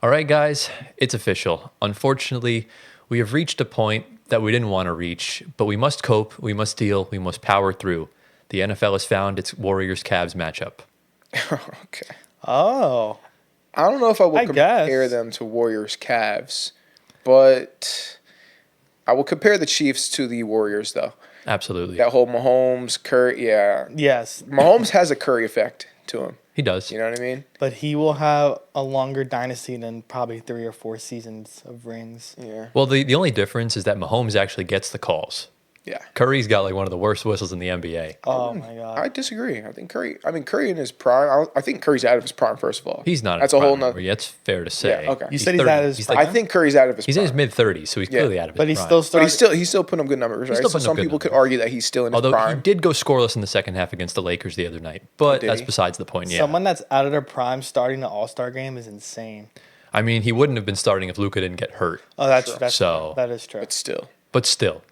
All right, guys, it's official. Unfortunately, we have reached a point that we didn't want to reach, but we must cope, we must deal, we must power through. The NFL has found its Warriors-Cavs matchup. Okay. Oh, I don't know if I would I compare guess. them to Warriors Cavs, but I will compare the Chiefs to the Warriors, though. Absolutely. That whole Mahomes, Curry, yeah. yes. Mahomes has a Curry effect to him. He does. You know what I mean? But he will have a longer dynasty than probably 3 or 4 seasons of rings. Yeah. Well, the only difference is that Mahomes actually gets the calls. Yeah. Curry's got like one of the worst whistles in the NBA. Oh, my God. I disagree. I think Curry in his prime, I think Curry's out of his prime, first of all. He's not. That's at a whole prime nother. anymore. That's fair to say. Yeah, okay. You said he's out of his like, I think Curry's out of his he's prime. in his mid-30s, so he's clearly out of his But he's prime. still But starting. he's still putting up good numbers, right? still So putting up some good people could numbers. argue that he's still in his Although prime. he did go scoreless in the second half against the Lakers the other night, but Did that's he? besides the point. Yeah. Someone that's out of their prime starting the All-Star game is insane. I mean, he wouldn't have been starting if Luka didn't get hurt. Oh, that's So- that is true. But still. But still,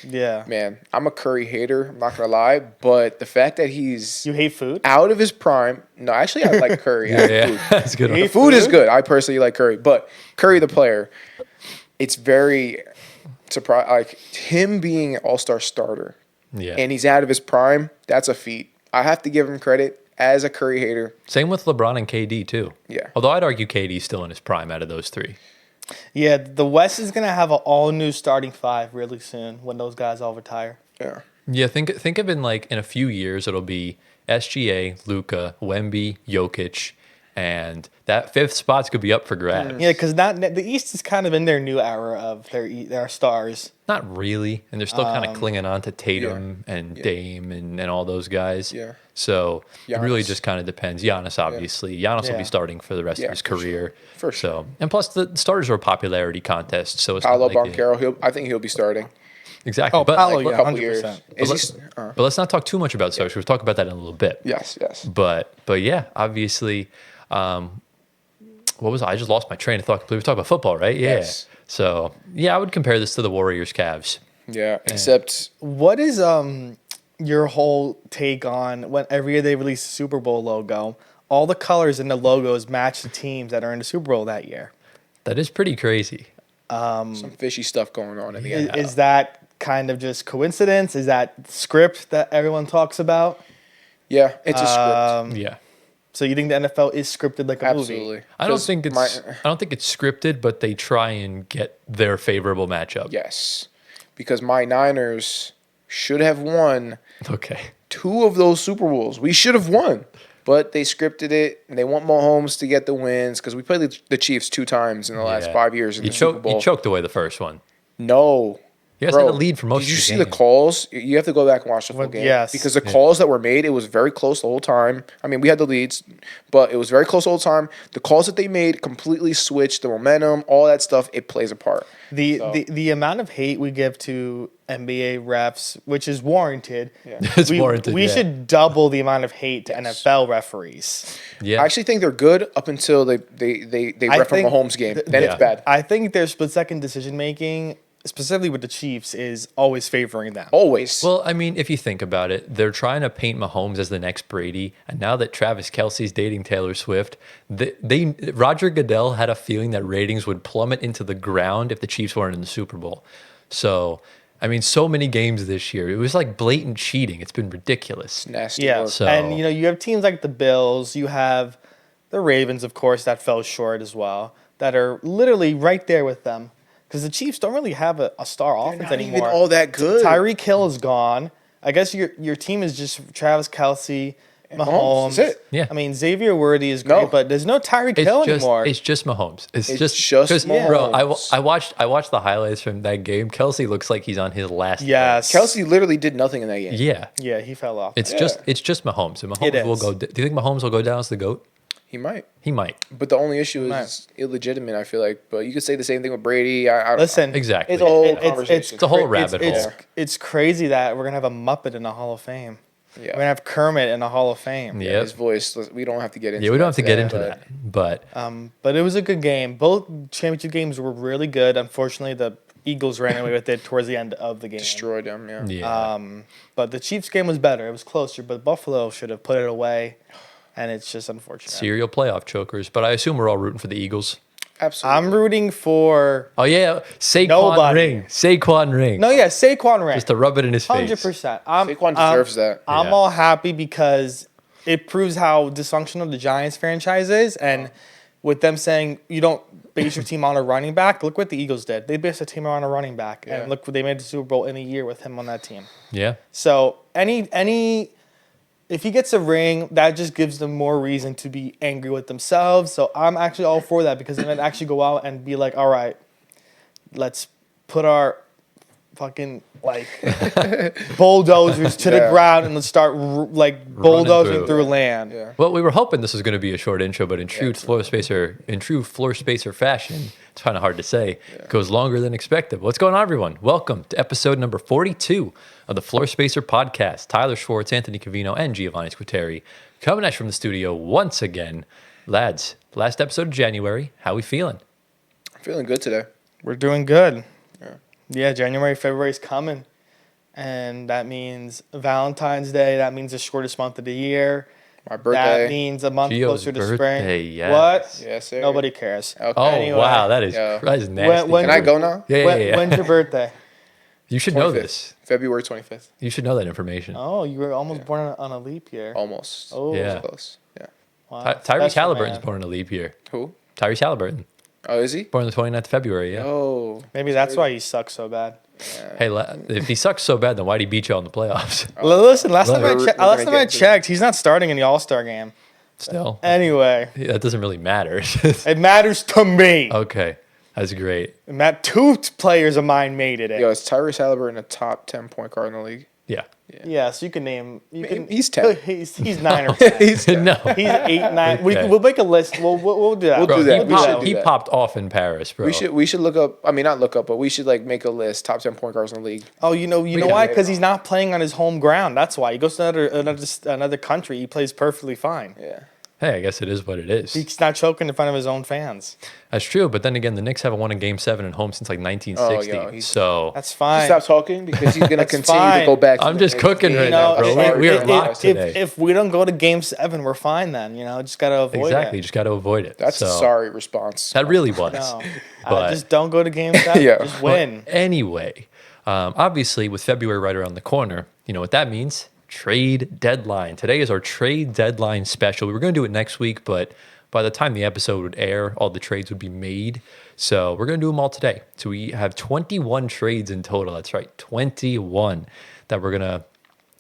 Yeah. Man, I'm a Curry hater. I'm not gonna lie, but the fact that he's You hate food? out of his prime. No, actually, I like Curry. I like yeah, food. that's a good. You One. hate Food is good. I personally like Curry, but Curry the player, it's very surprise. Like him being an All-Star starter, Yeah. and he's out of his prime. That's a feat. I have to give him credit as a Curry hater. Same with LeBron and KD too. Yeah. Although I'd argue KD's still in his prime out of those three. Yeah, the West is going to have an all-new starting 5 really soon when those guys all retire. Yeah. Yeah, think of in like in a few years it'll be SGA, Luka, Wemby, Jokic, and that fifth spot's could be up for grabs. Yeah, because the East is kind of in their new era of their stars. Not really, and they're still kind of clinging on to Tatum and Dame and all those guys. Yeah. So it really Giannis. just kind of depends. Giannis, obviously. Giannis will Yeah. be starting for the rest Yeah, of his for sure. career. For So, and plus the starters are a popularity contest, so it's Paolo not like Banchero, I think he'll be starting. exactly. Oh, but, Paolo, For a yeah, couple years. 100%. Is he? but let's not talk too much about starters. We'll talk about that in a little bit. Yes. But yeah, obviously, what was I just lost my train of thought completely. We talking about football, right? Yeah. Yes. So yeah, I would compare this to the Warriors Cavs. Yeah. Except What is your whole take on when every year they release a Super Bowl logo, all the colors in the logos match the teams that are in the Super Bowl that year? That is pretty crazy. some fishy stuff going on in the Is, end. is that kind of just coincidence? Is that script that everyone talks about? Yeah, it's a script. Yeah. So you think the NFL is scripted like a Absolutely. movie? I don't 'Cause think I don't think it's scripted, but they try and get their favorable matchup. Yes, because my Niners should have won Okay. 2 of those Super Bowls. We should have won, but they scripted it, and they want Mahomes to get the wins because we played the Chiefs 2 times in the last Yeah. 5 years in You the Super choked. Bowl. You choked away the first one. No. You guys Bro, had a lead for most did of you the see game. the calls? You have to go back and watch the full Well, game. yes. Because the calls that were made, it was very close the whole time. I mean, we had the leads, but it was very close the whole time. The calls that they made completely switched the momentum, all that stuff. It plays a part. The amount of hate we give to NBA refs, which is warranted, It's warranted, we yeah. should double the amount of hate to NFL referees. Yeah. I actually think they're good up until they I ref a think Mahomes game. Then yeah. it's bad. I think their split-second decision-making, specifically with the Chiefs, is always favoring them. Always. Well, I mean, if you think about it, they're trying to paint Mahomes as the next Brady, and now that Travis Kelce's dating Taylor Swift, Roger Goodell had a feeling that ratings would plummet into the ground if the Chiefs weren't in the Super Bowl. So, I mean, so many games this year, it was like blatant cheating. It's been ridiculous. Nasty Yeah, work. So- and you have teams like the Bills, you have the Ravens, of course, that fell short as well, that are literally right there with them. Because the Chiefs don't really have a star offense not anymore. even all that good. Tyreek Hill is gone. I guess your team is just Travis Kelce, Mahomes. That's it. Yeah. I mean, Xavier Worthy is great, No. but there's no Tyreek Hill anymore. It's just Mahomes. It's just because, bro. Mahomes. I watched the highlights from that game. Kelsey looks like he's on his last. Yes. Kelsey literally did nothing in that game. leg. Yeah. Yeah, he fell off. It's just Mahomes. And It Mahomes will is. go. Do you think Mahomes will go down as the GOAT? He might. He might. But the only issue is illegitimate, I feel like. But you could say the same thing with Brady. I don't Listen, know. Exactly. It's a whole It's conversation. It's a whole rabbit hole. It's crazy that we're gonna have a Muppet in the Hall of Fame. Yeah. We're gonna have Kermit in the Hall of Fame. Yeah. His voice, we don't have to get into Yeah, we don't have to get today, into but that. But But it was a good game. Both championship games were really good. Unfortunately, the Eagles ran away with it towards the end of the game. Destroyed them, yeah. yeah. But the Chiefs game was better. It was closer, but Buffalo should have put it away, and it's just unfortunate. Serial playoff chokers. But I assume we're all rooting for the Eagles. Absolutely. I'm rooting for Oh yeah, Saquon Nobody. ring. Saquon ring. no, yeah, Saquon ring. Just to rub it in his face. 100%. Saquon deserves that. I'm Yeah. all happy because it proves how dysfunctional the Giants franchise is, and with them saying you don't base your team on a running back, look what the Eagles did. They based a team on a running back, Yeah. and look what they made the Super Bowl in a year with him on that team. Yeah. So if he gets a ring, that just gives them more reason to be angry with themselves. So I'm actually all for that because then actually go out and be like, all right, let's put our fucking like bulldozers to the Yeah. ground and let's start bulldozing through land. Yeah. Well, we were hoping this was going to be a short intro, but in true floor spacer fashion, it's kind of hard to say. It goes longer than expected. What's going on, everyone? Welcome to episode number 42 of the Floor Spacer podcast. Tyler Schwartz, Anthony Cavino, and Giovanni Squiteri coming at you from the studio once again. Lads, last episode of January. How we feeling? I'm feeling good today. We're doing good. Yeah. Yeah, January, February's coming. And that means Valentine's Day. That means the shortest month of the year. My birthday. That means a month Gio's closer to birthday, spring. yes. What? Yes, sir. Nobody cares. Okay. Oh, Anyway. wow. That is, Yeah. that is nasty. When Can I go now? Yeah. When's your birthday? You should know 25th. this. February 25th. You should know that information. Oh, you were almost born on a leap year. Almost. Oh, Yeah. Close. Yeah. wow. Tyrese Special, Halliburton's man. born in a leap year. Who? Tyrese Halliburton, Oh, is he? born on the 29th of February, yeah. Oh. Maybe that's why he sucks so bad. Hey, if he sucks so bad, then why'd he beat you all in the playoffs? Listen, last time We're I gonna get to checked, he's not starting in the All-Star game. Still, Anyway, that doesn't really matter. it matters to me. Okay, that's great. Two players of mine made it in. Yo, is Tyrese Halliburton a top 10 point guard in the league? Yeah. Yeah, so you can name. He's 10. He's 9 or 10. He's No. He's 8, 9. Okay. We'll make a list. We'll do that. We'll Bro, do that. He, We popped, should do he that. popped off in Paris, bro. We should look up. I mean, not look up, but we should like make a list top 10 point guards in the league. Oh, you know got why? it. Because he's not playing on his home ground. That's why. He goes to another country. He plays perfectly fine. Yeah. Hey, I guess it is what it is. He's not choking in front of his own fans. That's true, but then again, the Knicks haven't won a Game 7 at home since like 1960. Oh, he's- So That's fine. Stop talking because he's gonna That's continue fine. to go back. To I'm the just Knicks. cooking right You now, know, bro. We are locked today. if we don't go to Game 7, we're fine then. You know, just gotta avoid Exactly, it. just got to avoid it. That's so, a sorry response. That really was. No, But- just don't go to Game 7. Yeah. Just win. Anyway, obviously, with February right around the corner, you know what that means? Trade deadline. Today is our trade deadline special. We were going to do it next week, but by the time the episode would air, all the trades would be made. So we're going to do them all today. So we have 21 trades in total. That's right, 21 that we're going to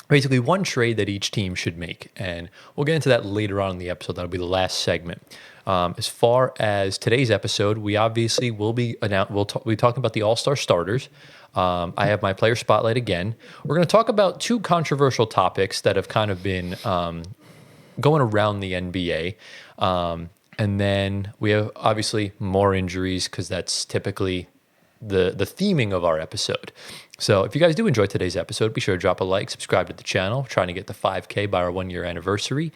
basically one trade that each team should make. And we'll get into that later on in the episode. That'll be the last segment. As far as today's episode, we obviously will be we'll be talking about the All-Star starters. I have my player spotlight again. We're going to talk about two controversial topics that have kind of been going around the NBA. And then we have obviously more injuries because that's typically the theming of our episode. So if you guys do enjoy today's episode, be sure to drop a like, subscribe to the channel. We're trying to get the 5K by our 1-year anniversary.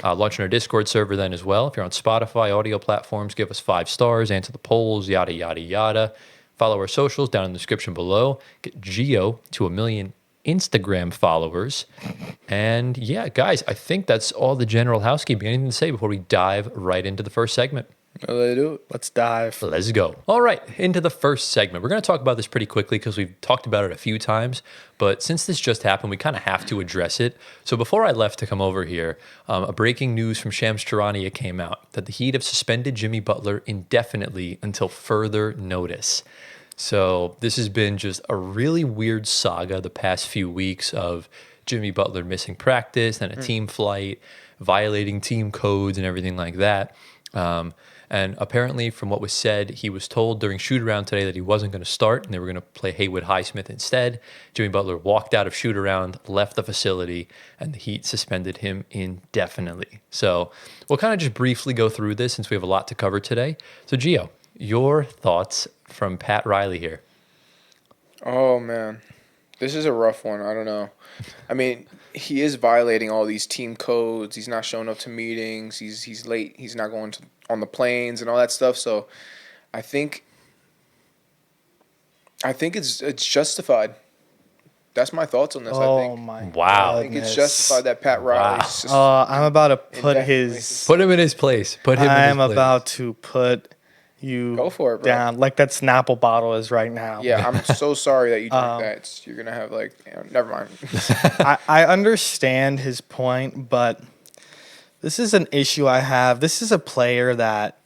Launching our Discord server then as well. If you're on Spotify, audio platforms, give us 5 stars, answer the polls, yada, yada, yada. Follow our socials down in the description below. Get Gio to 1 million Instagram followers. And yeah, guys, I think that's all the general housekeeping. Anything to say before we dive right into the first segment? Let's do it. Let's dive. Let's go. All right, into the first segment. We're going to talk about this pretty quickly because we've talked about it a few times. But since this just happened, we kind of have to address it. So before I left to come over here, a breaking news from Shams Charania came out that the Heat have suspended Jimmy Butler indefinitely until further notice. So this has been just a really weird saga the past few weeks of Jimmy Butler missing practice and a team flight, violating team codes and everything like that. And apparently, from what was said, he was told during shoot-around today that he wasn't going to start and they were going to play Haywood Highsmith instead. Jimmy Butler walked out of shoot-around, left the facility, and the Heat suspended him indefinitely. So we'll kind of just briefly go through this since we have a lot to cover today. So, Gio, your thoughts from Pat Riley here? Oh man, this is a rough one. I don't know. I mean, he is violating all these team codes. He's not showing up to meetings. He's late. He's not going on the planes and all that stuff. So, I think it's justified. That's my thoughts on this. I Oh think. my! Wow. I think it's justified that Pat Riley. I'm about to put Indefinitely his. Put him in his place. Put him in his I'm place. about to put you Go for it, bro. down like that Snapple bottle is right now. Yeah, I'm so sorry that you drink that. You're gonna have never mind. I understand his point, but this is an issue I have. This is a player that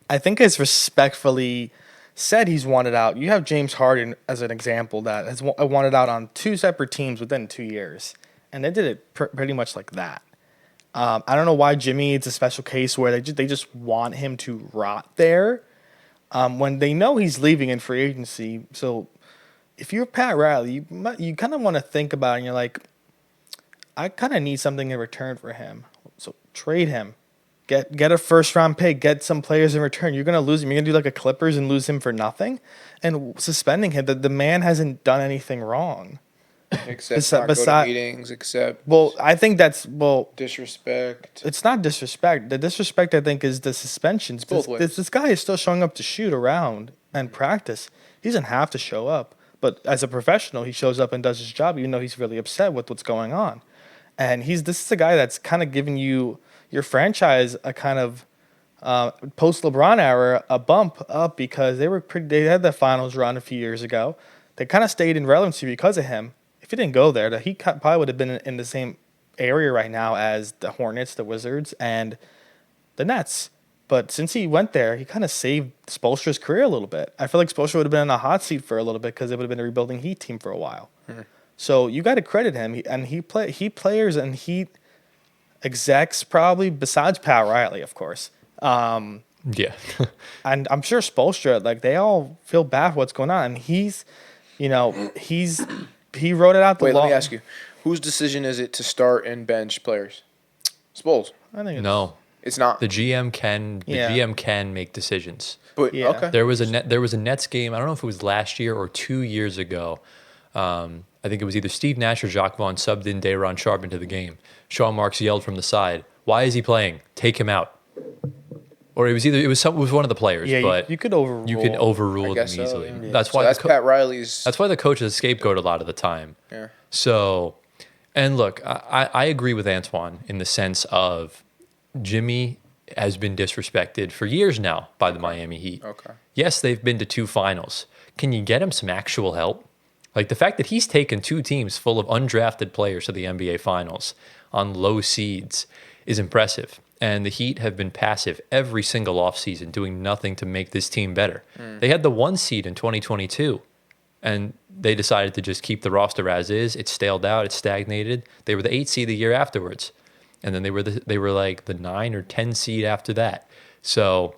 I think has respectfully said he's wanted out. You have James Harden as an example that has wanted out on 2 separate teams within 2 years, and they did it pretty much like that. I don't know why Jimmy. It's a special case where they just want him to rot there when they know he's leaving in free agency. So if you're Pat Riley, you kind of want to think about it and you're like, I kind of need something in return for him. So trade him. Get a first-round pick. Get some players in return. You're going to lose him. You're going to do like a Clippers and lose him for nothing? And suspending him, the man hasn't done anything wrong. Except not go to meetings, except... Well, I think that's... disrespect. It's not disrespect. The disrespect, I think, is the suspensions. Both ways. This guy is still showing up to shoot around and practice. He doesn't have to show up. But as a professional, he shows up and does his job, even though he's really upset with what's going on. And this is a guy that's kind of giving you your franchise a kind of post LeBron era a bump up because they had the finals run a few years ago. They kind of stayed in relevancy because of him. If he didn't go there, he probably would have been in the same area right now as the Hornets, the Wizards, and the Nets. But since he went there, he kind of saved Spoelstra's career a little bit. I feel like Spoelstra would have been in a hot seat for a little bit because it would have been a rebuilding Heat team for a while. Mm-hmm. So you got to credit him. He players and Heat execs probably, besides Pat Riley, of course. Yeah. And I'm sure Spoelstra, they all feel bad for what's going on. And he wrote it out the law. Let me ask you. Whose decision is it to start and bench players? Spoels. I think No. It's not. The GM can make decisions. But Yeah. okay. There was a Nets game. I don't know if it was last year or 2 years ago. I think it was either Steve Nash or Jacques Vaughn subbed in Day'Ron Sharpe into the game. Sean Marks yelled from the side, "Why is he playing? Take him out." Or it was one of the players. Yeah, but you could overrule. You can overrule them so, easily. yeah. That's So why that's Pat Riley's. That's why the coach is a scapegoat a lot of the time. Yeah. So, and look, I agree with Antoine in the sense of Jimmy has been disrespected for years now by the Miami Heat. Okay. Yes, they've been to 2 finals. Can you get him some actual help? Like the fact that he's taken 2 teams full of undrafted players to the NBA Finals on low seeds is impressive. And the Heat have been passive every single offseason, doing nothing to make this team better. They had the 1 seed in 2022, and they decided to just keep the roster as is. It staled out. It stagnated. They were the 8 seed the year afterwards. And then they were like the 9 or 10 seed after that. So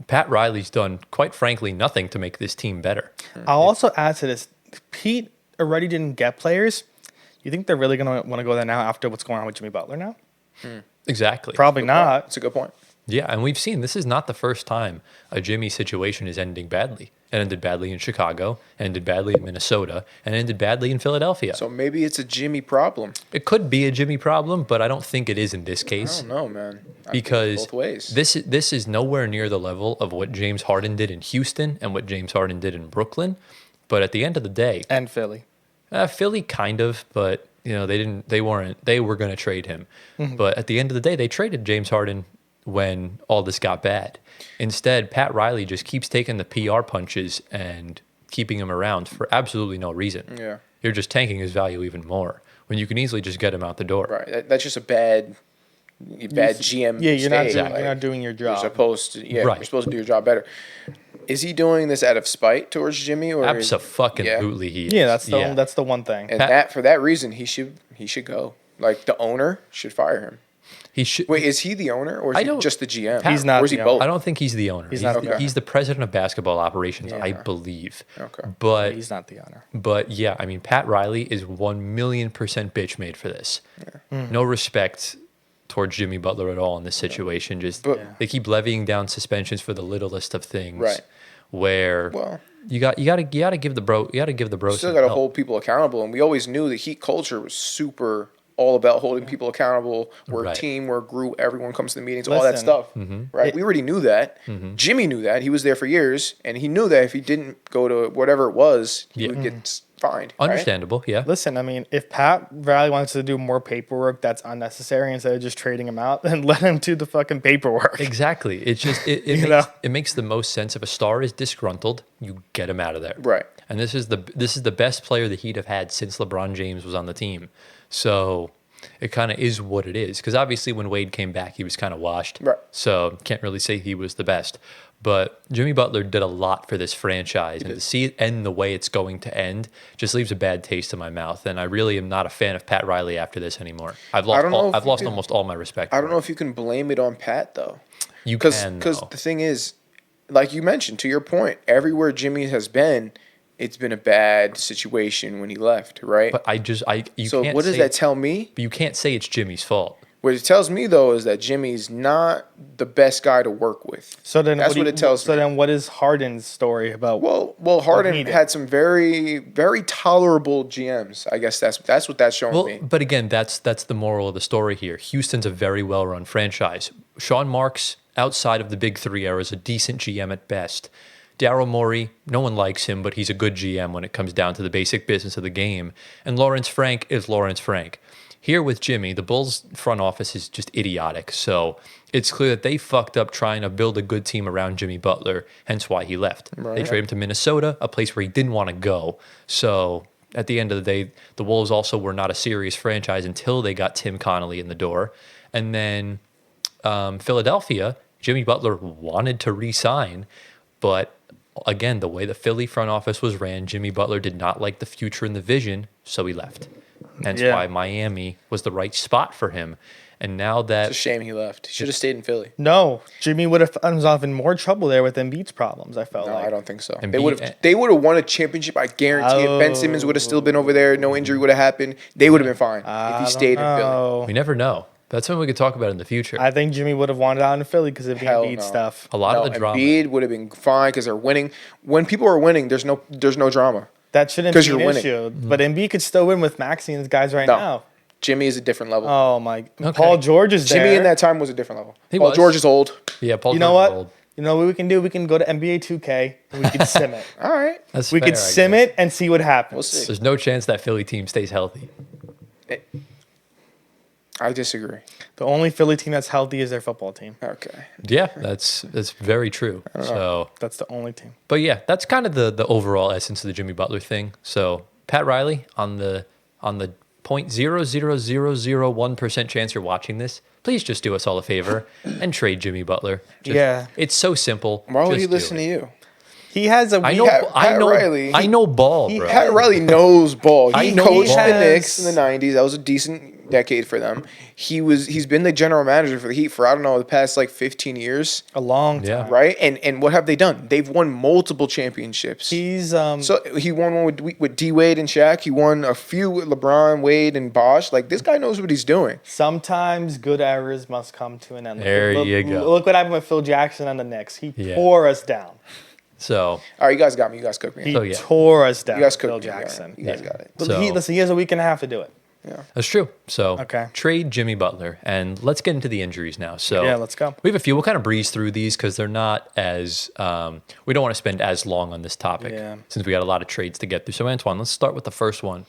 Pat Riley's done, quite frankly, nothing to make this team better. I'll also add to this. Pete already didn't get players. You think they're really going to want to go there now after what's going on with Jimmy Butler now? Exactly. Probably not. That's a good point. Yeah, and we've seen this is not the first time a Jimmy situation is ending badly. It ended badly in Chicago, ended badly in Minnesota, and ended badly in Philadelphia. So maybe it's a Jimmy problem. It could be a Jimmy problem, but I don't think it is in this I case. don't know, man. Because both ways. this is nowhere near the level of what James Harden did in Houston and what James Harden did in Brooklyn. But at the end of the day, And Philly. Philly kind of, but they were going to trade him. Mm-hmm. But at the end of the day, they traded James Harden when all this got bad. Instead, Pat Riley just keeps taking the PR punches and keeping him around for absolutely no reason. Yeah. You're just tanking his value even more when you can easily just get him out the door. Right. That's just a bad GM. Yeah, you're mistake. not doing your job. You're supposed to. Yeah, Right. you're supposed to do your job better. Is he doing this out of spite towards Jimmy, or Abso-fucking-lutely he is. Yeah, that's the one thing. And for that reason he should go. Like the owner should fire him. He should. Wait, is he the owner or is he just the GM? He's not Or is he the both? I don't think he's the owner. He's not the he's the president of basketball operations, Yeah. I believe. Okay. But He's not the owner. But yeah, I mean, Pat Riley is 1,000,000% bitch made for this. No respect towards Jimmy Butler at all in this situation. They keep levying down suspensions for the littlest of things. Right. Where you got to give the bro Still some got to help. hold people accountable, and we always knew the Heat culture was super all about holding people accountable. We're a Right. team, we're a group, everyone comes to the meetings, all that Listen, stuff. Right? We already knew that. Jimmy knew that. He was there for years, and he knew that if he didn't go to whatever it was, he would get fined. Right? Understandable, yeah. Listen, I mean, if Pat Riley wants to do more paperwork that's unnecessary instead of just trading him out, then let him do the fucking paperwork. Exactly. It's just it makes the most sense. If a star is disgruntled, you get him out of there. Right. And this is the best player the Heat have had since LeBron James was on the team. So it kind of is what it is. Because obviously when Wade came back, he was kind of washed. Right. So can't really say he was the best. But Jimmy Butler did a lot for this franchise. And to see it end the way it's going to end just leaves a bad taste in my mouth. And I really am not a fan of Pat Riley after this anymore. I've lost almost all my respect. I don't know if you can blame it on Pat, though. You can, Because the thing is, like you mentioned, to your point, everywhere Jimmy has been, it's been a bad situation when he left, right? But So what does that tell me? But you can't say it's Jimmy's fault. What it tells me, though, is that Jimmy's not the best guy to work with. So then That's what it tells me. So then what is Harden's story about? Well, Harden had some very, very tolerable GMs. I guess that's what that's showing me. But again, that's the moral of the story here. Houston's a very well-run franchise. Sean Marks, outside of the big three era, is a decent GM at best. Daryl Morey, no one likes him, but he's a good GM when it comes down to the basic business of the game. And Lawrence Frank is Lawrence Frank. Here with Jimmy, the Bulls front office is just idiotic. So it's clear that they fucked up trying to build a good team around Jimmy Butler, hence why he left. Right. They traded him to Minnesota, a place where he didn't want to go. So at the end of the day, the Wolves also were not a serious franchise until they got Tim Connolly in the door. And then Philadelphia, Jimmy Butler wanted to re-sign, but again, the way the Philly front office was ran, Jimmy Butler did not like the future and the vision, so he left. Hence why Miami was the right spot for him. And now that... It's a shame he left. He should have stayed in Philly. No, Jimmy would have found himself in more trouble there with Embiid's problems, I felt like. No, I don't think so. They would have won a championship, I guarantee it. Ben Simmons would have still been over there. No injury would have happened. They would have been fine if he stayed in Philly. We never know. That's something we could talk about in the future. I think Jimmy would have wanted out in Philly because of the Embiid stuff. A lot of the drama. Embiid would have been fine because they're winning. When people are winning, there's no drama. That shouldn't be an issue. But Embiid could still win with Maxey and his guys now. Jimmy is a different level. Oh, my. Okay. Paul George is there. Jimmy in that time was a different level. Paul George is old. Yeah, Paul George is old. You know what we can do? We can go to NBA 2K and we can sim it. All right. We could sim it and see what happens. We'll see. There's no chance that Philly team stays healthy. I disagree. The only Philly team that's healthy is their football team. Okay. Yeah, that's very true. So that's the only team. But yeah, that's kind of the overall essence of the Jimmy Butler thing. So Pat Riley on the 0.00001% chance you're watching this, please just do us all a favor and trade Jimmy Butler. It's so simple. Why would he listen to you? He has a. I know ball, bro. Pat Riley knows ball. He coached the Knicks in the '90s. That was a decent decade for them. He's been the general manager for the Heat for, I don't know, the past like 15 years. A long time, right? And what have they done? They've won multiple championships. So he won one with D Wade and Shaq. He won a few with LeBron, Wade, and Bosh. Like, this guy knows what he's doing. Sometimes good eras must come to an end. There you go. Look what happened with Phil Jackson and the Knicks. He tore us down. So, all right, you guys got me. You guys cooked me. He tore us down. You guys cooked Phil me. Jackson. You guys got it. So, he has a week and a half to do it. Yeah, that's true. So, trade Jimmy Butler, and let's get into the injuries now. So, let's go. We have a few. We'll kind of breeze through these because they're not as. We don't want to spend as long on this topic since we got a lot of trades to get through. So, Antoine, let's start with the first one.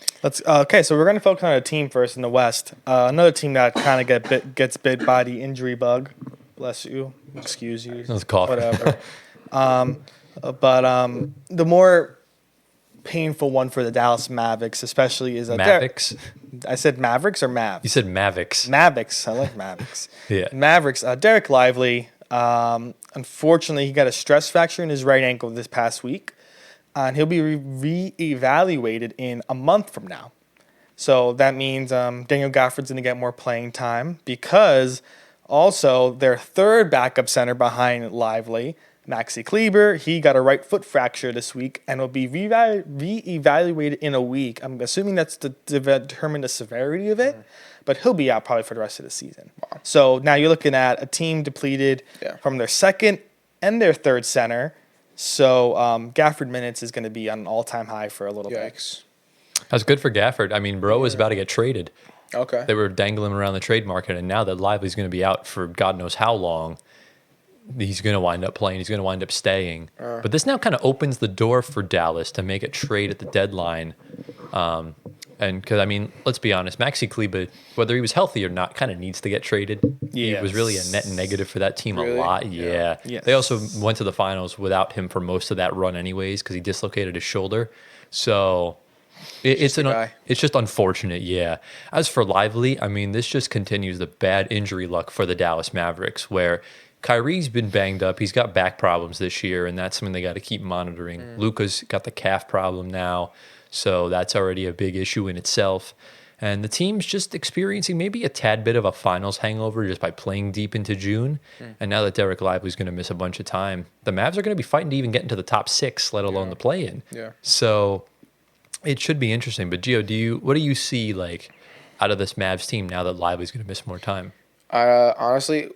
Okay, so we're going to focus on a team first in the West. Another team that kind of gets bit by the injury bug. Bless you. Excuse you. That's cough. Whatever. But the more painful one for the Dallas Mavericks, especially, is Mavericks. I said Mavericks or Mavs? You said Mavericks. Mavericks. I like Mavericks. Yeah. Mavericks. Derek Lively. Unfortunately, he got a stress fracture in his right ankle this past week, and he'll be reevaluated in a month from now. So that means Daniel Gafford's going to get more playing time because also their third backup center behind Lively, Maxi Kleber, he got a right foot fracture this week and will be reevaluated in a week. I'm assuming that's to determine the severity of it, but he'll be out probably for the rest of the season. Wow. So now you're looking at a team depleted from their second and their third center. So Gafford minutes is going to be on an all-time high for a little bit. That's good for Gafford. I mean, bro was about to get traded. Okay. They were dangling him around the trade market, and now that Lively's going to be out for God knows how long, he's going to wind up playing. He's going to wind up staying. But this now kind of opens the door for Dallas to make a trade at the deadline And because, I mean, let's be honest, Maxi Kleber, whether he was healthy or not, kind of needs to get traded. He was really a net negative for that team Really? a lot. Yeah. Yes. They also went to the finals without him for most of that run anyways because he dislocated his shoulder. So it's just unfortunate, yeah. As for Lively, I mean, this just continues the bad injury luck for the Dallas Mavericks where Kyrie's been banged up. He's got back problems this year, and that's something they got to keep monitoring. Luka's got the calf problem now. So that's already a big issue in itself. And the team's just experiencing maybe a tad bit of a finals hangover just by playing deep into June. And now that Derek Lively's going to miss a bunch of time, the Mavs are going to be fighting to even get into the top 6, let alone the play-in. Yeah. So it should be interesting. But Gio, what do you see like out of this Mavs team now that Lively's going to miss more time? Honestly,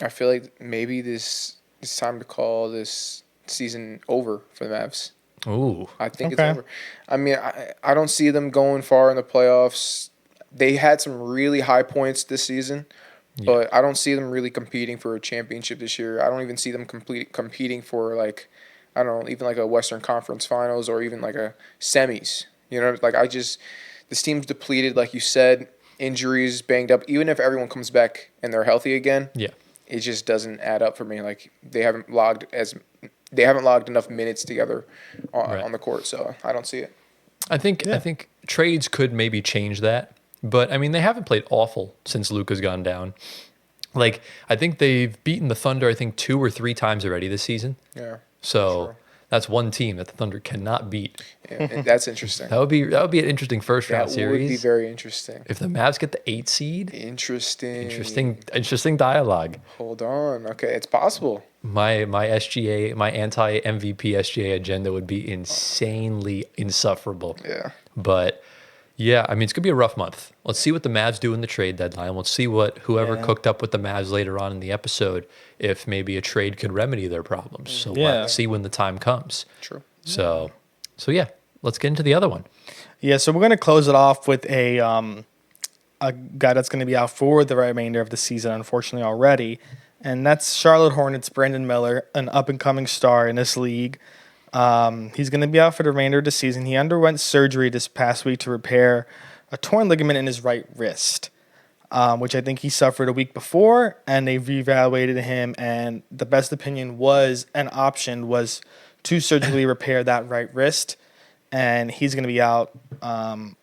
I feel like maybe it's time to call this season over for the Mavs. Ooh. I think it's over. I mean, I don't see them going far in the playoffs. They had some really high points this season, but I don't see them really competing for a championship this year. I don't even see them competing for, like, I don't know, even like a Western Conference Finals or even like a semis. You know, like this team's depleted, like you said, injuries, banged up. Even if everyone comes back and they're healthy again, it just doesn't add up for me. Like they haven't logged enough minutes together on the court, so I don't see it. I think trades could maybe change that, but I mean they haven't played awful since Luka's gone down. Like I think they've beaten the Thunder 2 or 3 times already this season. Yeah. So that's one team that the Thunder cannot beat. Yeah, that's interesting. That would be an interesting first round series. That would be very interesting. If the Mavs get the 8 seed. Interesting dialogue. Hold on. Okay, it's possible. My SGA, my anti-MVP SGA agenda would be insanely insufferable. Yeah. But yeah, I mean, it's going to be a rough month. Let's see what the Mavs do in the trade deadline. Let's see what whoever cooked up with the Mavs later on in the episode, if maybe a trade could remedy their problems. So let's see when the time comes. True. So yeah, let's get into the other one. Yeah, so we're going to close it off with a guy that's going to be out for the remainder of the season, unfortunately, already. And that's Charlotte Hornets' Brandon Miller, an up-and-coming star in this league. He's going to be out for the remainder of the season. He underwent surgery this past week to repair a torn ligament in his right wrist, which I think he suffered a week before, and they reevaluated him, and the best opinion was an option was to surgically repair that right wrist, and he's going to be out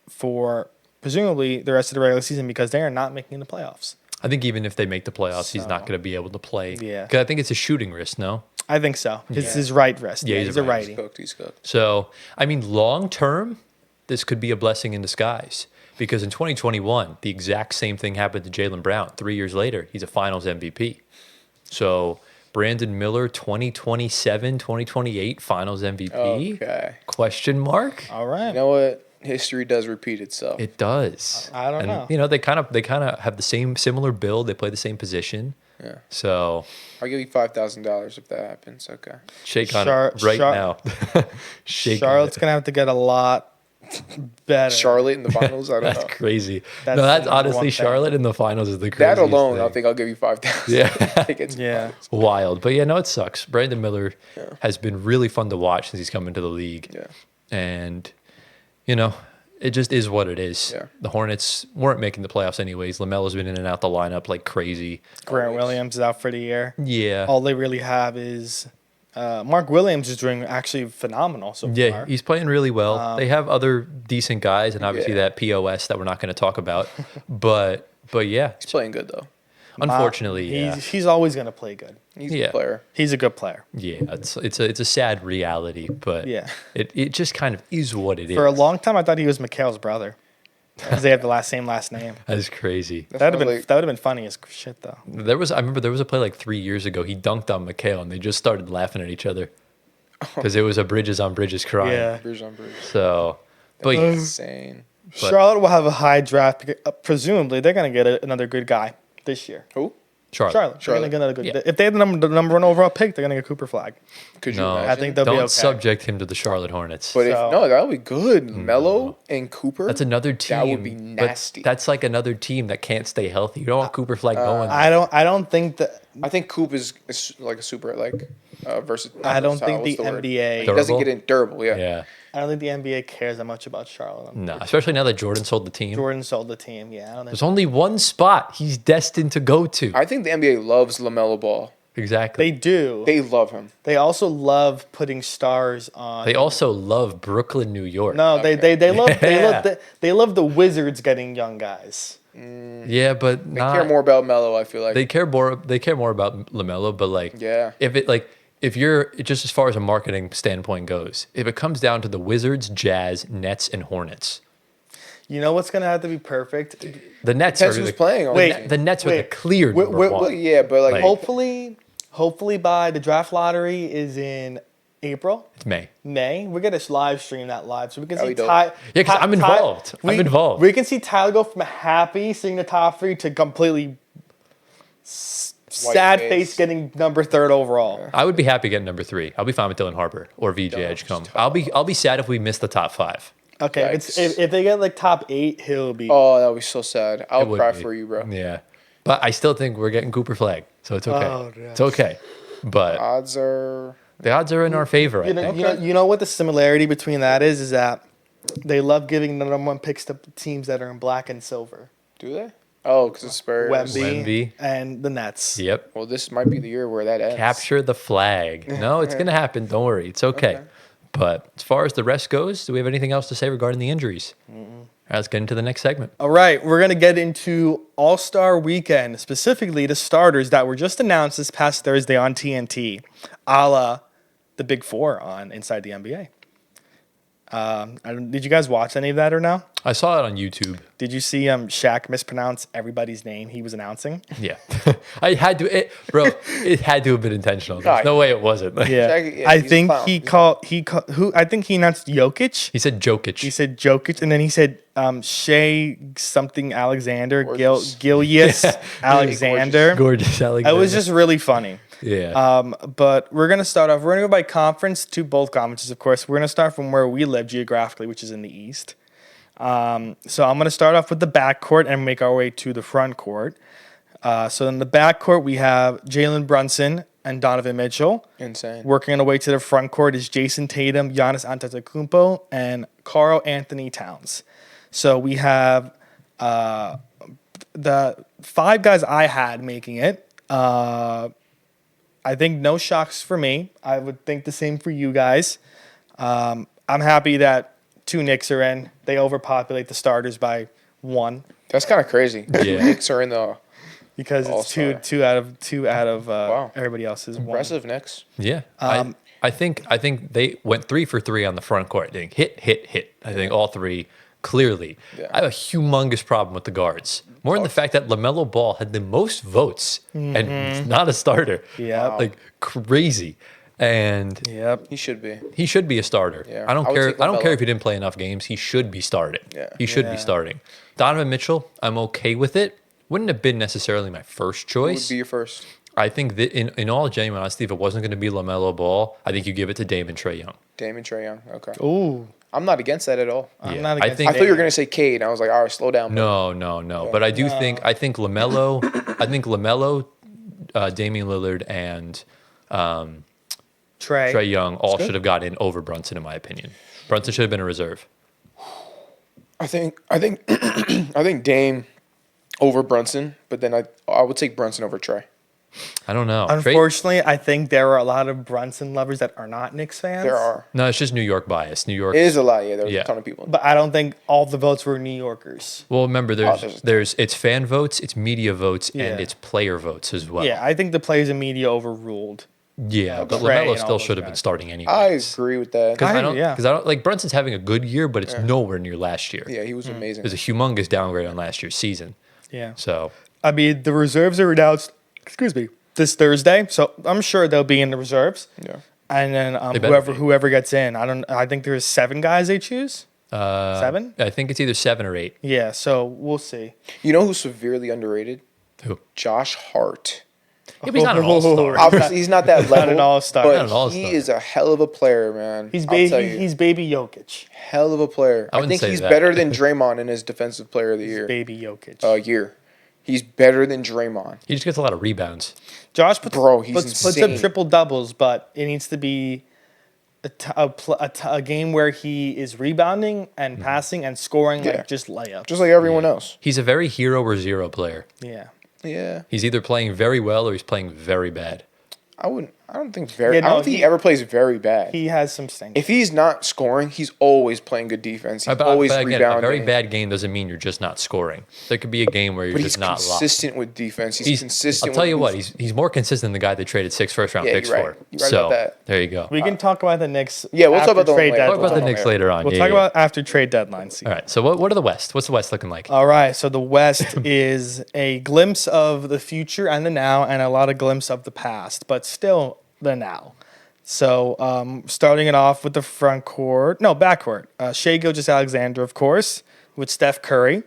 for presumably the rest of the regular season because they are not making the playoffs. I think even if they make the playoffs, he's not going to be able to play. Yeah. 'Cause I think it's a shooting wrist, no? I think so. It's his right wrist. Yeah, he's a righty. He's cooked. So, I mean, long term, this could be a blessing in disguise because in 2021, the exact same thing happened to Jalen Brown. 3 years later, he's a finals MVP. So, Brandon Miller, 2027, 2028 finals MVP? Okay. Question mark? All right. You know what? History does repeat itself. It does. I don't know. You know, they kind of have the similar build. They play the same position. Yeah. So I'll give you $5,000 if that happens. Okay. shake on it right now. Shake Charlotte's on it. going to have to get a lot better. Charlotte in the finals. I don't That's know. crazy. That's That's the number honestly one thing. Charlotte in the finals is the That craziest alone, thing. I think I'll give you $5,000. Yeah. I think it's Yeah. Wild. But yeah, no, it sucks. Brandon Miller has been really fun to watch since he's come into the league. Yeah. And, you know, it just is what it is. Yeah. The Hornets weren't making the playoffs anyways. LaMelo's been in and out the lineup like crazy. Grant Williams is out for the year. Yeah. All they really have is Mark Williams is doing actually phenomenal so Yeah, far. he's playing really well. They have other decent guys, and obviously that POS that we're not going to talk about. But yeah, He's playing good, though. unfortunately, yeah, He's always going to play good. He's a player. He's a good player. yeah, it's a sad reality, but Yeah. it just kind of is what it is. For a long time, I thought he was Mikhail's brother because they have the same last name. That's crazy. That would like- have been funny as shit though. I remember there was a play like 3 years ago. He dunked on McHale, and they just started laughing at each other because it was a bridges on bridges crying. Yeah. Bridge on bridge. So, but That's insane. Charlotte will have a high draft. Presumably, they're going to get another good guy this year. Who? Charlotte. They're going to get another good. Yeah. If they had the number one overall pick, they're going to get Cooper Flag. Could you No, imagine? I think they'll be don't okay. subject him to the Charlotte Hornets. But if So- no, that would be good. Melo and Cooper. That's another team. That would be but nasty. That's like another team that can't stay healthy. You don't want Cooper Flag going. I don't think that. I think Coop is like a super like I don't think what's the word? NBA. He doesn't Durable? get in durable. Yeah. Yeah. I don't think the NBA cares that much about Charlotte. No, especially now that Jordan sold the team. Jordan sold the team. Yeah, I don't think. There's only one spot he's destined to go to. I think the NBA loves LaMelo Ball. Exactly. They do. They love him. They also love putting stars on. They also love Brooklyn, New York. No, they love Yeah. they love the Wizards getting young guys. Yeah, but They care more about Melo, I feel like. They care more about LaMelo, but like, Yeah. if you're just as far as a marketing standpoint goes, if it comes down to the Wizards, Jazz, Nets, and Hornets, You know what's gonna have to be perfect? the Nets Depends are who's the, playing. On Wait, the team. the Nets are the clear Wait, number wait, one. Well, yeah, but like, Like- Hopefully by the draft lottery is in April, It's May. May. We're gonna live stream that live so we can That'd see be dope. Ty. Yeah, 'cause I'm involved. I'm involved. We can see Tyler go from happy seeing the top 3 to completely sad face getting number 3rd overall. I would be happy getting number 3. I'll be fine with Dylan Harper or VJ Edgecombe. I'll be sad if we miss the top 5. Okay, if they get like top 8, he'll be. Oh, that would be so sad. I It would cry be. for you, bro. Yeah, but I still think we're getting Cooper Flag, so it's okay. Oh, yeah. It's okay. But Odds are. the odds are in our favor. I You know, think. you know what the similarity between that is that they love giving the number 1 picks to teams that are in black and silver. Do they? Oh, because it's Spurs. Wemby. And the Nets. Yep. Well, this might be the year where that ends. Capture the flag. No, it's gonna happen. Don't worry. It's okay. But as far as the rest goes, do we have anything else to say regarding the injuries? All right, let's get into the next segment. All right, we're going to get into All-Star Weekend, specifically the starters that were just announced this past Thursday on TNT, a la the Big Four on Inside the NBA. Did you guys watch any of that or no? I saw it on YouTube. Did you see Shaq mispronounce everybody's name he was announcing? Yeah, I had to, it had to have been intentional. There's no way it wasn't. Like, Yeah, Shaq, yeah, I he's a think clown. he called who? I think he announced Jokic. He said Jokic. He said Jokic, and then he said Shea something Alexander, Gorgeous. Gilius Alexander. Gorgeous Alexander. It was just really funny. Yeah. But we're going to start off. We're going to go by conference to both conferences, of course. We're going to start from where we live geographically, which is in the East. So I'm going to start off with the backcourt and make our way to the front court. So in the backcourt, we have Jalen Brunson and Donovan Mitchell. Insane. Working on the way to the front court is Jason Tatum, Giannis Antetokounmpo, and Karl Anthony Towns. So we have the 5 guys I had making it. I think no shocks for me. I would think the same for you guys. I'm happy that 2 Knicks are in. They overpopulate the starters by 1 That's kind of crazy. Yeah. Knicks are in the because it's All-star. two out of Wow. everybody else's 1. impressive Knicks. Yeah. I think they went 3 for 3 on the front court. They hit. I think all 3 clearly. Yeah. I have a humongous problem with the guards. More in the fact that LaMelo Ball had the most votes and not a starter. Yeah. Like crazy. And Yep. He should be. he should be a starter. Yeah. I don't I would care. take I don't care LaMelo. if he didn't play enough games. He should be starting. Yeah. He should Yeah. be starting. Donovan Mitchell, I'm okay with it. Wouldn't have been necessarily my first Who would choice. be your first? I think that in all genuine honesty, if it wasn't going to be LaMelo Ball, I think you give it to Dame and Trae Young. Damon Trae Young. Okay. Ooh. I'm not against that at all. I'm Yeah. not I against think- I thought you were gonna say Cade. I was like, all right, slow down. bro. No. But I do think LaMelo, Damian Lillard, and Trey. Trae Young all should have got in over Brunson, in my opinion. Brunson should have been a reserve. I think I think Dame over Brunson, but then I would take Brunson over Trae. I don't know. Trae- Unfortunately, I think there are a lot of Brunson lovers that are not Knicks fans. There are. no, it's just New York bias. New York. It is a lot. Yeah, there's Yeah. a ton of people. But I don't think all the votes were New Yorkers. Well, remember, there's- there's it's fan votes, it's media votes, Yeah. and it's player votes as well. Yeah, I think the players and media overruled. Yeah, but Trey LaMelo and all still those should have been guys. starting anyway. I agree with that. Because I don't, yeah. because I don't like Brunson's having a good year, but it's nowhere near last year. Yeah, he was It amazing. was a humongous downgrade on last year's season. Yeah. So I mean, the reserves are announced, this Thursday. So I'm sure they'll be in the reserves. Yeah. And then They better be. whoever gets in. I think there's 7 guys they choose. 7? I think it's either 7 or 8. Yeah, so we'll see. You know who's severely underrated? Who? Josh Hart. Yeah, but he's not an all-star. Obviously, he's not that level. an all-star. But Not an all-star. he is a hell of a player, man. He's I'll tell baby you. he's baby Jokic. Hell of a player. I I wouldn't think say he's that. better than Draymond in his defensive player of the year. Baby Jokic. Year. He's better than Draymond. He just gets a lot of rebounds. Josh He's puts up insane. triple doubles, but it needs to be a game where he is rebounding and passing and scoring like just layups. Just like everyone else. He's a very hero or zero player. Yeah. Yeah. He's either playing very well or he's playing very bad. I don't think he ever plays very bad. He has some stinks. If he's not scoring, he's always playing good defense. He's always again, rebounding. a very bad game doesn't mean you're just not scoring. There could be a game where you're But just he's not consistent with defense. He's consistent. I'll tell you with what, he's more consistent than the guy they traded 6 first-round picks you're right. for. You're right so about that. there you go. We can talk about the Knicks. Yeah, we'll talk about the trade later. Talk deadline. about the Knicks later on. We'll Yeah, talk yeah. about after trade deadline season. All right. So what are the West? What's the West looking like? All right, so the West is a glimpse of the future and the now, and a lot of glimpse of the past, but still the now. So starting it off with the backcourt. Shai Gilgeous-Alexander, of course, with Steph Curry.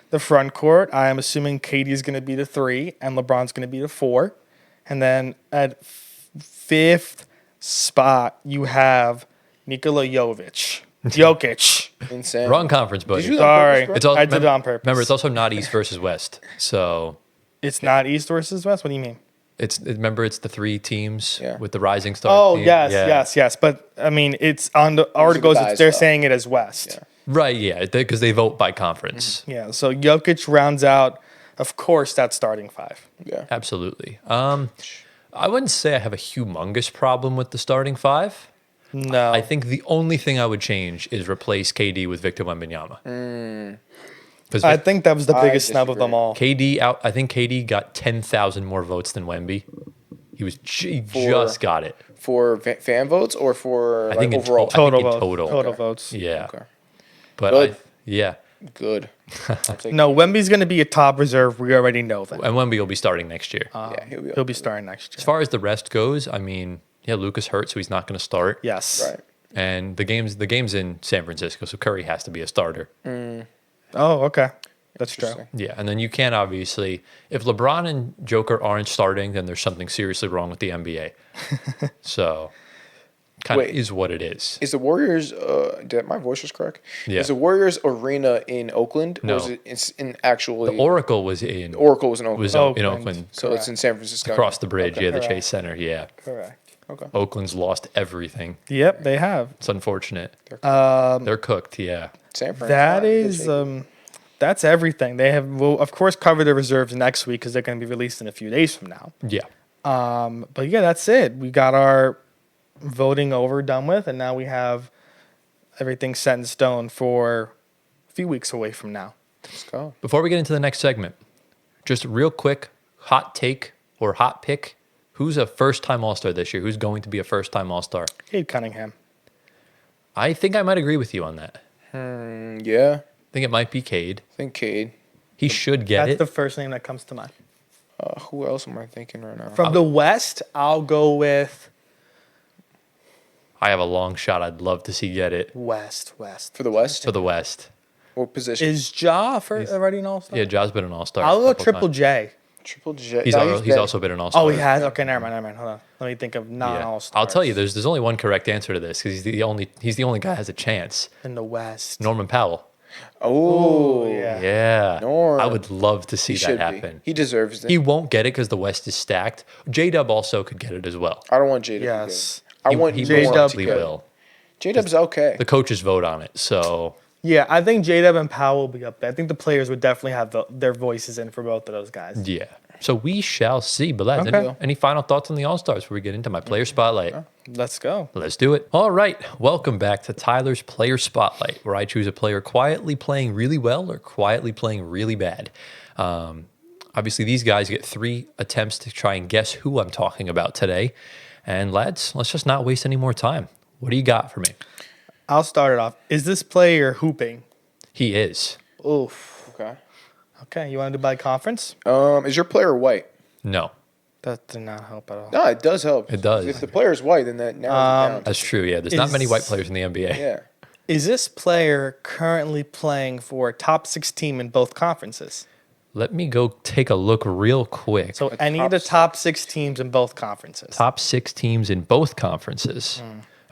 The front court, I am assuming KD is going to be the 3 and LeBron's going to be the 4. And then at fifth spot, you have Nikola Jokic. Insane. Wrong conference, buddy. Did you do that on Sorry, purpose, bro? I did it on purpose. Remember, it's also not East versus West. So It's not East versus West? What do you mean? it's the 3 teams Yeah. with the rising star. Oh, team. yes. But, I mean, it's on the articles, guys, they're though. saying it as West. Yeah. Right, yeah, because they vote by conference. Yeah, so Jokic rounds out, of course, that starting 5. Yeah. Absolutely. I wouldn't say I have a humongous problem with the starting 5. No. I think the only thing I would change is replace KD with Victor Wembanyama. Because I think that was the I biggest snub of them disagree. all. KD out. I think KD got 10,000 more votes than Wemby. He just got it. For fan votes or for I think in overall? Total in votes. total. Total votes. Yeah, Okay. but Good. yeah, Good. I'll take No, Wemby's going to be a top reserve. We already know that. and Wemby will be starting next year. Yeah, he'll be He'll be starting next As year. far as the rest goes, I mean, yeah, Luka's hurt, so he's not going to start. Yes. right. And the game's in San Francisco, so Curry has to be a starter. Oh, okay. That's true. Interesting. Yeah, and then you can't obviously, if LeBron and Joker aren't starting, then there's something seriously wrong with the NBA. So, kind of Wait. is what it is. Is the Warriors? Did my voice was correct? Yeah. Is the Warriors arena in Oakland? No. Or is it's in actually? The Oracle was in Oracle was in Oakland. was Oakland. in Oakland, so it's in San Francisco. across the bridge. Okay. Yeah, the Correct. Chase Center. Yeah, Correct. Okay. Oakland's lost everything. Yep, they have. It's unfortunate. Um, They're cooked. Yeah. San Francisco. that is, that's everything. They will, of course, cover the reserves next week because they're going to be released in a few days from now. Yeah. But yeah, that's it. We got our voting done with, and now we have everything set in stone for a few weeks away from now. Let's go. Before we get into the next segment, just real quick, hot take or hot pick. Who's a first-time All-Star this year? Who's going to be a first-time All-Star? Cade Cunningham. I think I might agree with you on that. Yeah. I think it might be Cade. I think Cade. He should get That's it. the first name that comes to mind. Who else am I thinking right now? From the West, I'll go with I have a long shot. I'd love to see get it West. For the West? for the West. What position? Is Ja already an All-Star? Yeah, Ja's been an All-Star. I'll a go couple Triple times. J. Triple J. He's, No, he's dead. also been an All-Star. Oh, he has? Okay, never mind. Hold on. Let me think of Yeah. non-All-Stars. I'll tell you, there's only one correct answer to this because he's the only guy that has a chance. In the West. Norman Powell. Oh, yeah. Yeah. Norm. I would love to see He that should happen. be. He deserves it. He won't get it because the West is stacked. J-Dub also could get it as well. I don't want J-Dub. Yes. To get it. I want he J-Dub probably could. will. J-Dub's okay. The coaches vote on it, so Yeah, I think J-Dub and Powell will be up there. I think the players would definitely have their voices in for both of those guys. yeah. So we shall see. But lads, Okay. any final thoughts on the All-Stars before we get into my player spotlight? Let's go. Let's do it. All right. Welcome back to Tyler's Player Spotlight, where I choose a player quietly playing really well or quietly playing really bad. Obviously, these guys get 3 attempts to try and guess who I'm talking about today. And lads, let's just not waste any more time. What do you got for me? I'll start it off. Is this player hooping? He is. Oof. Okay. Okay, you want to do by conference? Is your player white? No, That did not help at all. No, it does help. It does. If the player's white, then that narrows it down. that's true. Yeah, there's not many white players in the NBA. Yeah. Is this player currently playing for a top 6 team in both conferences? Let me go take a look real quick. So A any of top the six. top 6 teams in both conferences. Top 6 teams in both conferences.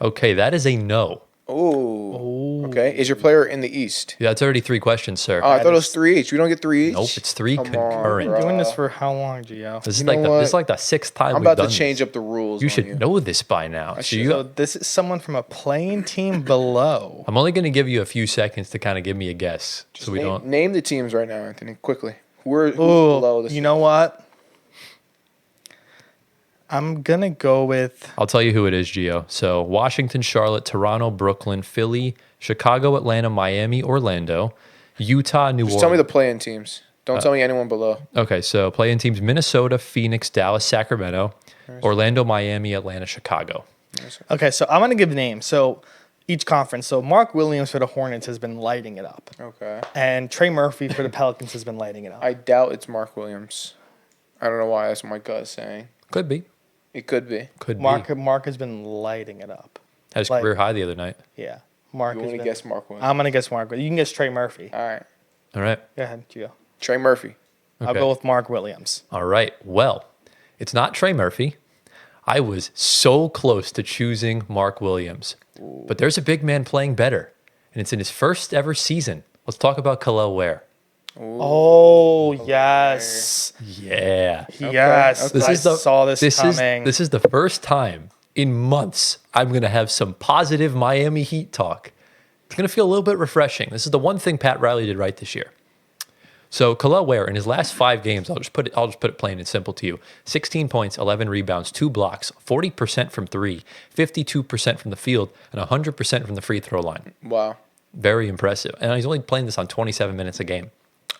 Okay, that is a no. Oh. Okay. Is your player in the East? Yeah, that's already 3 questions, sir. Oh, I thought it was 3 each. We don't get 3 each? Nope, it's 3 Come on, concurrent. Been doing this for how long, Gio? This is You like know this is what? like the 6th time I'm we've about done to change this. up the rules. You on should you. know this by now. So should. So this is someone from a playing team below. I'm only going to give you a few seconds to kind of give me a guess, so we don't. Name the teams right now, Anthony, quickly. Who's Ooh, below this? you know what? I'm gonna go with I'll tell you who it is, Gio. So Washington, Charlotte, Toronto, Brooklyn, Philly, Chicago, Atlanta, Miami, Orlando, Utah, New Orleans. Just tell me the play-in teams. Don't tell me anyone below. Okay, so play-in teams: Minnesota, Phoenix, Dallas, Sacramento, Orlando, Miami, Atlanta, Chicago. Okay, so I'm gonna give names. So each conference. So Mark Williams for the Hornets has been lighting it up, Okay. and Trey Murphy for the Pelicans has been lighting it up. I doubt it's Mark Williams. I don't know why. That's what my gut is saying. Could be. It could be. Could Mark be. has been lighting it up. Had his like- career high the other night. Yeah, Mark. You has want to been, guess Mark Williams? I'm gonna guess Mark. You can guess Trey Murphy. All right. All right. Go ahead, Gio. Trey Murphy. I'll Okay. go with Mark Williams. All right. Well, it's not Trey Murphy. I was so close to choosing Mark Williams. But there's a big man playing better, and it's in his first ever season. Let's talk about Kel'el Ware. Oh yes, Yeah. yes. Okay. I saw this coming. This is the first time in months I'm going to have some positive Miami Heat talk. It's going to feel a little bit refreshing. This is the one thing Pat Riley did right this year. So Kel'el Ware, in his last 5 games, I'll just put it plain and simple to you: 16 points, 11 rebounds, 2 blocks, 40% from 3, 52% from the field, and 100% from the free throw line. Wow. Very impressive. And he's only playing this on 27 minutes a game.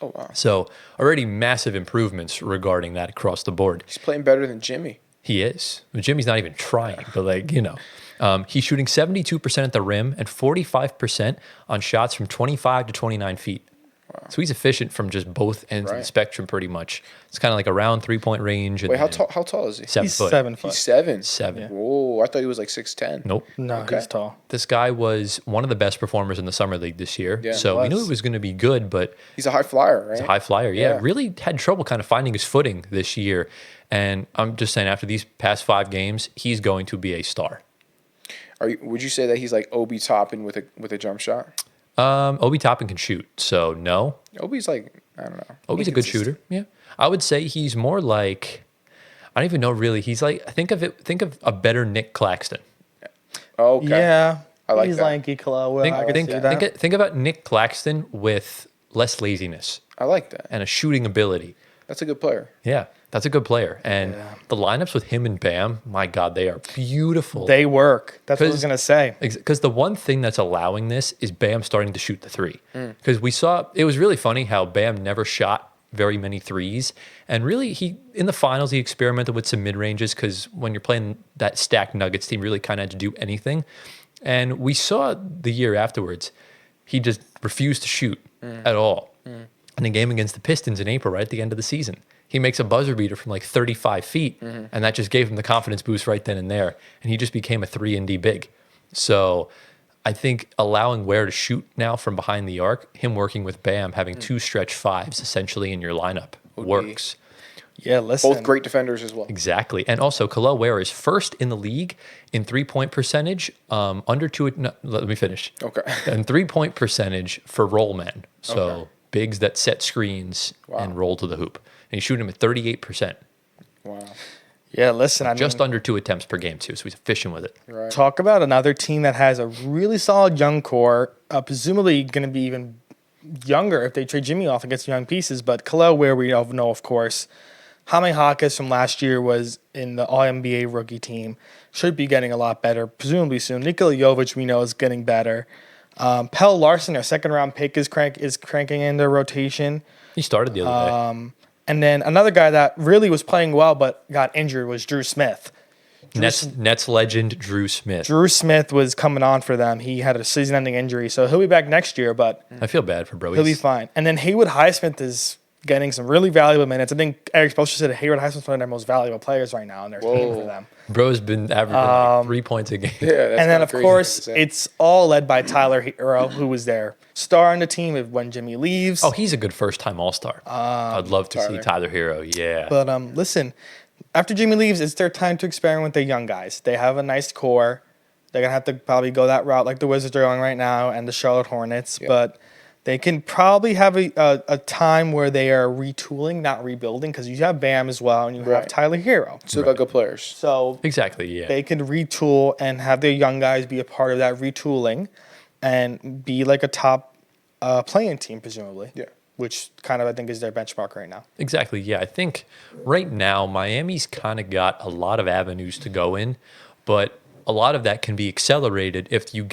Oh, wow. So already massive improvements regarding that across the board. He's playing better than Jimmy. He is. Jimmy's not even trying, but he's shooting 72% at the rim and 45% on shots from 25 to 29 feet. Wow. So he's efficient from just both ends of the spectrum pretty much. It's kind of like around 3-point range. Wait, how tall is he? 7 He's foot. 7 foot. He's 7. 7. Whoa, I thought he was like 6'10". Nope. No, Okay. he's tall. This guy was one of the best performers in the summer league this year. Yeah, so we he knew was. it was going to be good, but He's a high flyer, right? he's a high flyer. Yeah, Yeah. really had trouble kind of finding his footing this year. And I'm just saying, after these past 5 games, he's going to be a star. Would you say that he's like Obi Toppin with a jump shot? Obi Toppin can shoot, so no. Obi's like, I don't know. Obi's a good shooter. Yeah, I would say he's more like, I don't even know really. He's like, think of a better Nick Claxton. Oh, okay. Yeah, I like he's that. lanky, Kel'el Ware. Think about Nick Claxton with less laziness I like that. and a shooting ability. That's a good player. Yeah, that's a good player. And the lineups with him and Bam, my God, they are beautiful. They work. That's what I was gonna say. Because the one thing that's allowing this is Bam starting to shoot the 3. Because we saw, it was really funny how Bam never shot very many threes. And really, in the finals, he experimented with some mid-ranges because when you're playing that stacked Nuggets team, really kind of had to do anything. And we saw the year afterwards, he just refused to shoot at all. In a game against the Pistons in April, right at the end of the season, he makes a buzzer beater from like 35 feet, and that just gave him the confidence boost right then and there. And he just became a 3-and-D big. So I think allowing Ware to shoot now from behind the arc, him working with Bam, having 2 stretch 5s essentially in your lineup works. Yeah, listen. Both great defenders as well. Exactly. And also, Kel'el Ware is first in the league in 3-point percentage, under 2. No, let me finish. Okay. And 3-point percentage for roll men. So bigs that set screens and roll to the hoop. And he's shooting him at 38%. Wow. Yeah, listen. I Just mean, under 2 attempts per game, too. So he's efficient with it. Right. talk about another team that has a really solid young core. Presumably going to be even younger if they trade Jimmy off and get some young pieces. But Kel'el Ware, we all know, of course. Jaime Jaquez from last year was in the All-NBA rookie team. Should be getting a lot better, presumably soon. Nikola Jovic, we know, is getting better. Pell Larson, their second-round pick, is cranking in their rotation. He started the other day. And then another guy that really was playing well but got injured was Drew Smith. Nets legend Drew Smith. Drew Smith was coming on for them. He had a season-ending injury, so he'll be back next year, but I feel bad for bro. he'll be fine. And then Haywood Highsmith is getting some really valuable minutes. I think Eric Spoelstra said Haywood Highsmith's one of their most valuable players right now, and they're paying for them. Bro's been averaging like 3 points a game. Yeah, that's And then, kinda of crazy course, to say. it's all led by Tyler Hero, who was their star on the team when Jimmy leaves. Oh, he's a good first-time All-Star. I'd love to see Tyler Hero. Yeah. But listen, after Jimmy leaves, it's their time to experiment with the young guys. They have a nice core. They're going to have to probably go that route like the Wizards are going right now and the Charlotte Hornets. Yeah. But they can probably have a time where they are retooling, not rebuilding, because you have Bam as well and you have Tyler Hero. Still got good players. So Exactly, yeah. they can retool and have their young guys be a part of that retooling and be like a top playing team, presumably. Yeah. Which kind of, I think, is their benchmark right now. Exactly, yeah. I think right now Miami's kind of got a lot of avenues to go in, but a lot of that can be accelerated if you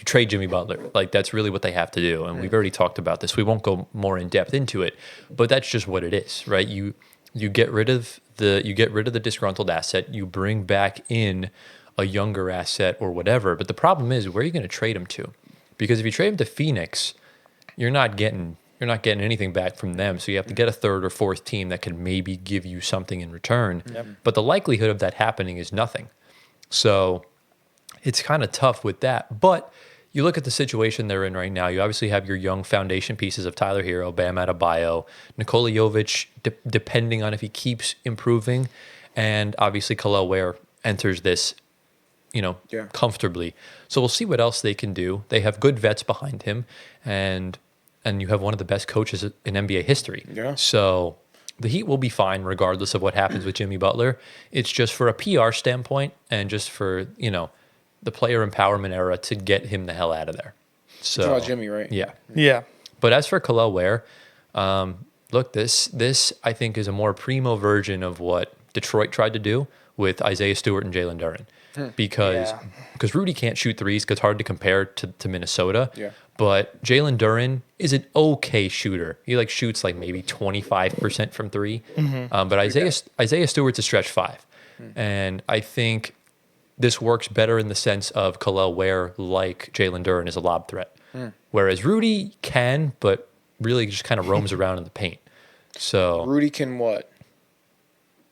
trade Jimmy Butler. Like, that's really what they have to do, and we've already talked about this. We won't go more in depth into it, but that's just what it is, right? You get rid of the disgruntled asset, you bring back in a younger asset or whatever. But the problem is, where are you going to trade him to? Because if you trade him to Phoenix, you're not getting anything back from them. So you have to get a third or fourth team that can maybe give you something in return. Yep. But the likelihood of that happening is nothing. So it's kind of tough with that. But you look at the situation they're in right now. You obviously have your young foundation pieces of Tyler Hero, Bam Adebayo, Nikola Jovic, depending on if he keeps improving, and obviously Kel'el Ware enters this, comfortably. So we'll see what else they can do. They have good vets behind him, and you have one of the best coaches in NBA history. Yeah. So the Heat will be fine regardless of what happens with Jimmy Butler. It's just for a PR standpoint and just for, the player empowerment era to get him the hell out of there. So You're talking about Jimmy, right? Yeah. Yeah. But as for Kel'el Ware, look, this I think is a more primo version of what Detroit tried to do with Isaiah Stewart and Jalen Duren. Because Rudy can't shoot threes because it's hard to compare to Minnesota. Yeah. But Jalen Duren is an okay shooter. He shoots maybe 25% from three. But Isaiah Stewart's a stretch five. And I think this works better in the sense of Kel'el Ware, like Jalen Duren, is a lob threat. Whereas Rudy can, but really just kind of roams around in the paint. So Rudy can what?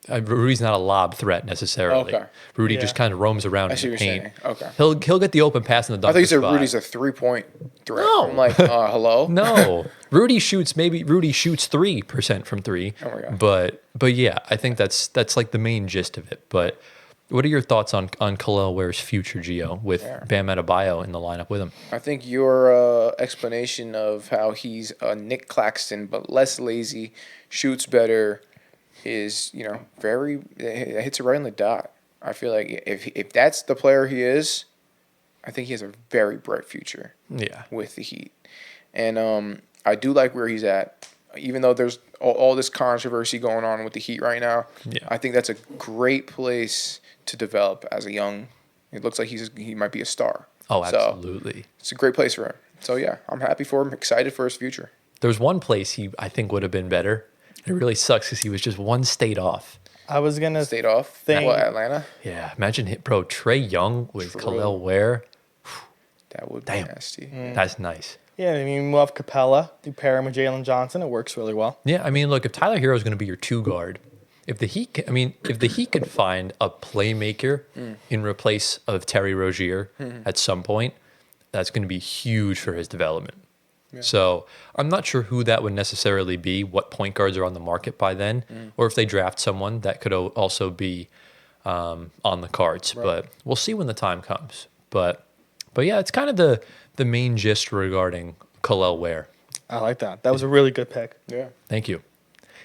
Rudy's not a lob threat necessarily. Okay. Rudy just kind of roams around I in see the what you're paint. saying. Okay. He'll get the open pass in the I dunker thought you said spot. Rudy's a 3-point threat. No. I'm like, hello? No, Rudy shoots 3% from three. Oh my God. But yeah, I think that's like the main gist of it. But what are your thoughts on Kel'el Ware's future, Gio, with Bam Adebayo in the lineup with him? I think your explanation of how he's a Nick Claxton but less lazy, shoots better, is very it hits it right on the dot. I feel like if that's the player he is, I think he has a very bright future. Yeah. With the Heat, and I do like where he's at, even though there's all this controversy going on with the Heat right now. Yeah. I think that's a great place to develop as a young. It looks like he might be a star. Oh, So, absolutely. it's a great place for him. So yeah, I'm happy for him. Excited for his future. There's one place I think would have been better. It really sucks because he was just one state off. I was going to Stayed off. What, Atlanta? Yeah, imagine bro, Trae Young with True. Kel'el Ware. That would be Damn. nasty. That's nice. Yeah, I mean, move Capella, you pair him with Jalen Johnson, it works really well. Yeah, I mean, look, if Tyler Hero is going to be your two guard, if the Heat could find a playmaker in replace of Terry Rozier at some point, that's going to be huge for his development. Yeah. So I'm not sure who that would necessarily be, what point guards are on the market by then, or if they draft someone that could also be on the cards. Right. But we'll see when the time comes. But yeah, it's kind of the main gist regarding Kel'el Ware. I like that. That was a really good pick. Yeah. Thank you.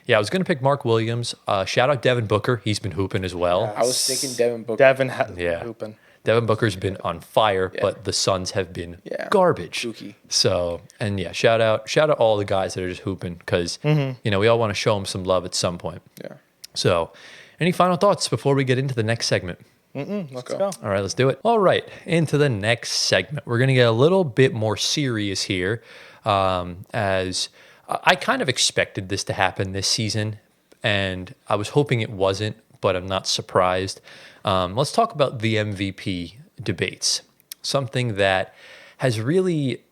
Yeah, I was going to pick Mark Williams. Shout out Devin Booker. He's been hooping as well. Yeah, I was thinking Devin Booker. Devin has been hooping. Devin Booker's been on fire, but the Suns have been garbage. Dookie. So, and yeah, shout out all the guys that are just hooping because, we all want to show them some love at some point. Yeah. So, any final thoughts before we get into the next segment? Let's go. All right, let's do it. All right, into the next segment. We're going to get a little bit more serious here as I kind of expected this to happen this season, and I was hoping it wasn't, but I'm not surprised. Let's talk about the MVP debates, something that has really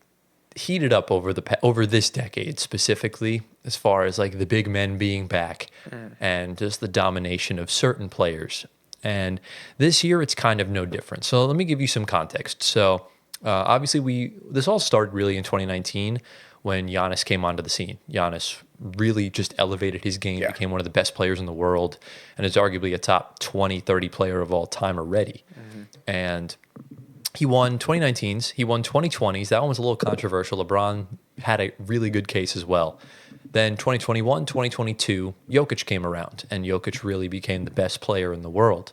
heated up over this decade specifically, as far as like the big men being back and just the domination of certain players. And this year, it's kind of no different. So let me give you some context. So obviously, this all started really in 2019 when Jonas came onto the scene. Jonas really just elevated his game, became one of the best players in the world, and is arguably a top 20, 30 player of all time already. And he won 2019s. He won 2020s. That one was a little controversial. LeBron had a really good case as well. Then 2021, 2022, Jokic came around, and Jokic really became the best player in the world.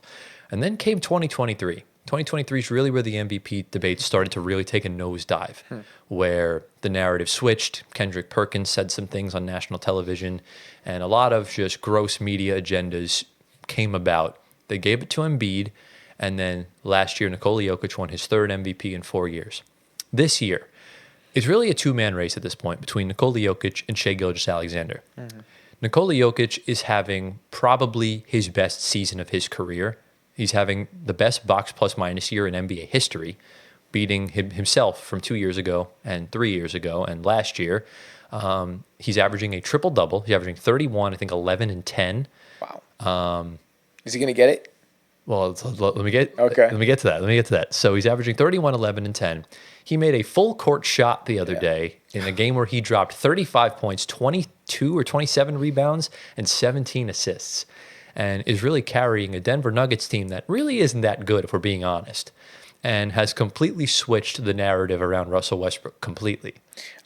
And then came 2023. 2023 is really where the MVP debate started to really take a nosedive, where the narrative switched. Kendrick Perkins said some things on national television, and a lot of just gross media agendas came about. They gave it to Embiid, and then last year, Nikola Jokic won his third MVP in 4 years. This year, it's really a two-man race at this point between Nikola Jokic and Shai Gilgeous-Alexander. Nikola Jokic is having probably his best season of his career. He's having the best box plus minus year in NBA history, beating himself from 2 years ago and 3 years ago and last year. He's averaging a triple-double. He's averaging 31, I think 11 and 10. Wow. Is he going to get it? Well, let me get to that. So he's averaging 31, 11, and 10. He made a full court shot the other day in a game where he dropped 35 points, 22 or 27 rebounds, and 17 assists, and is really carrying a Denver Nuggets team that really isn't that good, if we're being honest, and has completely switched the narrative around Russell Westbrook completely.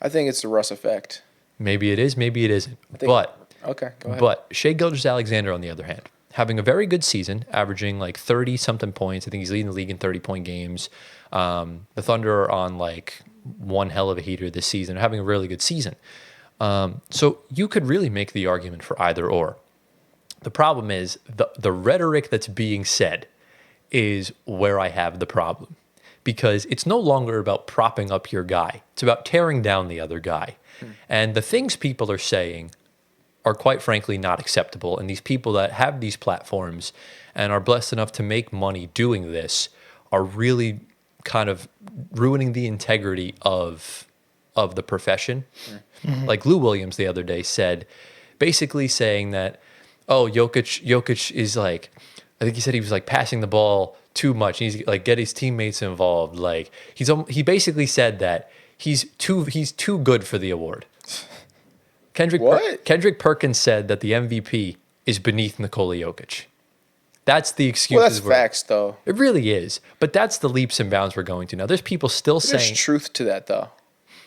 I think it's the Russ effect. Maybe it is, maybe it isn't. Go ahead. But Shai Gilgeous-Alexander, on the other hand, having a very good season, averaging like 30-something points. I think he's leading the league in 30-point games. The Thunder are on like one hell of a heater this season, having a really good season. So you could really make the argument for either or. The problem is the rhetoric that's being said is where I have the problem. Because it's no longer about propping up your guy. It's about tearing down the other guy. And the things people are saying are quite frankly not acceptable. And these people that have these platforms and are blessed enough to make money doing this are really kind of ruining the integrity of the profession. Like Lou Williams the other day said, basically saying that, oh, Jokic is like, I think he said he was like passing the ball too much. He's like get his teammates involved. Like he basically said that he's too good for the award. Kendrick Perkins said that the MVP is beneath Nikola Jokic. That's the excuse. Well, that's facts, though. It really is. But that's the leaps and bounds we're going to now. There's people still saying... There's truth to that, though.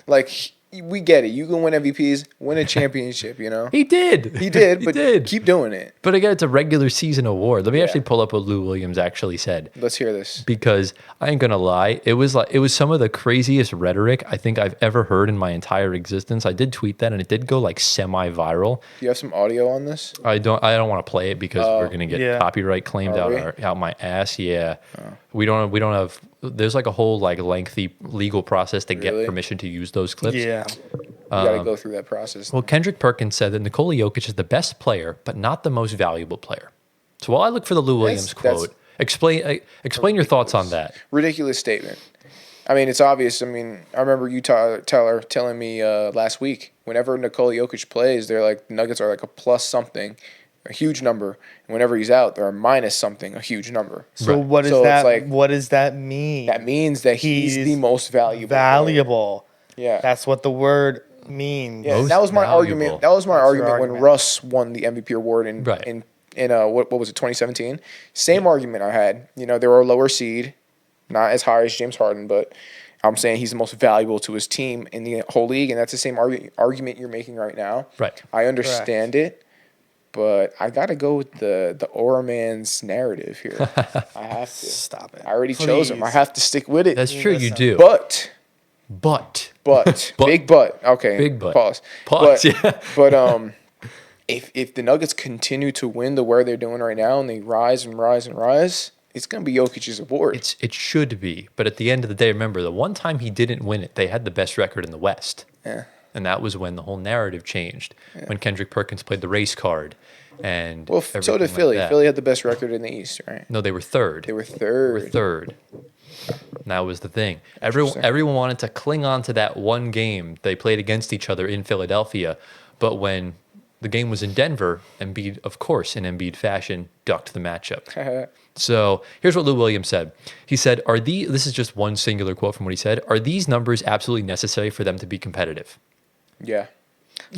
Like, we get it. You can win MVPs, win a championship, you know? He did. He did. Keep doing it. But again, it's a regular season award. Let me actually pull up what Lou Williams actually said. Let's hear this. Because I ain't gonna lie, it was some of the craziest rhetoric I think I've ever heard in my entire existence. I did tweet that, and it did go like semi-viral. Do you have some audio on this? I don't want to play it because we're gonna get copyright claimed out my ass. Yeah, we don't have. There's like a whole like lengthy legal process to get permission to use those clips. Yeah. You got to go through that process. Well, Kendrick Perkins said that Nikola Jokic is the best player, but not the most valuable player. So while I look for the Lou Williams quote, explain your thoughts on that. Ridiculous statement. I mean, it's obvious. I mean, I remember you, Tyler, telling me last week, whenever Nikola Jokic plays, they're like, the Nuggets are like a plus something, a huge number. And whenever he's out, they're a minus something, a huge number. So what does what does that mean? That means that he's the most valuable. Valuable. Player. Yeah. That's what the word means. Yeah, that was my argument. That was my argument when Russ won the MVP award in what was it, 2017? Same argument I had. You know, they were a lower seed, not as high as James Harden, but I'm saying he's the most valuable to his team in the whole league, and that's the same argument you're making right now. Right. I understand it, but I got to go with the Aura Man's narrative here. I have to. Stop it. I already chose him. I have to stick with it. That's true, you do. But. Big but. Okay. Big but. Pause. But if the Nuggets continue to win the way they're doing right now and they rise and rise and rise, it's going to be Jokic's award. It should be. But at the end of the day, remember, the one time he didn't win it, they had the best record in the West. Yeah. And that was when the whole narrative changed, when Kendrick Perkins played the race card. And so did Philly. Like Philly had the best record in the East, right? No, they were third. They were third. And that was the thing. Everyone wanted to cling on to that one game they played against each other in Philadelphia. But when the game was in Denver, Embiid, of course, in Embiid fashion, ducked the matchup. So here's what Lou Williams said. He said, this is just one singular quote from what he said, "Are these numbers absolutely necessary for them to be competitive?" Yeah.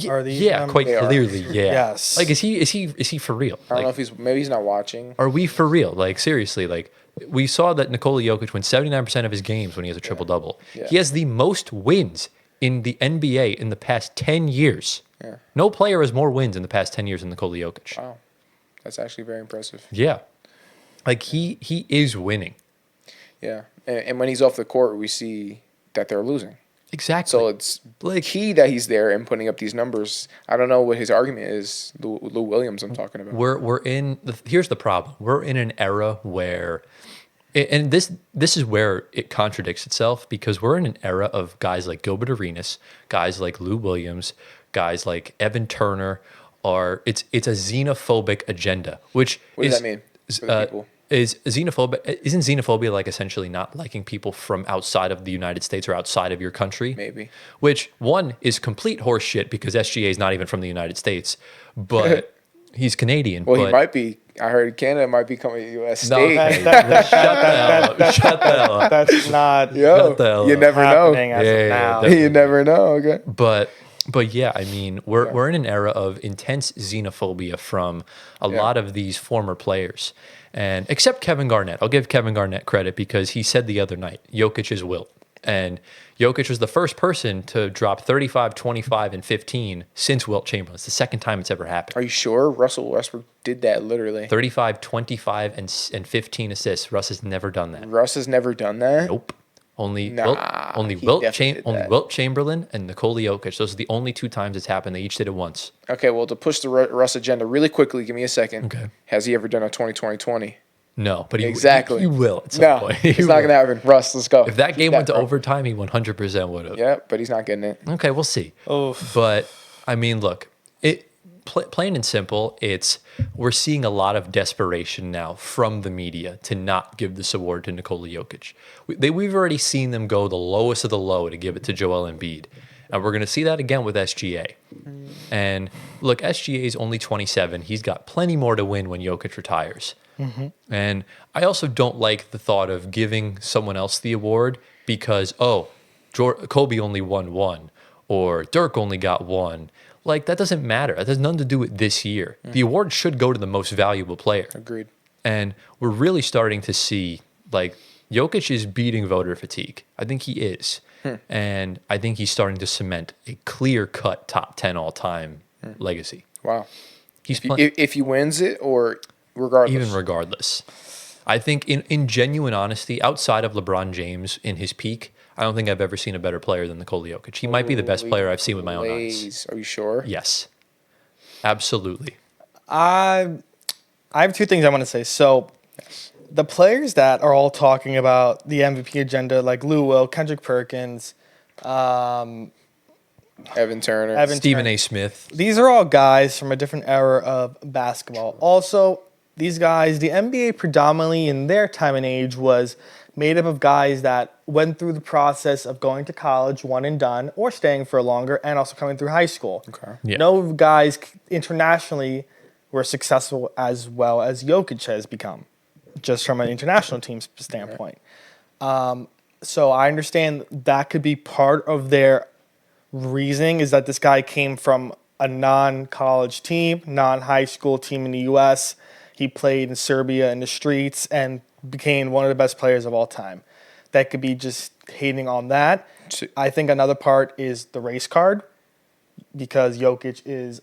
Are these Yeah, numbers- quite They are. clearly. Yeah. Yes. Like, is he for real? I don't know if maybe he's not watching. Are we for real? Like, seriously, like, we saw that Nikola Jokic wins 79% of his games when he has a triple-double. Yeah. He has the most wins in the NBA in the past 10 years. Yeah. No player has more wins in the past 10 years than Nikola Jokic. Wow. That's actually very impressive. Yeah. Like, he is winning. Yeah. And when he's off the court, we see that they're losing. Exactly. So it's Like- key that he's there and putting up these numbers. I don't know what his argument is, Lou Williams I'm talking about. we're in here's the problem. We're in an era where and this is where it contradicts itself, because we're in an era of guys like Gilbert Arenas, guys like Lou Williams, guys like Evan Turner it's a xenophobic agenda, which What does is, that mean for the people? Isn't xenophobia like essentially not liking people from outside of the United States or outside of your country? Maybe. Which, one, is complete horseshit because SGA is not even from the United States, but he's Canadian. Well, but he might be. I heard Canada might become a U.S. No, state. shut the hell up. That's not Yo, Shut the hell you up. never happening know. as Yeah, of yeah, now. definitely. You never know. Okay. But yeah, I mean, we're in an era of intense xenophobia from a lot of these former players. And except Kevin Garnett. I'll give Kevin Garnett credit because he said the other night, Jokic is Wilt. And Jokic was the first person to drop 35, 25, and 15 since Wilt Chamberlain. It's the second time it's ever happened. Are you sure Russell Westbrook did that literally? 35, 25, and 15 assists. Russ has never done that. Russ has never done that? Nope. Only Nah, he Wilt definitely did that. Wilt Chamberlain and Nikola Jokic. Those are the only two times it's happened. They each did it once. Okay, well, to push the Russ agenda really quickly, give me a second. Okay. Has he ever done a 20-20-20? No, but Exactly. he will at some No, point. it's He not will. going to happen. Russ, let's go. If that Keep game went to bro. overtime, he 100% would have. Yeah, but he's not getting it. Okay, we'll see. Oh, But I mean, look, plain and simple, we're seeing a lot of desperation now from the media to not give this award to Nikola Jokic. We've already seen them go the lowest of the low to give it to Joel Embiid. And we're going to see that again with SGA. And look, SGA is only 27. He's got plenty more to win when Jokic retires. And I also don't like the thought of giving someone else the award because, Kobe only won one or Dirk only got one. Like, that doesn't matter. That has nothing to do with this year. The award should go to the most valuable player. Agreed. And we're really starting to see, like, Jokic is beating voter fatigue. I think he is. And I think he's starting to cement a clear-cut top 10 all-time legacy. Wow. He's playing If he wins it or regardless? even regardless. I think in genuine honesty, outside of LeBron James in his peak, I don't think I've ever seen a better player than Nikola Jokic. He might be the best player I've seen with my own eyes. Blaze. Are you sure? Yes. Absolutely. I have two things I want to say. So, the players that are all talking about the MVP agenda, like Lou Will, Kendrick Perkins, Evan Turner. Stephen Turner. A. Smith. These are all guys from a different era of basketball. Also, these guys, the NBA predominantly in their time and age was made up of guys that went through the process of going to college, one and done, or staying for longer, and also coming through high school. Okay. Yeah. No guys internationally were successful as well as Jokic has become, just from an international team standpoint. So I understand that could be part of their reasoning is that this guy came from a non-college team, non-high school team in the U.S. He played in Serbia in the streets and became one of the best players of all time. That could be just hating on that. I think another part is the race card because Jokic is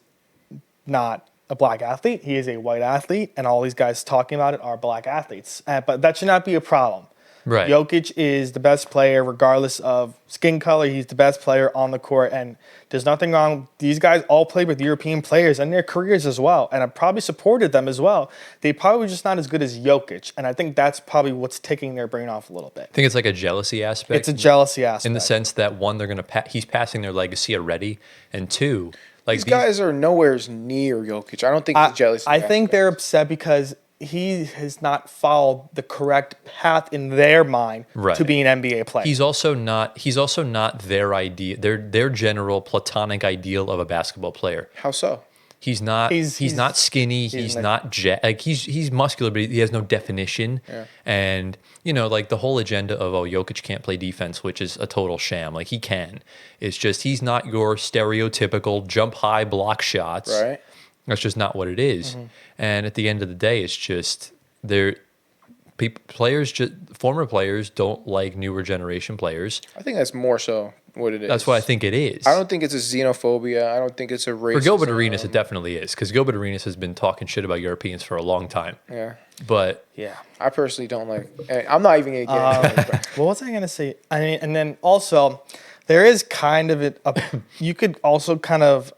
not a black athlete. He is a white athlete, and all these guys talking about it are black athletes. But that should not be a problem. Right. Jokic is the best player regardless of skin color. He's the best player on the court, and there's nothing wrong. These guys all played with European players in their careers as well, and I probably supported them as well. They probably just not as good as Jokic, and I think that's probably what's taking their brain off a little bit. I think it's like a jealousy aspect. It's a jealousy aspect. in the sense that, one, they're going to he's passing their legacy already, and two, like These guys are nowhere near Jokic. I don't think he's jealous. I think they're upset because he has not followed the correct path in their mind Right. to be an NBA player. He's also not their idea, their general platonic ideal of a basketball player. How so? He's not skinny. He's not like he's muscular, but he has no definition. Yeah. And like the whole agenda of Jokic can't play defense, which is a total sham. Like he can. It's just he's not your stereotypical jump high block shots. Right. That's just not what it is. And at the end of the day, it's just former players don't like newer generation players. I think that's more so what it is. That's what I think it is. I don't think it's a xenophobia. I don't think it's a racism. For Gilbert Arenas, it definitely is, because Gilbert Arenas has been talking shit about Europeans for a long time. Yeah. But Yeah. I personally don't like. I'm not even gonna get into it. What was I gonna say? I mean, and then also, there is kind of you could also kind of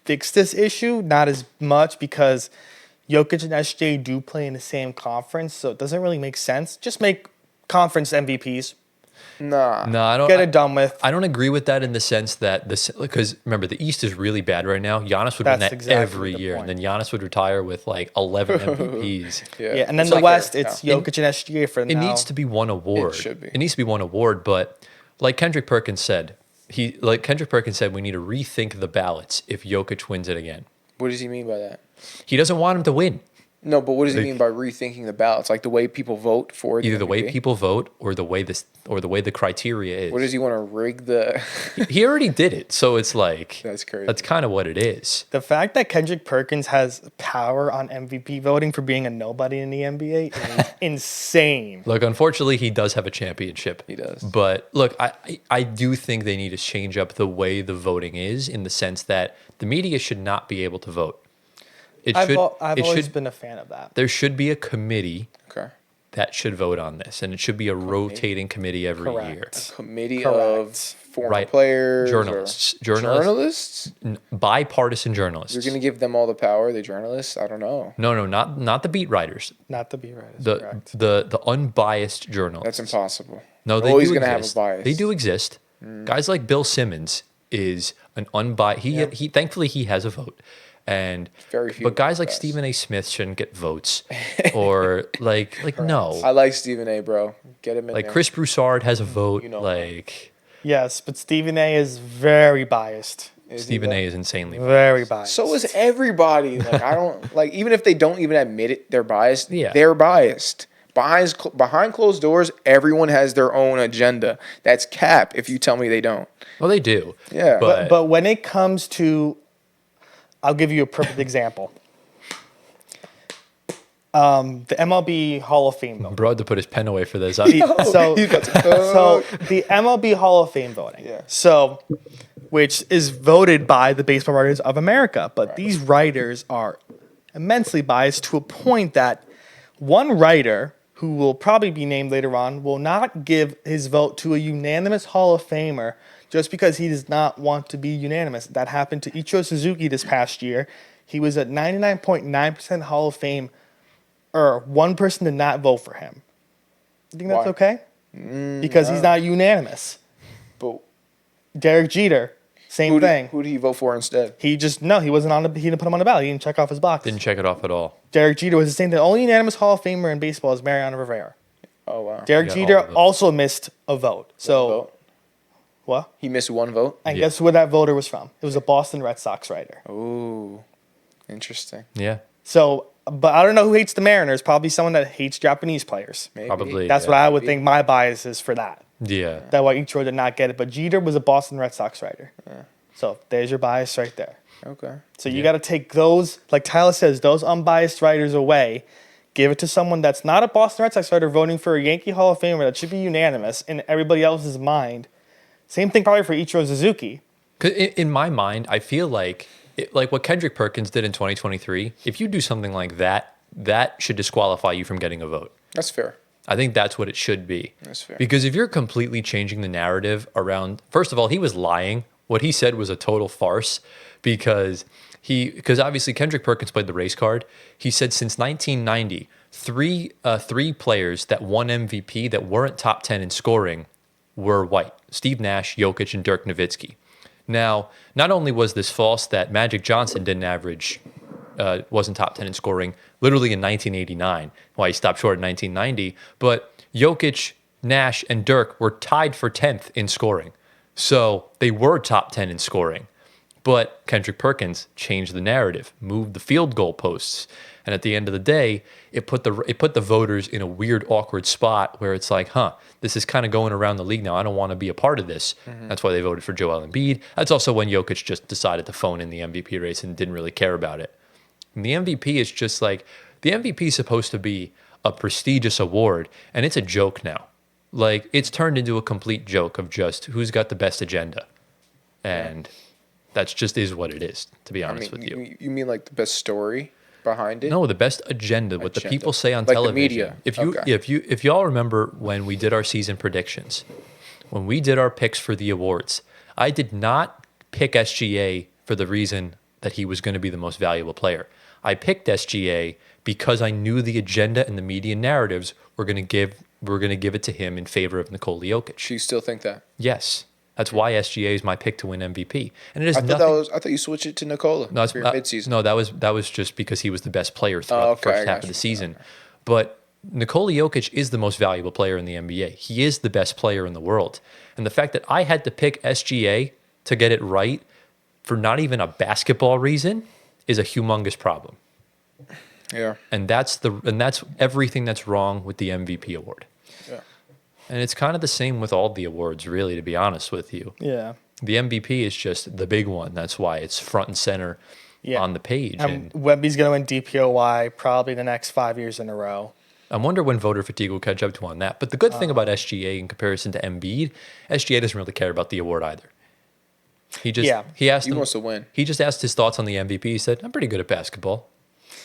fix this issue, not as much, because Jokic and SJ do play in the same conference, so it doesn't really make sense. Just make conference MVPs. Nah. no, I don't Get it done with. I don't agree with that in the sense that because remember the East is really bad right now. Giannis would win That's that exactly every the year, point. and then Giannis would retire with like 11 MVPs. Yeah, and then It's the like West, that. it's Yeah. Jokic and SGA for It now. needs to be one award. It should be. It needs to be one award, but like Kendrick Perkins said, we need to rethink the ballots if Jokic wins it again. What does he mean by that? He doesn't want him to win. No, but what does he mean by rethinking the ballots? Like the way people vote for Either the way MVP? people vote or the way the criteria is. What does he want to rig the? He already did it, so it's like That's crazy. That's kind of what it is. The fact that Kendrick Perkins has power on MVP voting for being a nobody in the NBA is insane. Look, unfortunately, he does have a championship. He does. But look, I do think they need to change up the way the voting is, in the sense that the media should not be able to vote. I've always been a fan of that. There should be a committee Okay. that should vote on this, and it should be a rotating committee every Correct. year. Committee Correct. of former Right. players. Journalists. Journalists. Bipartisan journalists. You're gonna give them all the power. The journalists. I don't know. No, not the beat writers. Not to be right. The unbiased journalists. That's impossible. No, they always do gonna exist. have a bias. They do exist. Guys like Bill Simmons is an unbiased. He thankfully he has a vote, and Very few But guys like best. Stephen A. Smith shouldn't get votes, or like no, I like Stephen A. Bro. Get him in like there. Chris Broussard has a vote. You know. Like Yes, but Stephen A. is very biased. Is he Stephen that? A. is insanely. Very biased. So is everybody. Like I don't like even if they don't even admit it, they're biased. Yeah. They're biased. Behind closed doors, everyone has their own agenda. That's cap. If you tell me they don't. Well, they do. Yeah. But when it comes to, I'll give you a perfect example. The MLB Hall of Fame voting. Bro had to put his pen away for this. So, He's about to so the MLB Hall of Fame voting. Yeah. So, which is voted by the Baseball Writers of America, but these writers are immensely biased to a point that one writer, who will probably be named later on, will not give his vote to a unanimous Hall of Famer just because he does not want to be unanimous. That happened to Ichiro Suzuki this past year. He was at 99.9% Hall of Fame, or one person did not vote for him. You think that's Why? okay? Because he's not unanimous. But Derek Jeter, same thing. who did he vote for instead? He wasn't on he didn't put him on the ballot. He didn't check off his box. Didn't check it off at all. Derek Jeter was the same thing. The only unanimous Hall of Famer in baseball is Mariano Rivera. Oh wow. Derek got Jeter all of it. also missed a vote. So Vote. what? He missed one vote. And Yeah. guess where that voter was from? It was a Boston Red Sox writer. Ooh, interesting. Yeah, So, but I don't know who hates the Mariners. Probably someone that hates Japanese players. Maybe. Probably. That's Yeah. what I would think my bias is for that. yeah. That's why Ichiro did not get it. But Jeter was a Boston Red Sox writer. So there's your bias right there. Okay. So you got to take those, like Tyler says, those unbiased writers away. Give it to someone that's not a Boston Red Sox writer voting for a Yankee Hall of Famer that should be unanimous in everybody else's mind. Same thing probably for Ichiro Suzuki. 'Cause in my mind, I feel like like what Kendrick Perkins did in 2023. If you do something like that, that should disqualify you from getting a vote. That's fair. I think that's what it should be. That's fair. Because if you're completely changing the narrative around, first of all, he was lying. What he said was a total farce because obviously Kendrick Perkins played the race card. He said since 1990, three players that won MVP that weren't top 10 in scoring were white: Steve Nash, Jokic, and Dirk Nowitzki. Now, not only was this false that Magic Johnson didn't average, wasn't top 10 in scoring literally in 1989, why he stopped short in 1990, but Jokic, Nash, and Dirk were tied for 10th in scoring. So they were top 10 in scoring. But Kendrick Perkins changed the narrative, moved the field goal posts, and at the end of the day, it put the voters in a weird, awkward spot where it's like, this is kind of going around the league now. I don't want to be a part of this. That's why they voted for Joel Embiid. That's also when Jokic just decided to phone in the MVP race and didn't really care about it. And the MVP is just like, the MVP is supposed to be a prestigious award, and it's a joke now. Like, it's turned into a complete joke of just who's got the best agenda. And that's just is what it is, to be honest with you. You mean like the best story behind it? No, the best agenda, what the people say on like television. The media. If y'all remember when we did our season predictions, when we did our picks for the awards, I did not pick SGA for the reason that he was going to be the most valuable player. I picked SGA because I knew the agenda and the media narratives were going to give it to him in favor of Nikola Jokic. Do you still think that? Yes. That's why SGA is my pick to win MVP. And it is I thought you switched it to Nikola for your midseason. No, that was just because he was the best player throughout the first half of the season. Okay. But Nikola Jokic is the most valuable player in the NBA. He is the best player in the world. And the fact that I had to pick SGA to get it right for not even a basketball reason is a humongous problem. Yeah. And that's everything that's wrong with the MVP award. Yeah. And it's kind of the same with all the awards, really, to be honest with you. Yeah. The MVP is just the big one. That's why it's front and center on the page. And Wemby's going to win DPOY probably the next 5 years in a row. I wonder when voter fatigue will catch up to on that. But the good thing about SGA in comparison to Embiid, SGA doesn't really care about the award either. He wants to win. He just asked his thoughts on the MVP. He said, "I'm pretty good at basketball."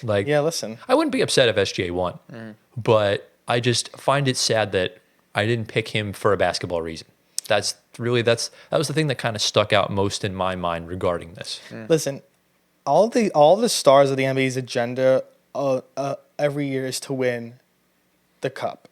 Like, yeah, listen. I wouldn't be upset if SGA won, but I just find it sad that I didn't pick him for a basketball reason. That was the thing that kind of stuck out most in my mind regarding this. Listen, all the stars of the NBA's agenda every year is to win the cup,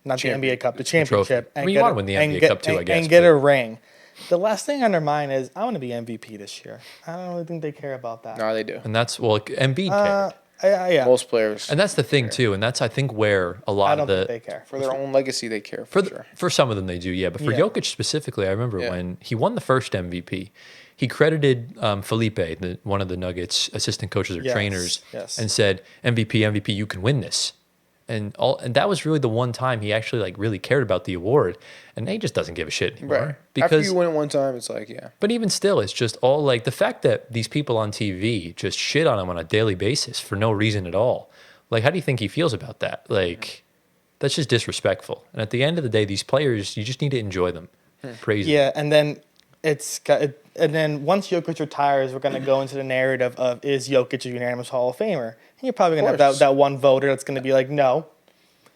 not the NBA Cup, the championship. And you want to win the NBA Cup too, I guess. And get a ring. The last thing on their mind is, I want to be MVP this year. I don't really think they care about that. No, they do. And that's, Embiid cared. Yeah. Most players. And that's the thing, too. And that's, I think, where a lot of the... I don't think they care. For their own legacy, they care, for sure. For some of them, they do, yeah. But for Jokic specifically, I remember when he won the first MVP, he credited Felipe, one of the Nuggets assistant coaches or trainers, and said, MVP, you can win this. And that was really the one time he actually really cared about the award, and he just doesn't give a shit anymore. Right. After you win it one time, it's like, yeah. But even still, it's just all the fact that these people on TV just shit on him on a daily basis for no reason at all. Like, how do you think he feels about that? Like, that's just disrespectful. And at the end of the day, these players, you just need to enjoy them, praise them. Yeah, and then once Jokic retires, we're gonna go into the narrative of, is Jokic a unanimous Hall of Famer? And you're probably gonna have that one voter that's gonna be like, no.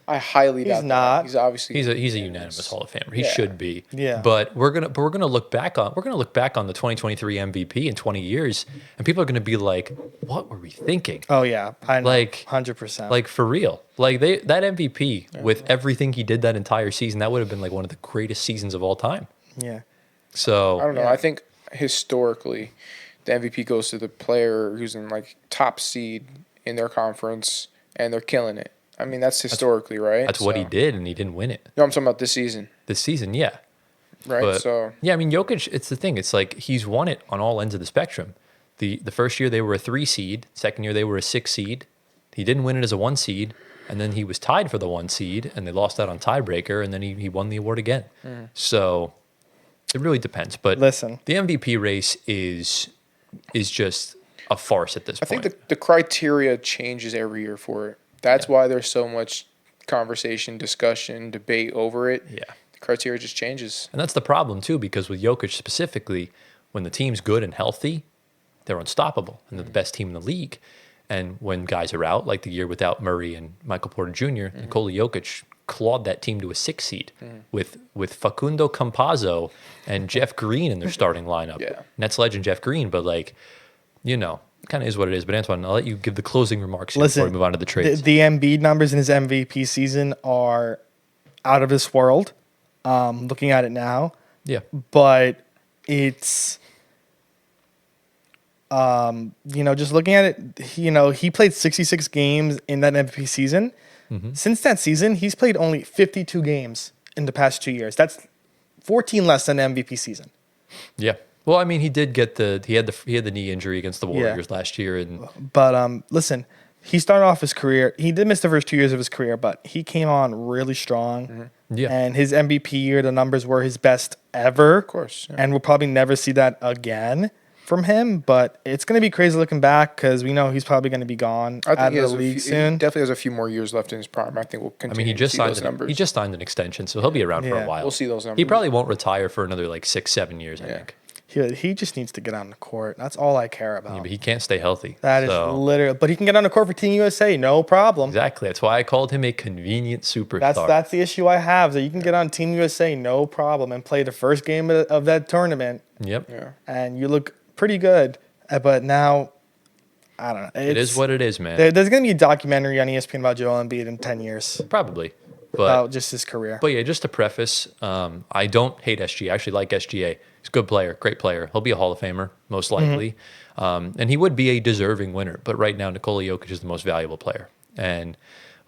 I highly doubt not. He's obviously he's a unanimous Hall of Famer. He should be. Yeah. But we're gonna look back on the 2023 MVP in 20 years, and people are gonna be like, what were we thinking? Oh yeah, I know. 100%. Like, for real. Like, that MVP with everything he did that entire season, that would have been like one of the greatest seasons of all time. Yeah. So I don't know. I think historically, the MVP goes to the player who's in top seed in their conference, and they're killing it. I mean, that's historically, right? That's what he did, and he didn't win it. No, I'm talking about this season. This season, yeah. Right, but, yeah, I mean, Jokic, it's the thing. It's like he's won it on all ends of the spectrum. The first year, they were a 3 seed. Second year, they were a 6 seed. He didn't win it as a 1 seed, and then he was tied for the 1 seed, and they lost out on tiebreaker, and then he won the award again. So it really depends. But listen, the MVP race is just a farce at this point. I think the criteria changes every year for it. That's why there's so much conversation, discussion, debate over it. Yeah. The criteria just changes. And that's the problem, too, because with Jokic specifically, when the team's good and healthy, they're unstoppable, and they're the best team in the league. And when guys are out, like the year without Murray and Michael Porter Jr., Nikola Jokic clawed that team to a 6 seed with Facundo Campazzo and Jeff Green in their starting lineup. Yeah. Nets legend Jeff Green, but kind of is what it is. But Antoine, I'll let you give the closing remarks before we move on to the trades. The Embiid numbers in his MVP season are out of this world. Looking at it now, yeah, but it's just looking at it. He played 66 games in that MVP season. Since that season, he's played only 52 games in the past 2 years. That's 14 less than the MVP season. Yeah. Well, I mean, he did get he had the knee injury against the Warriors last year, and But listen, he started off his career. He did miss the first 2 years of his career, but he came on really strong. Yeah. And his MVP year, the numbers were his best ever. Of course. Yeah. And we'll probably never see that again from him. But it's going to be crazy looking back because we know he's probably going to be gone out of the league soon. He definitely has a few more years left in his prime. I think we'll continue to see those numbers. He just signed an extension, so he'll be around for a while. We'll see those numbers. He probably won't retire for another like 6-7 years, I think. He just needs to get on the court. That's all I care about. Yeah, but he can't stay healthy. That is literally. But he can get on the court for Team USA, no problem. Exactly. That's why I called him a convenient superstar. That's the issue I have. That you can get on Team USA, no problem, and play the first game of that tournament. Yep. Yeah. And you look pretty good. But now, I don't know. It is what it is, man. There's going to be a documentary on ESPN about Joel Embiid in 10 years. Probably. About just his career. But yeah, just to preface, I don't hate SGA. I actually like SGA. He's a good player, great player. He'll be a Hall of Famer, most likely. And he would be a deserving winner. But right now, Nikola Jokic is the most valuable player. And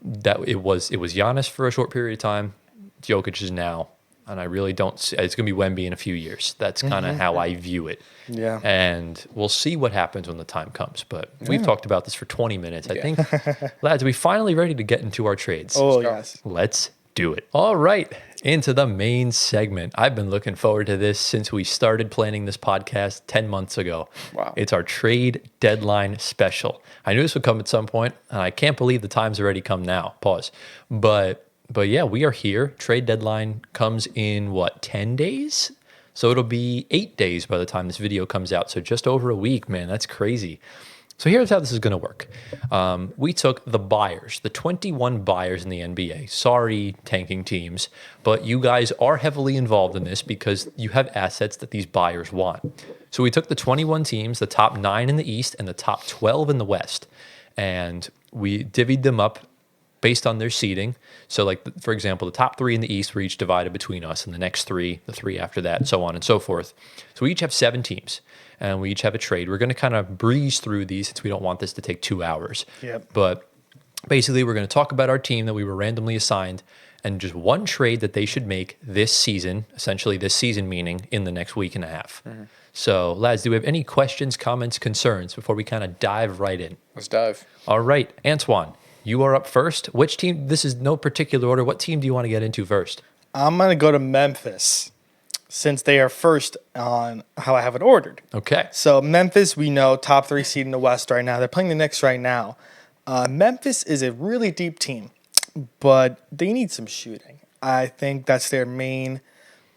that it was Giannis for a short period of time. Jokic is now. And I really don't see, it's going to be Wemby in a few years. That's kind of how I view it. Yeah. And we'll see what happens when the time comes. But we've talked about this for 20 minutes. I think, lads, are we finally ready to get into our trades? Oh, yes. Let's do it. All right. Into the main segment. I've been looking forward to this since we started planning this podcast 10 months ago. Wow. It's our trade deadline special. I knew this would come at some point, and I can't believe the time's already come now. Pause. But yeah, we are here. Trade deadline comes in, 10 days? So it'll be 8 days by the time this video comes out. So just over a week, man. That's crazy. So here's how this is going to work. We took the buyers, the 21 buyers in the NBA. Sorry, tanking teams, but you guys are heavily involved in this because you have assets that these buyers want. So we took the 21 teams, the top 9 in the East and the top 12 in the West, and we divvied them up based on their seeding. So like, for example, the top 3 in the East were each divided between us, and the next 3, the 3 after that, so on and so forth. So we each have 7 teams, and we each have a trade. We're going to kind of breeze through these since we don't want this to take 2 hours. Yep. But basically, we're going to talk about our team that we were randomly assigned and just one trade that they should make this season, essentially this season meaning in the next week and a half. So, lads, do we have any questions, comments, concerns before we kind of dive right in? Let's dive. All right, Antoine. You are up first. Which team? This is no particular order. What team do you want to get into first? I'm going to go to Memphis since they are first on how I have it ordered. Okay. So Memphis, we know, top 3 seed in the West right now. They're playing the Knicks right now. Memphis is a really deep team, but they need some shooting. I think that's their main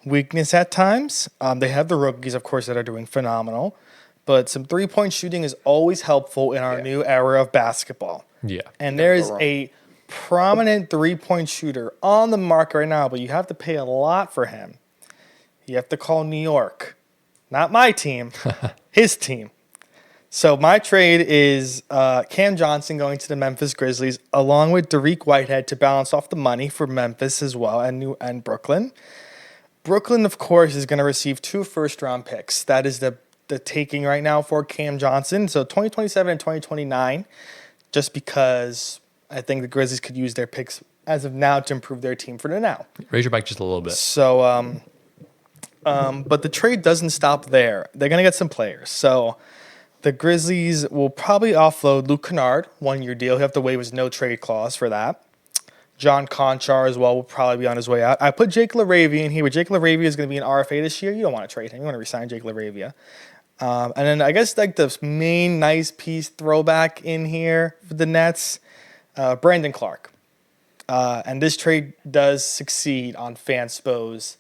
weakness at times. They have the rookies, of course, that are doing phenomenal, but some three-point shooting is always helpful in our new era of basketball. Yeah. And there is a prominent three-point shooter on the market right now, but you have to pay a lot for him. You have to call New York. Not my team, his team. So my trade is Cam Johnson going to the Memphis Grizzlies, along with Dariq Whitehead to balance off the money for Memphis as well and Brooklyn. Brooklyn, of course, is going to receive 2 first-round picks. That is the taking right now for Cam Johnson. So 2027 and 2029, just because I think the Grizzlies could use their picks as of now to improve their team for the now. Raise your mic just a little bit. So, but the trade doesn't stop there. They're going to get some players. So the Grizzlies will probably offload Luke Kennard, 1-year deal. He'll have to waive his no trade clause for that. John Conchar as well will probably be on his way out. I put Jake LaRavia in here, but Jake LaRavia is going to be an RFA this year. You don't want to trade him. You want to resign Jake LaRavia. And then I guess like the main nice piece throwback in here for the Nets, Brandon Clark. And this trade does succeed on Fanspo's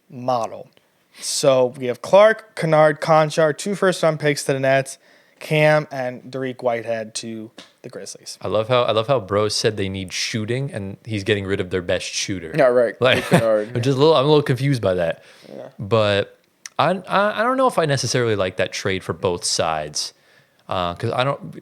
model. So we have Clark, Kennard, Conchar, 2 first-round picks to the Nets, Cam and Dariq Whitehead to the Grizzlies. I love how Bros said they need shooting, and he's getting rid of their best shooter. Yeah, right. Like, I'm a little confused by that. Yeah. But I don't know if I necessarily like that trade for both sides, because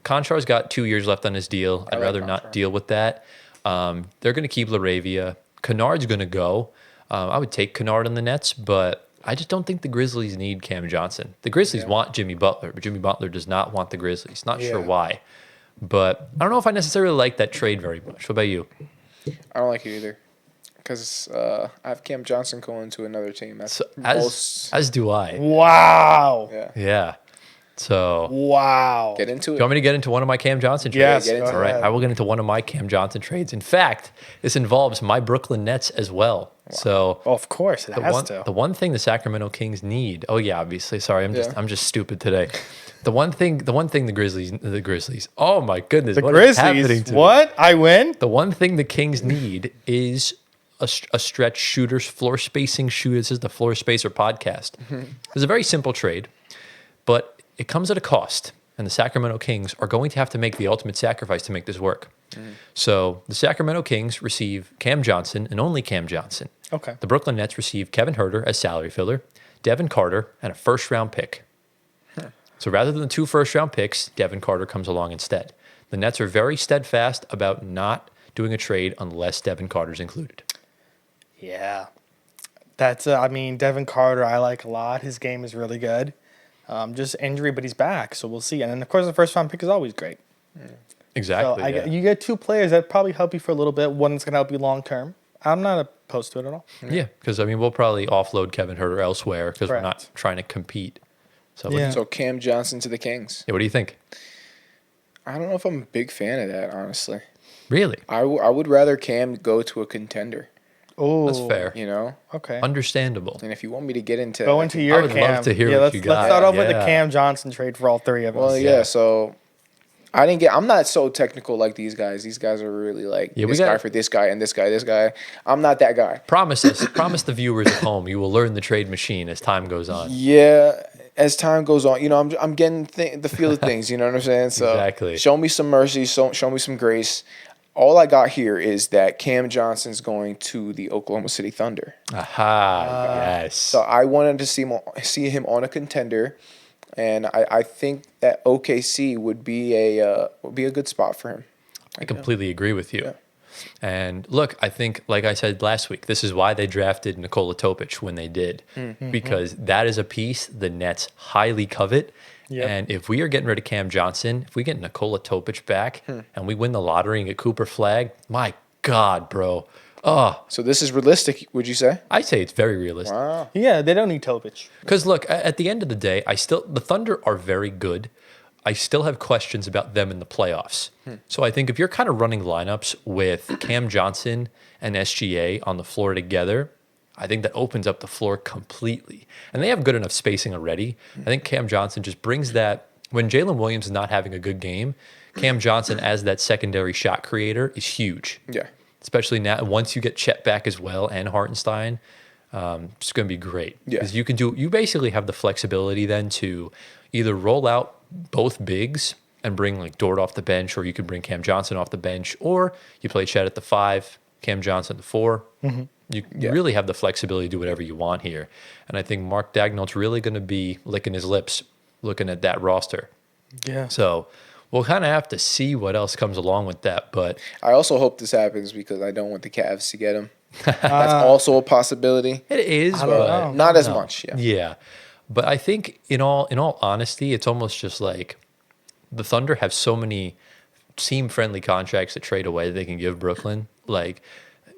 Conchar's got 2 years left on his deal. I'd rather not deal with that. They're going to keep LaRavia. Kennard's going to go. I would take Kennard on the Nets, but I just don't think the Grizzlies need Cam Johnson. The Grizzlies want Jimmy Butler, but Jimmy Butler does not want the Grizzlies. Not sure why. But I don't know if I necessarily like that trade very much. What about you? I don't like it either. Because I have Cam Johnson going to another team. That's So, most. as do I. Wow. Yeah. Yeah. So, Wow. Get into do you it. want me to get into one of my Cam Johnson trades? Yes, get go into it. All right, ahead. I will get into one of my Cam Johnson trades. In fact, this involves my Brooklyn Nets as well. So Well, of course, it has to. the one thing the Sacramento Kings need. Oh yeah, obviously. Sorry, Yeah. I'm just stupid today. The one thing the Grizzlies. Oh my goodness, The what is happening Grizzlies. to me? What? I win? The one thing the Kings need is a stretch shooter, floor spacing shooter. This is the Floor Spacer podcast. It's a very simple trade, but it comes at a cost. And the Sacramento Kings are going to have to make the ultimate sacrifice to make this work. So the Sacramento Kings receive Cam Johnson and only Cam Johnson. Okay. The Brooklyn Nets receive Kevin Huerter as salary filler, Devin Carter, and a first-round pick. So rather than the 2 first-round picks, Devin Carter comes along instead. The Nets are very steadfast about not doing a trade unless Devin Carter's included. Yeah. That's, Devin Carter, I like a lot. His game is really good. Just injury, but he's back, so we'll see. And then, of course, the first round pick is always great. Exactly. So you get 2 players that probably help you for a little bit. One's going to help you long term. I'm not opposed to it at all. Yeah, because we'll probably offload Kevin Huerter elsewhere because we're not Correct. trying to compete. So Yeah. So Cam Johnson to the Kings. What do you think? I don't know if I'm a big fan of that, honestly. Really? I would rather Cam go to a contender, Oh, That's fair. you know? Okay. Understandable. And if you want me to get into Go into your would Cam. love to hear yeah, what let's, you let's got. start off with the Yeah. Cam Johnson trade for all 3 of us. Well, Yeah. yeah, so I'm not so technical like these guys. These guys are really like Yeah, we this got- guy for this guy and this guy. I'm not that guy. Promise the viewers at home, you will learn the trade machine as time goes on. Yeah, as time goes on, I'm getting the feel of things. You know what I'm saying? So Exactly. show me some mercy, show me some grace. All I got here is that Cam Johnson's going to the Oklahoma City Thunder. Aha, yes. So I wanted to see him on a contender, and I think that OKC would be a good spot for him. I completely agree with you. Yeah. And look, I think, like I said last week, this is why they drafted Nikola Topic when they did, because that is a piece the Nets highly covet. Yep. And if we are getting rid of Cam Johnson, if we get Nikola Topic back and we win the lottery and get Cooper Flag, my God, bro. Oh, So this is realistic, would you say? I say it's very realistic. Wow. Yeah, they don't need Topic. Because look, at the end of the day, the Thunder are very good. I still have questions about them in the playoffs. So I think if you're kind of running lineups with Cam Johnson and SGA on the floor together, I think that opens up the floor completely. And they have good enough spacing already. I think Cam Johnson just brings that. When Jalen Williams is not having a good game, Cam Johnson as that secondary shot creator is huge. Yeah. Especially now, once you get Chet back as well and Hartenstein, it's going to be great. Yeah. Because you basically have the flexibility then to either roll out both bigs and bring like Dort off the bench, or you could bring Cam Johnson off the bench, or you play Chet at the 5, Cam Johnson at the 4. You really have the flexibility to do whatever you want here. And I think Mark Dagnall's really going to be licking his lips looking at that roster. Yeah. So we'll kind of have to see what else comes along with that. But I also hope this happens because I don't want the Cavs to get him. That's also a possibility. it is, don't but know. Not as much. Yeah. Yeah. But I think in all honesty, it's almost just like the Thunder have so many team-friendly contracts to trade away that they can give Brooklyn. Like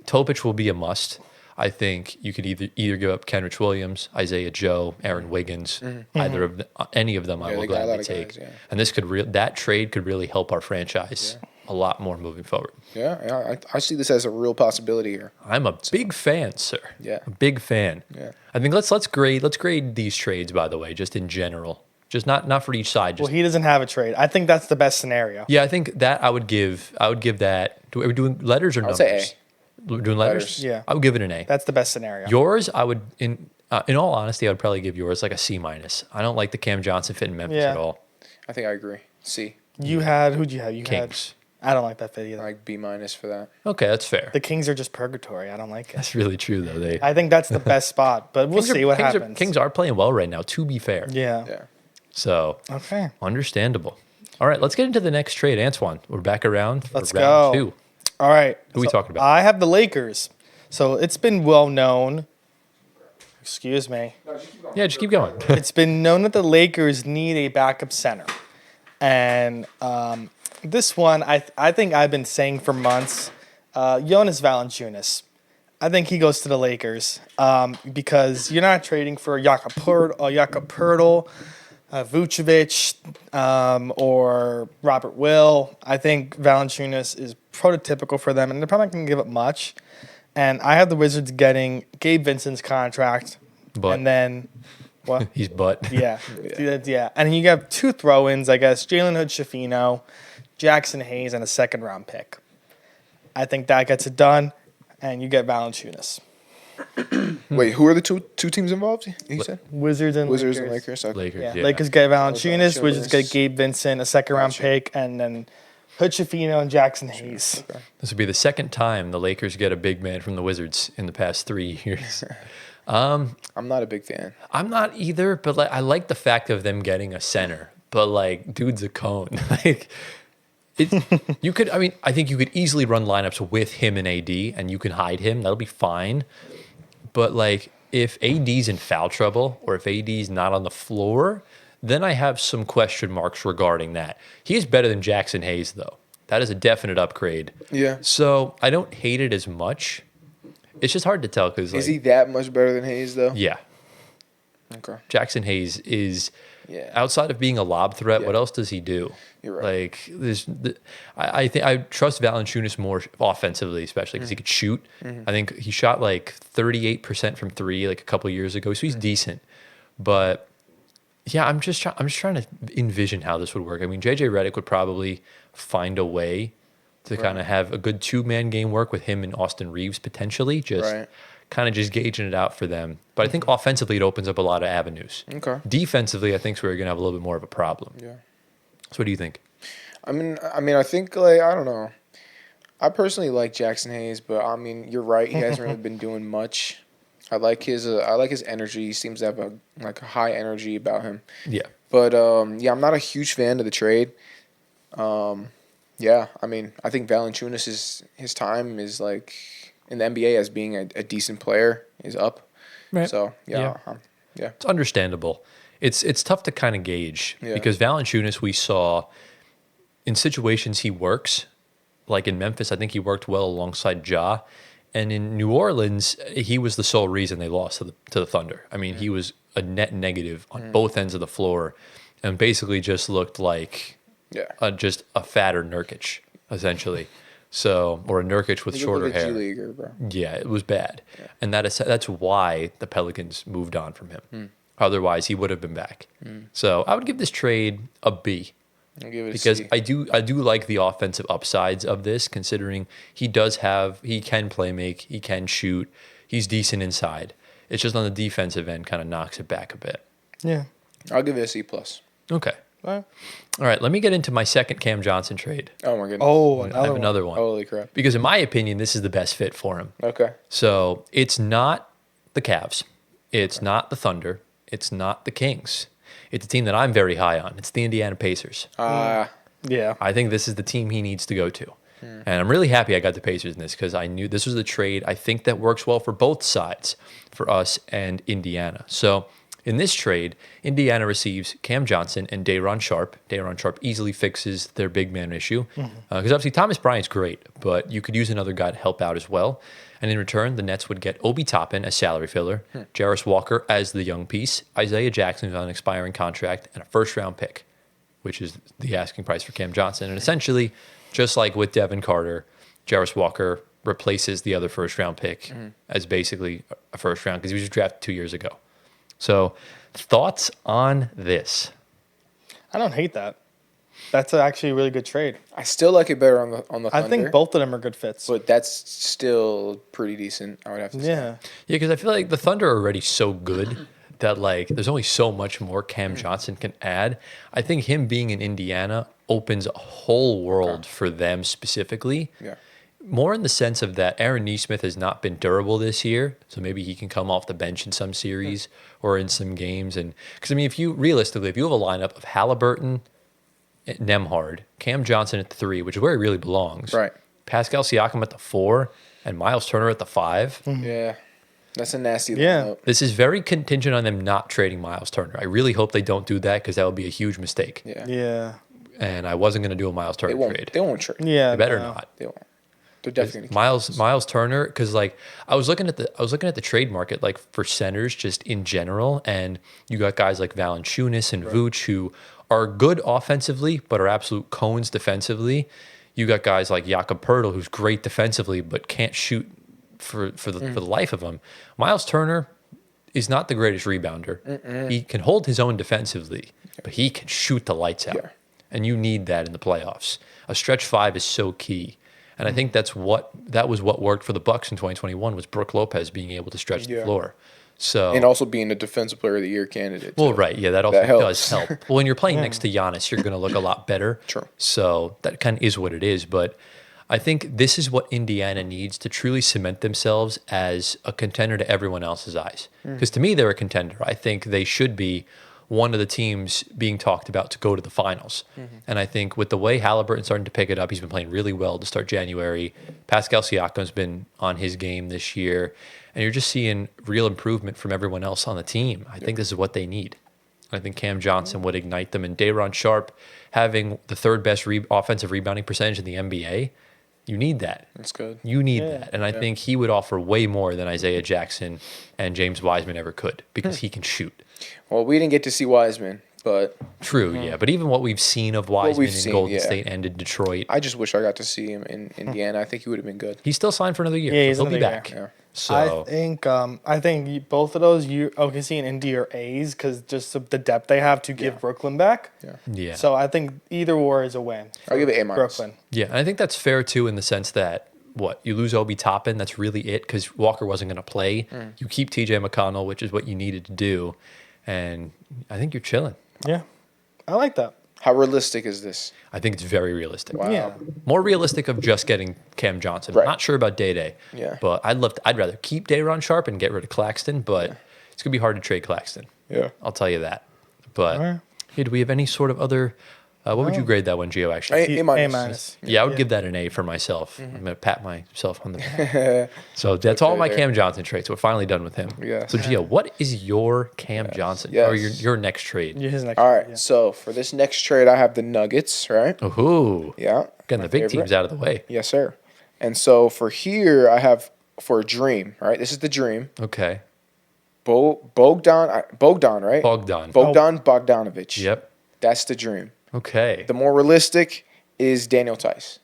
Topic will be a must. I think you could either give up Kenrich Williams, Isaiah Joe, Aaron Wiggins, either of any of them I Yeah, will they got a lot gladly of take. guys, yeah. And this that trade could really help our franchise a lot more moving forward. Yeah. I see this as a real possibility here. I'm a big fan, sir. Yeah. A big fan. Yeah. I think let's grade these trades, by the way, just in general. Just not for each side. Just Well, he doesn't have a trade. I think that's the best scenario. yeah, I think that I would give that. Are we doing letters or I would numbers? say We're doing letters? Letters. Yeah. I would give it an A. That's the best scenario. Yours, I would in all honesty, I would probably give yours like a C minus. I don't like the Cam Johnson fit in Memphis Yeah. at all. I think I agree. C. You had, who'd you have? You Kings. had, I don't like that fit either. Like B- for that. Okay, that's fair. The Kings are just purgatory. I don't like it. That's really true though. They I think that's the best spot, but we'll see what happens. Kings are playing well right now, to be fair. Yeah. Yeah. So Okay. understandable. All right, let's get into the next trade, Antoine. We're back around for Let's round go. 2. All right. Who we talking about? I have the Lakers. So it's been well known. Excuse me. Yeah, just keep going. It's been known that the Lakers need a backup center. And this one, I think I've been saying for months, Jonas Valanciunas. I think he goes to the Lakers because you're not trading for Jakob Poeltl, Vucevic, or Robert Will. I think Valanciunas is prototypical for them, and they're probably not going to give up much. And I have the Wizards getting Gabe Vincent's contract, But and then what? he's but. Yeah. And you have 2 throw-ins, I guess. Jalen Hood-Schifino, Jackson Hayes, and a second-round pick. I think that gets it done, and you get Valanciunas. Wait, who are the two teams involved? You said Wizards and Wizards Lakers. and Lakers. Okay. Lakers, Yeah. Lakers get Valanciunas, Sure. Wizards get Gabe Vincent, a second-round Gotcha. pick, and then Hood-Schifino and Jackson Hayes. Okay. This would be the second time the Lakers get a big man from the Wizards in the past 3 years. I'm not a big fan. I'm not either, but like I like the fact of them getting a center. But like, dude's a cone. Like, you could. I mean, I think you could easily run lineups with him and AD, and you can hide him. That'll be fine. But like, if AD's in foul trouble or if AD's not on the floor, then I have some question marks regarding that. He is better than Jackson Hayes, though. That is a definite upgrade. Yeah. So I don't hate it as much. It's just hard to tell because Is he that much better than Hayes though? Yeah. Okay. Jackson Hayes is Yeah. outside of being a lob threat. Yeah. What else does he do? You're right. Like I think I trust Valanciunas more offensively, especially because he could shoot. I think he shot like 38% from 3 like a couple of years ago, so he's decent. But yeah, I'm just trying to envision how this would work. I mean, JJ Redick would probably find a way to kind of have a good 2-man game work with him and Austin Reeves potentially, just Right. kind of just gauging it out for them. But I think offensively it opens up a lot of avenues. Okay. Defensively, I think we're going to have a little bit more of a problem. Yeah. So what do you think? I mean, I think like I don't know. I personally like Jackson Hayes, but I mean, you're right. He hasn't really been doing much. I like his energy. He seems to have a high energy about him. Yeah. But yeah, I'm not a huge fan of the trade. Yeah, I mean, I think Valanciunas his time is like in the NBA as being a decent player is up. Right. So yeah. It's understandable. It's tough to kind of gauge Yeah. because Valanciunas we saw in situations he works, like in Memphis, I think he worked well alongside Ja, and in New Orleans he was the sole reason they lost to the Thunder. I mean, he was a net negative on both ends of the floor, and basically just looked like just a fatter Nurkic essentially. So, or a Nurkic with He shorter looked like a hair. G-leaguer, bro. Yeah, it was bad. Yeah. And that's why the Pelicans moved on from him. Otherwise, he would have been back. So I would give this trade a B I'll give it because a C. I do like the offensive upsides of this, considering he can play make, he can shoot, he's decent inside. It's just on the defensive end kind of knocks it back a bit. Yeah. I'll give it a C+. Okay. All All right, let me get into my second Cam Johnson trade. Oh my goodness. Oh, I have another one. Holy crap. Because in my opinion, this is the best fit for him. Okay. So it's not the Cavs. It's not the Thunder. It's not the Kings. It's a team that I'm very high on. It's the Indiana Pacers. Yeah. I think this is the team he needs to go to. And I'm really happy I got the Pacers in this because I knew this was the trade I think that works well for both sides, for us and Indiana. So in this trade, Indiana receives Cam Johnson and Day'Ron Sharpe. Day'Ron Sharpe easily fixes their big man issue because obviously Thomas Bryant's great, but you could use another guy to help out as well. And in return, the Nets would get Obi Toppin as salary filler, Jarris Walker as the young piece, Isaiah Jackson on an expiring contract, and a first-round pick, which is the asking price for Cam Johnson. And essentially, just like with Devin Carter, Jarris Walker replaces the other first-round pick as basically a first-round because he was drafted 2 years ago. So, thoughts on this? I don't hate that. That's actually a really good trade. I still like it better on the Thunder. I think both of them are good fits. But that's still pretty decent, I would have to say. Yeah. Yeah, because I feel like the Thunder are already so good that like there's only so much more Cam Johnson can add. I think him being in Indiana opens a whole world for them specifically. Yeah. More in the sense of that Aaron Nesmith has not been durable this year, so maybe he can come off the bench in some series or in some games. And because I mean, if you have a lineup of Halliburton, Nembhard, Cam Johnson at the 3, which is where he really belongs, Right. Pascal Siakam at the 4, and Miles Turner at the 5. Yeah. That's a nasty Yeah. lineup. This is very contingent on them not trading Miles Turner. I really hope they don't do that because that would be a huge mistake. Yeah. Yeah. And I wasn't going to do a Miles Turner trade. They won't trade. Yeah. They better no. not. They won't. They're definitely Miles Turner, because like I was looking at the trade market like for centers just in general, and you got guys like Valanciunas and Vooch who are good offensively but are absolute cones defensively. You got guys like Jakob Poeltl who's great defensively but can't shoot for the life of him. Miles Turner is not the greatest rebounder. He can hold his own defensively, but he can shoot the lights out, and you need that in the playoffs. A stretch five is so key. And I think that was what worked for the Bucks in 2021 was Brook Lopez being able to stretch the floor. So and also being a Defensive Player of the Year candidate. Well, right, yeah, that also does help. Well, when you're playing next to Giannis, you're going to look a lot better. True. So that kind of is what it is. But I think this is what Indiana needs to truly cement themselves as a contender to everyone else's eyes. Because to me, they're a contender. I think they should be one of the teams being talked about to go to the finals. And I think with the way Halliburton's starting to pick it up, he's been playing really well to start January. Pascal Siakam's been on his game this year. And you're just seeing real improvement from everyone else on the team. I think this is what they need. I think Cam Johnson would ignite them. And Day'Ron Sharpe having the third best offensive rebounding percentage in the NBA, you need that. That's good. You need that. And I think he would offer way more than Isaiah Jackson and James Wiseman ever could because he can shoot. Well, we didn't get to see Wiseman, but... True, yeah. But even what we've seen of Wiseman in Golden State and in Detroit... I just wish I got to see him in Indiana. I think he would have been good. He's still signed for another year. Yeah, so he'll be back. Yeah. So I think both of those, OKC and Indy are A's because just the depth they have to give Brooklyn back. Yeah. So I think either war is a win. I'll give it A-. Brooklyn. Yeah, and I think that's fair too in the sense that you lose Obi Toppin, that's really it because Walker wasn't going to play. You keep TJ McConnell, which is what you needed to do, and I think you're chilling. Yeah, I like that. How realistic is this? I think it's very realistic. Wow. Yeah. More realistic of just getting Cam Johnson. Right. I'm not sure about Day. Yeah. But I'd rather keep Day'Ron Sharpe and get rid of Claxton, but it's gonna be hard to trade Claxton. Yeah. I'll tell you that. But All right. hey, do we have any sort of other what would you grade that one, Gio, actually? A-. A-. Yeah, I would give that an A for myself. I'm going to pat myself on the back. So that's all my Cam Johnson trades. We're finally done with him. Yeah. So, Gio, what is your Cam Johnson or your next trade? His next All right, yeah. so for this next trade, I have the Nuggets, right? Ooh. Yeah. Getting the big teams out of the way. Yes, sir. And so for here, I have for a dream, right? This is the dream. Okay. Bogdan, right? Bogdan. Bogdanovich. Yep. That's the dream. Okay. The more realistic is Daniel Theis.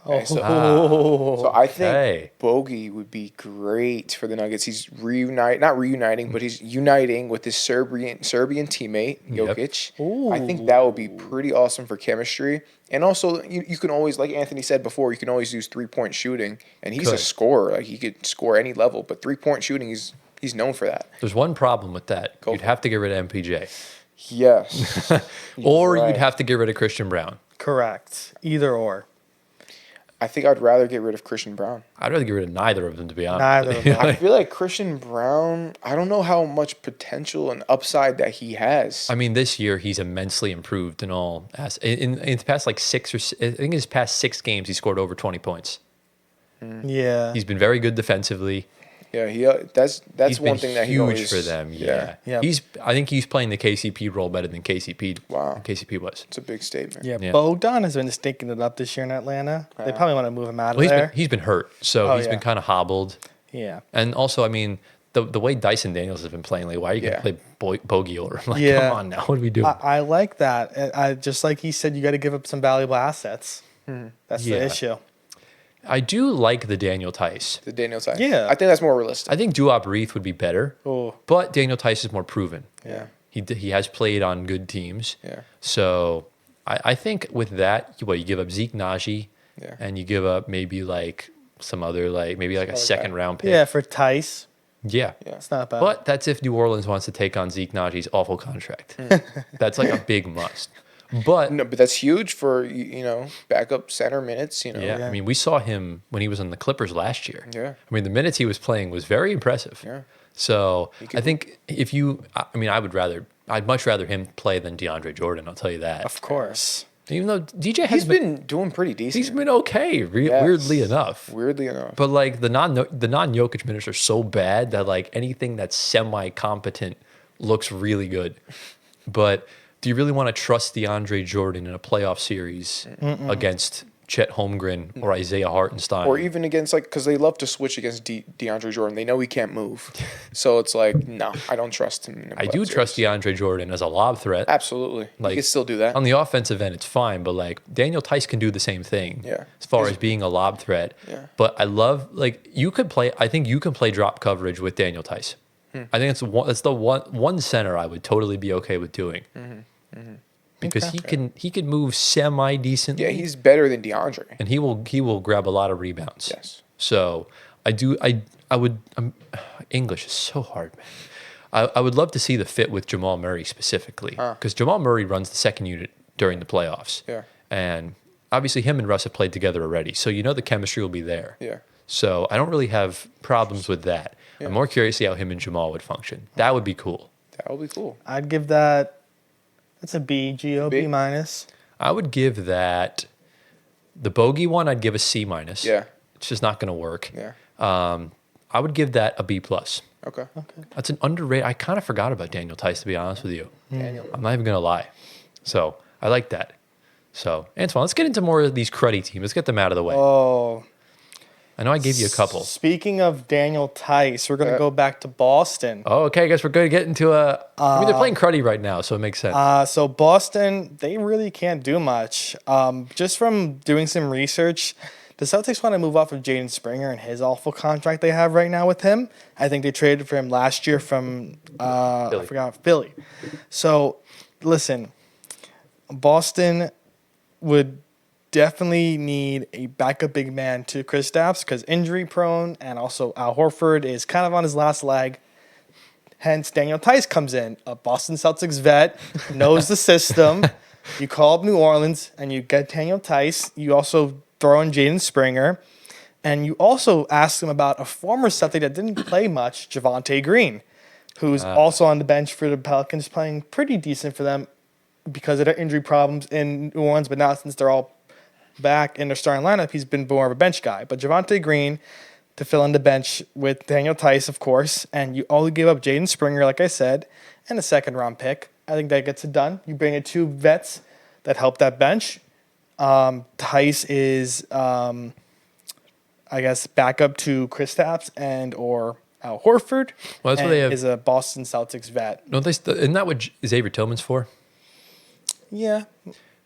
Okay, so I think Bogey would be great for the Nuggets. He's not reuniting, but he's uniting with his Serbian teammate, Jokic. Yep. I think that would be pretty awesome for chemistry. And also, you can always, like Anthony said before, you can always use three-point shooting. And he's a scorer. Like, he could score any level, but three-point shooting, he's known for that. There's one problem with that. You'd have to get rid of MPJ. Yes. Or you'd have to get rid of Christian Brown. Correct. Either or. I think I'd rather get rid of Christian Brown. I'd rather get rid of neither of them, to be honest. Neither of them. I feel like Christian Brown, I don't know how much potential and upside that he has. I mean, this year he's immensely improved in all. In his past I think in his past 6 games he scored over 20 points. Yeah. He's been very good defensively. Yeah, that's He's one been thing that he huge always, for them. Yeah. Yeah. I think he's playing the KCP role better than KCP. Wow. KCP was. It's a big statement. Yeah, Yeah. Bogdan has been stinking it up this year in Atlanta. They probably want to move him out of Well, there. he's been hurt, so he's been kind of hobbled. Yeah. And also, I mean, the way Dyson Daniels has been playing lately, why are you going to play Bogey over him? Like, come on now, what are we doing? I like that. I just like he said, you got to give up some valuable assets. That's the issue. I do like the Daniel Theis. The Daniel Theis. Yeah. I think that's more realistic. I think Duop Reith would be better, but Daniel Theis is more proven. Yeah. He has played on good teams. Yeah. So I think with that, you give up Zeke Naji, and you give up maybe like some other maybe a second round pick. Yeah, for Theis. Yeah. It's not bad. But that's if New Orleans wants to take on Zeke Naji's awful contract. That's like a big must. But no, but that's huge for backup center minutes. I mean, we saw him when he was on the Clippers last year. Yeah. I mean, the minutes he was playing was very impressive. Yeah. So I think I'd much rather him play than DeAndre Jordan. I'll tell you that. Of course. Even though DJ He's been doing pretty decent. He's been okay, weirdly enough. Weirdly enough. But like the non-Jokic minutes are so bad that like anything that's semi-competent looks really good. But do you really want to trust DeAndre Jordan in a playoff series against Chet Holmgren or Isaiah Hartenstein. Or even against, like, because they love to switch against DeAndre Jordan. They know he can't move. So it's like, no, I don't trust him. I do trust DeAndre Jordan as a lob threat. Absolutely. Like, he can still do that. On the offensive end, it's fine, but like Daniel Theis can do the same thing. Yeah. As far as being a lob threat. Yeah. But I love, like, I think you can play drop coverage with Daniel Theis. I think that's the one center I would totally be okay with doing. Because he can move semi decently. Yeah, he's better than DeAndre. And he will grab a lot of rebounds. Yes. So I would English is so hard, man. I would love to see the fit with Jamal Murray specifically, because Jamal Murray runs the second unit during the playoffs. Yeah. And obviously him and Russ have played together already, so you know the chemistry will be there. Yeah. So I don't really have problems with that. Yeah. I'm more curious to see how him and Jamal would function. That would be cool. That would be cool. I'd give that's a B, B minus. I would give that, the bogey one, I'd give a C minus. Yeah. It's just not going to work. Yeah. I would give that a B plus. Okay. That's an underrated. I kind of forgot about Daniel Theis, to be honest with you. Daniel. I'm not even going to lie. So I like that. So, Antoine, let's get into more of these cruddy teams. Let's get them out of the way. Oh. I know I gave you a couple. Speaking of Daniel Theis, we're going to go back to Boston. Oh, okay. I guess we're going to get into I mean, they're playing cruddy right now, so it makes sense. So Boston, they really can't do much. Just from doing some research, the Celtics want to move off of Jaden Springer and his awful contract they have right now with him. I think they traded for him last year from Philly. So, listen, Boston would definitely need a backup big man to Kristaps because injury prone, and also Al Horford is kind of on his last leg. Hence, Daniel Theis comes in, a Boston Celtics vet, knows the system. You call up New Orleans and you get Daniel Theis. You also throw in Jaden Springer, and you also ask him about a former Celtic that didn't play much, Javonte Green, who's also on the bench for the Pelicans, playing pretty decent for them because of their injury problems in New Orleans. But now since they're all back in their starting lineup, he's been more of a bench guy. But Javonte Green to fill in the bench with Daniel Theis, of course, and you only give up Jaden Springer, like I said, and a second-round pick. I think that gets it done. You bring in two vets that help that bench. Theis is, I guess, backup to Kristaps and or Al Horford. Well, that's what they have. Is a Boston Celtics vet. No, isn't that what Xavier Tillman's for? Yeah.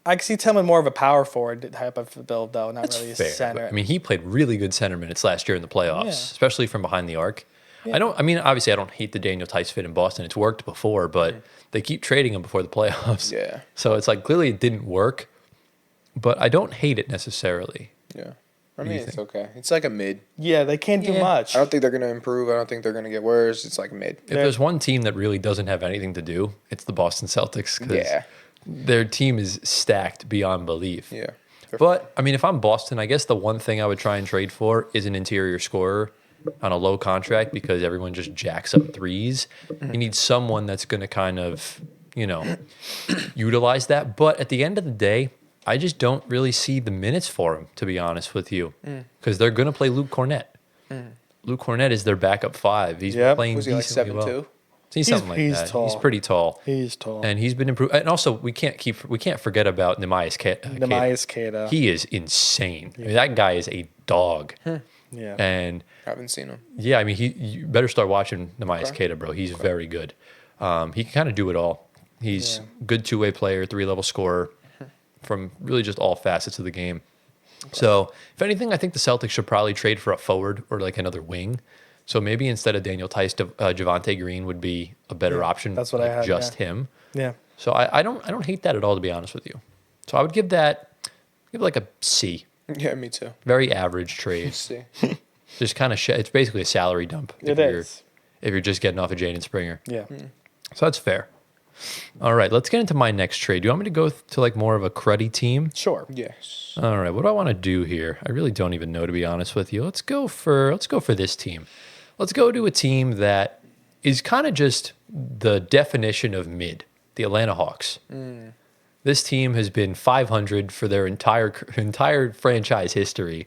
I can see Tillman more of a power forward type of build, though, not That's really a fair. center. I mean, he played really good center minutes last year in the playoffs, especially from behind the arc. Yeah. Obviously, I don't hate the Daniel Theis fit in Boston. It's worked before, but they keep trading him before the playoffs. Yeah. So it's like clearly it didn't work, but I don't hate it necessarily. Yeah. I mean, it's okay. It's like a mid. Yeah, they can't do much. I don't think they're going to improve. I don't think they're going to get worse. It's like a mid. If there's one team that really doesn't have anything to do, it's the Boston Celtics. Because their team is stacked beyond belief. Yeah. But, I mean, if I'm Boston, I guess the one thing I would try and trade for is an interior scorer on a low contract because everyone just jacks up threes. You need someone that's going to kind of, utilize that. But at the end of the day, I just don't really see the minutes for him, to be honest with you, because they're going to play Luke Cornett. Luke Cornett is their backup five. He's been playing decently well. 7'2"? He's something like that. Tall. He's pretty tall. He's tall. And he's been improved. And also, we can't forget about Nehemias Queta. He is insane. I mean, that guy is a dog. Yeah. And I haven't seen him. Yeah, I mean, you better start watching Nehemias Queta, bro. He's very good. He can kind of do it all. He's good two-way player, 3-level scorer from really just all facets of the game. So, if anything, I think the Celtics should probably trade for a forward or like another wing. So maybe instead of Daniel Theis, Javonte Green would be a better option. That's what I had. Just him. Yeah. So I don't hate that at all, to be honest with you. So I would give like a C. Yeah, me too. Very average trade. C. Just kind of it's basically a salary dump. It is. If you're just getting off of Jaden Springer. Yeah. So that's fair. All right, let's get into my next trade. Do you want me to go to like more of a cruddy team? Sure. Yes. All right, what do I want to do here? I really don't even know, to be honest with you. Let's go for this team. Let's go to a team that is kind of just the definition of mid, the Atlanta Hawks. This team has been 500 for their entire franchise history.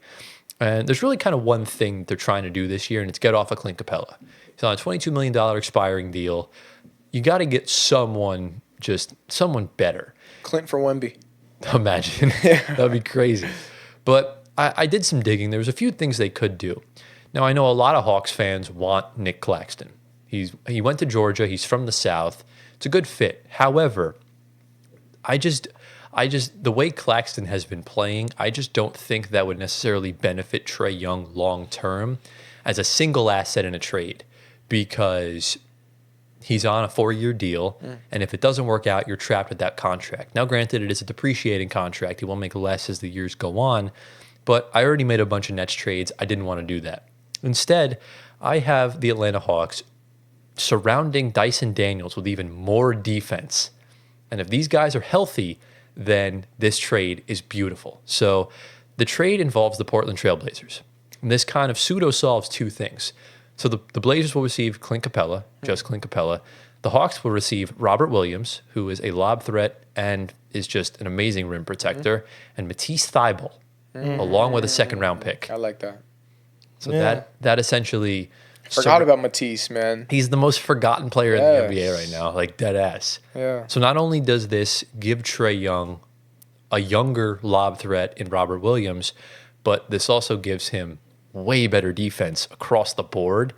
And there's really kind of one thing they're trying to do this year, and it's get off of Clint Capella. He's on a $22 million expiring deal. You got to get someone better. Clint for Wemby. Imagine. That would be crazy. But I did some digging. There was a few things they could do. Now, I know a lot of Hawks fans want Nick Claxton. He went to Georgia. He's from the South. It's a good fit. However, I just the way Claxton has been playing, I just don't think that would necessarily benefit Trae Young long term as a single asset in a trade, because he's on a 4-year deal, and if it doesn't work out, you're trapped with that contract. Now, granted, it is a depreciating contract. He will make less as the years go on, but I already made a bunch of Nets trades. I didn't want to do that. Instead, I have the Atlanta Hawks surrounding Dyson Daniels with even more defense. And if these guys are healthy, then this trade is beautiful. So the trade involves the Portland Trailblazers. And this kind of pseudo-solves two things. So the Blazers will receive Clint Capella, just Clint Capella. The Hawks will receive Robert Williams, who is a lob threat and is just an amazing rim protector, and Matisse Thybulle, along with a second-round pick. I like that. So that essentially... Forgot about Matisse, man. He's the most forgotten player in the NBA right now, like dead ass. Yeah. So not only does this give Trae Young a younger lob threat in Robert Williams, but this also gives him way better defense across the board,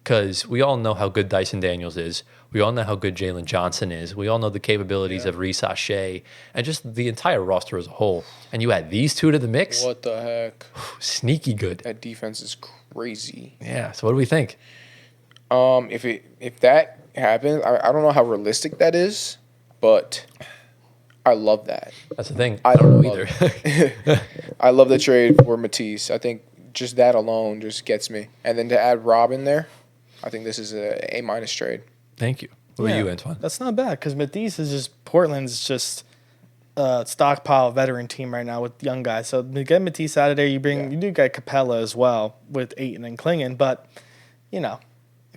because we all know how good Dyson Daniels is. We all know how good Jalen Johnson is. We all know the capabilities of Reese Shea and just the entire roster as a whole. And you add these two to the mix. What the heck? Sneaky good. That defense is crazy. Yeah. So what do we think? If that happens, I don't know how realistic that is, but I love that. That's the thing. I don't know either. I love the trade for Matisse. I think just that alone just gets me. And then to add Rob in there, I think this is a A- trade. Thank you. What are you, Antoine? That's not bad, because Matisse is just Portland's just stockpile veteran team right now with young guys. So to get Matisse out of there, you do get Capella as well with Ayton and Klingon, but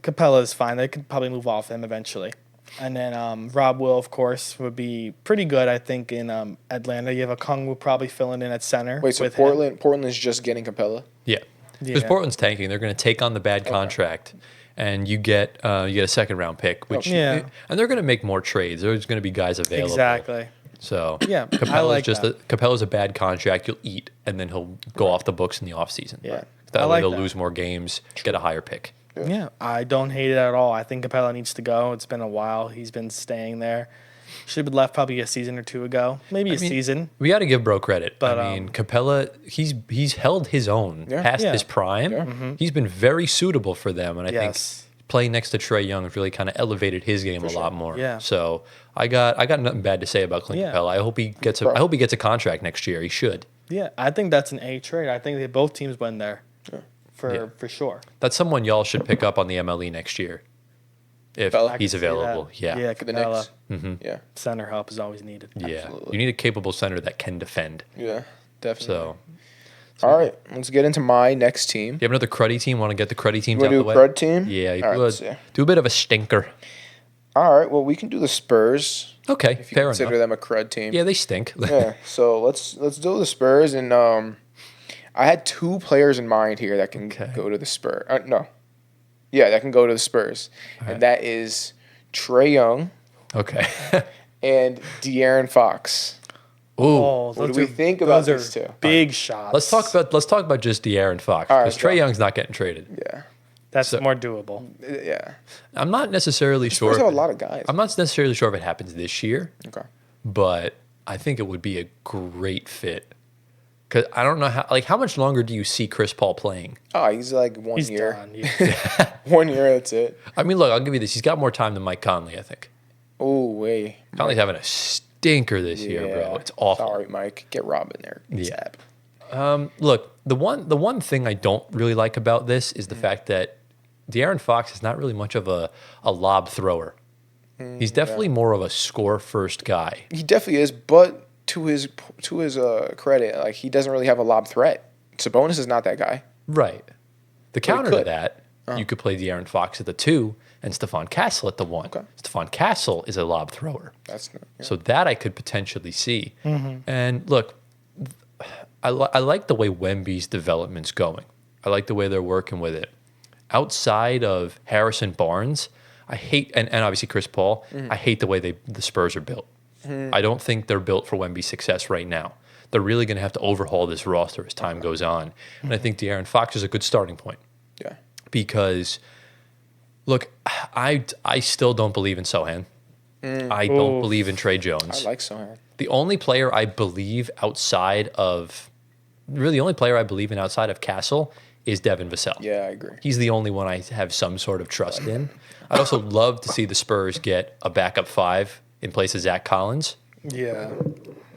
Capella is fine. They could probably move off him eventually. And then Rob Will, of course, would be pretty good, I think, in Atlanta. You have a Kongwu probably filling in at center. Wait, so Portland's just getting Capella? Yeah. Because Portland's tanking. They're going to take on the bad contract, and you get a second-round pick. Which and they're going to make more trades. There's going to be guys available. Exactly. So Capella's a bad contract. You'll eat, and then he'll go off the books in the offseason. Yeah. That way they'll lose more games, get a higher pick. Yeah, I don't hate it at all. I think Capella needs to go. It's been a while. He's been staying there. Should have been left probably a season or two ago. Maybe a season. We got to give bro credit. But I mean, Capella, he's held his own past his prime. Yeah. He's been very suitable for them, and I think playing next to Trae Young has really kind of elevated his game a lot more. Yeah. So I got nothing bad to say about Clint Capella. I hope he gets a contract next year. He should. Yeah, I think that's an A trade. I think both teams win there. Yeah. For sure. That's someone y'all should pick up on the MLE next year if he's available. Yeah, for the Knicks. Yeah. Center help is always needed. Yeah. Absolutely. You need a capable center that can defend. Yeah, definitely. So all right, let's get into my next team. You have another cruddy team? Want to get the cruddy teams out of the way? Crud team? Yeah, do a bit of a stinker. All right, well, we can do the Spurs. Okay, if you fair consider enough. them a crud team. Yeah, they stink. Yeah, so let's do the Spurs, and I had two players in mind here that can go to the Spurs. That can go to the Spurs, and that is Trae Young. Okay. And De'Aaron Fox. Ooh, what do we think about these two? Big shots. Let's talk about just De'Aaron Fox, because Trae Young's not getting traded. Yeah, that's more doable. Yeah, I'm not necessarily sure. Spurs have a lot of guys. I'm not necessarily sure if it happens this year. Okay, but I think it would be a great fit. Because I don't know how much longer do you see Chris Paul playing? Oh, he's like 1 year. Done. 1 year, that's it. I mean, look, I'll give you this. He's got more time than Mike Conley, I think. Oh, way. Conley's having a stinker this year, bro. It's awful. Sorry, Mike. Get Rob in there. Look, the one thing I don't really like about this is the fact that De'Aaron Fox is not really much of a lob thrower. He's definitely more of a score-first guy. He definitely is, but to his credit, like, he doesn't really have a lob threat. Sabonis is not that guy. Right. The counter to that, you could play De'Aaron Fox at the 2 and Stephon Castle at the 1. Okay. Stephon Castle is a lob thrower. So that I could potentially see. Mm-hmm. And look, I like the way Wemby's development's going. I like the way they're working with it. Outside of Harrison Barnes, I hate, and obviously Chris Paul, I hate the way the Spurs are built. I don't think they're built for Wemby's success right now. they're really going to have to overhaul this roster as time goes on. And I think De'Aaron Fox is a good starting point. Yeah. Because, look, I still don't believe in Sohan. I don't believe in Trey Jones. I like Sohan. The only player I believe outside of Castle is Devin Vassell. Yeah, I agree. He's the only one I have some sort of trust in. I'd also love to see the Spurs get a backup 5 in place of Zach Collins. Yeah.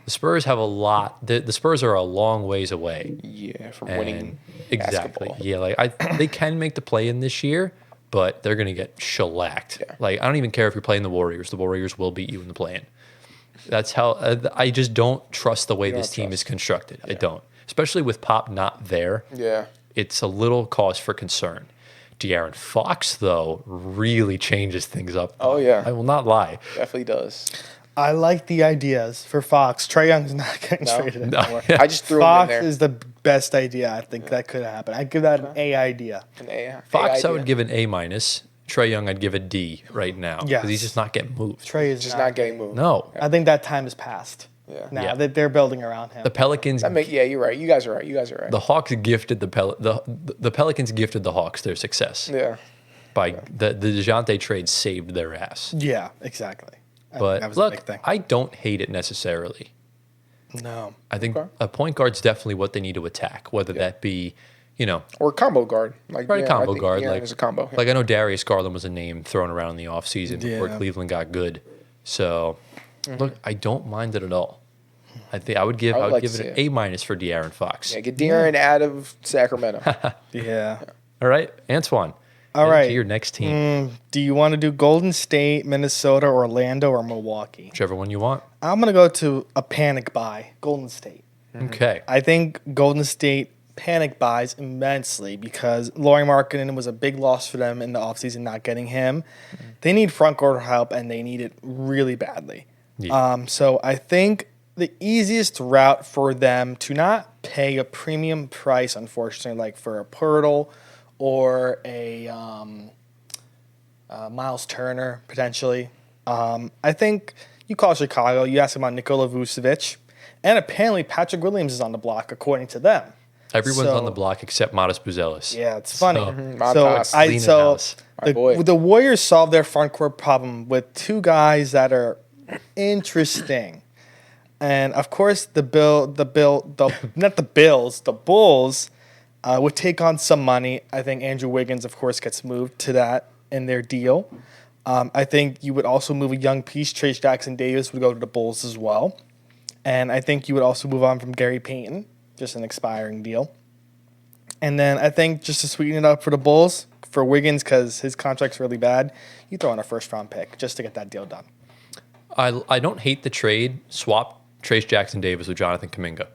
The Spurs have a lot. The Spurs are a long ways away. Yeah, from winning Exactly. basketball. Yeah, like they can make the play in this year, but they're going to get shellacked. Yeah. Like I don't even care if you're playing the Warriors. The Warriors will beat you in the play-in. That's how I just don't trust the way this team is constructed. I don't, especially with Pop not there. Yeah. It's a little cause for concern. De'Aaron Fox, though, really changes things up. Oh, yeah. I will not lie. Definitely does. I like the ideas for Fox. Trey Young's not getting traded anymore. I just threw him in Fox there. is the best idea I think that could happen. I'd give that an A idea. Fox, I would give an A-. Trey Young, I'd give a D right now. Yes. Because he's just not getting moved. Trey is Just not getting moved. No. I think that time has passed. Yeah. Now Yeah. that they're building around him. The Pelicans, Yeah, you're right. You guys are right. the Hawks gifted the Pelicans gifted the Hawks their success. Yeah. By the DeJounte trade saved their ass. Yeah, exactly. I think But that was a look, big thing. I don't hate it necessarily. No. I think Okay. a point guard's definitely what they need to attack, whether that be, Or a combo guard. Like Right, yeah, combo I think guard. De'Aaron Like is a combo. Like I know Darius Garland was a name thrown around in the offseason before Yeah. Cleveland got good. So look, I don't mind it at all. I think I would give I would like give to it see an A- for De'Aaron Fox. Yeah, get De'Aaron out of Sacramento. Yeah. All right, Antoine. All into right. your next team, Do you want to do Golden State, Minnesota, Orlando, or Milwaukee? whichever one you want. I'm going to go to a panic buy, Golden State. Okay. I think Golden State panic buys immensely because Lauri Markkanen was a big loss for them in the offseason, not getting him. They need front court help, and they need it really badly. Yeah. So I think the easiest route for them to not pay a premium price, unfortunately, like for a Pirtle or a Miles Turner, potentially. I think you call Chicago, you ask about Nikola Vucevic, and apparently Patrick Williams is on the block, according to them. Everyone's So- on the block except Modest Buzelis. Yeah, it's funny. Montas. Cleaning house. My boy. The Warriors solved their front court problem with two guys that are interesting. And of course, the Bulls would take on some money. I think Andrew Wiggins, of course, gets moved to that in their deal. I think you would also move a young piece. Trace Jackson Davis would go to the Bulls as well. And I think you would also move on from Gary Payton, just an expiring deal. And then I think just to sweeten it up for the Bulls, for Wiggins, because his contract's really bad, you throw in a first-round pick just to get that deal done. I don't hate the trade. Swap Trace Jackson Davis with Jonathan Kuminga.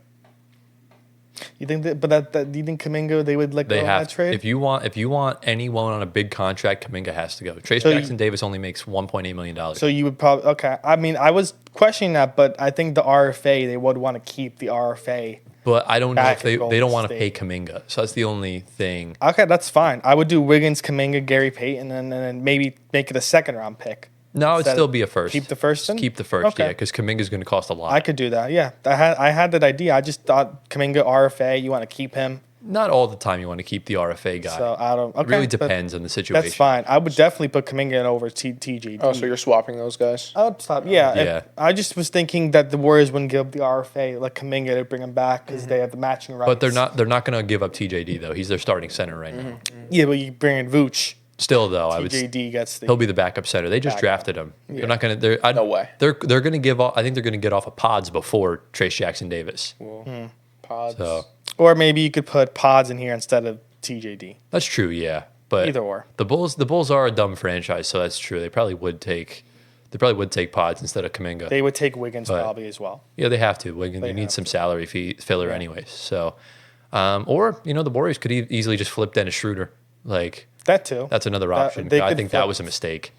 You think that? But do you think Kuminga they would let go They of have that trade? if you want anyone on a big contract, Kuminga has to go. Trace So Jackson Davis only makes $1.8 million. So you would probably okay. I mean, I was questioning that, but I think the RFA they would want to keep the RFA. But I don't know back if they in Golden don't want to pay State. Kuminga. So that's the only thing. Okay, that's fine. I would do Wiggins, Kuminga, Gary Payton, and then maybe make it a second-round pick. No, it'd Instead still of- be a first. Keep the first then? Keep the first, Okay. yeah, because Kuminga's going to cost a lot. I could do that. Yeah, I had that idea. I just thought Kuminga RFA. You want to keep him, Not all the time you want to keep the RFA guy. so I don't. Okay, it really but depends on the situation. That's fine. I would definitely put Kuminga in over TJD. Oh, so you're swapping those guys? I would stop. Yeah, Yeah. I just was thinking that the Warriors wouldn't give up the RFA like Kuminga to bring him back because they have the matching rights. But they're not going to give up TJD though. He's their starting center right now. Yeah, but you bring in Vooch. Still though, I would TJD gets the. he'll be the backup center. They just Backup. drafted him. They're not going to. No way. They're going to give. I think they're going to get off of Pods before Trace Jackson Davis. Well, Pods. So Or maybe you could put Pods in here instead of TJD. that's true. Yeah, but Either or. The Bulls are a dumb franchise, so that's true. They probably would take Pods instead of Kuminga. They would take Wiggins But- probably as well. Yeah, they have to. Wiggins, They you need have some salary filler anyways. So, or the Warriors could easily just flip Dennis Schroeder. Like That too. that's another option. they I could think flip- that was a mistake.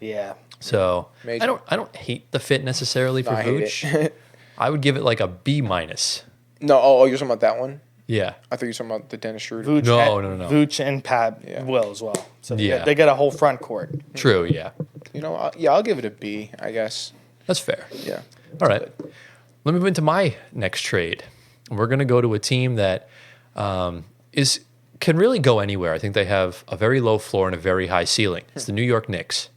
Yeah. So Major. I don't hate the fit necessarily for I hate Vooch. it. I would give it like a B minus. No, oh, you're talking about that one? Yeah. I thought you were talking about the Dennis Schroeder. Vooch No, and, no. Vooch and Pat Yeah. will as well. So Yeah. they get a whole front court. True. Yeah. I'll give it a B, I guess. That's fair. Yeah. All right. let me move into my next trade. We're going to go to a team that can really go anywhere. I think they have a very low floor and a very high ceiling. It's the New York Knicks.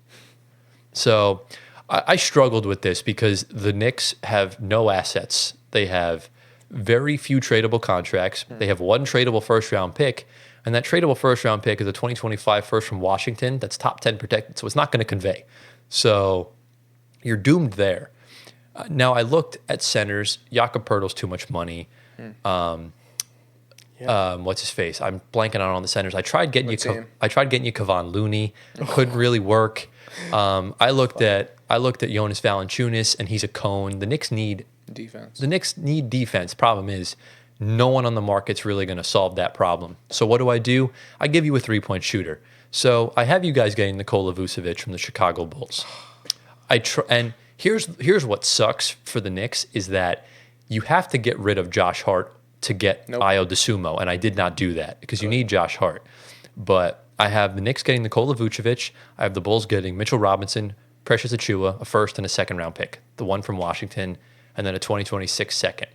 So I struggled with this because the Knicks have no assets. They have very few tradable contracts. They have one tradable first-round pick, and that tradable first-round pick is a 2025 first from Washington that's top 10 protected, so it's not going to convey. So you're doomed there. Now, I looked at centers. Jakob Poeltl's too much money. What's his face? I'm blanking out on the centers. I tried getting you Kevon Looney. Couldn't really work. I looked at Jonas Valanciunas, and he's a cone. The Knicks need defense. The Knicks need defense. Problem is, no one on the market's really going to solve that problem. So what do? I give you a 3-point shooter. So I have you guys getting Nikola Vucevic from the Chicago Bulls. And here's what sucks for the Knicks is that you have to get rid of Josh Hart to get Ayo Dosunmu, and I did not do that because you need Josh Hart. But I have the Knicks getting Nikola Vucevic. I have the Bulls getting Mitchell Robinson, Precious Achiuwa, a first and a second-round pick, the one from Washington, and then a 2026 second.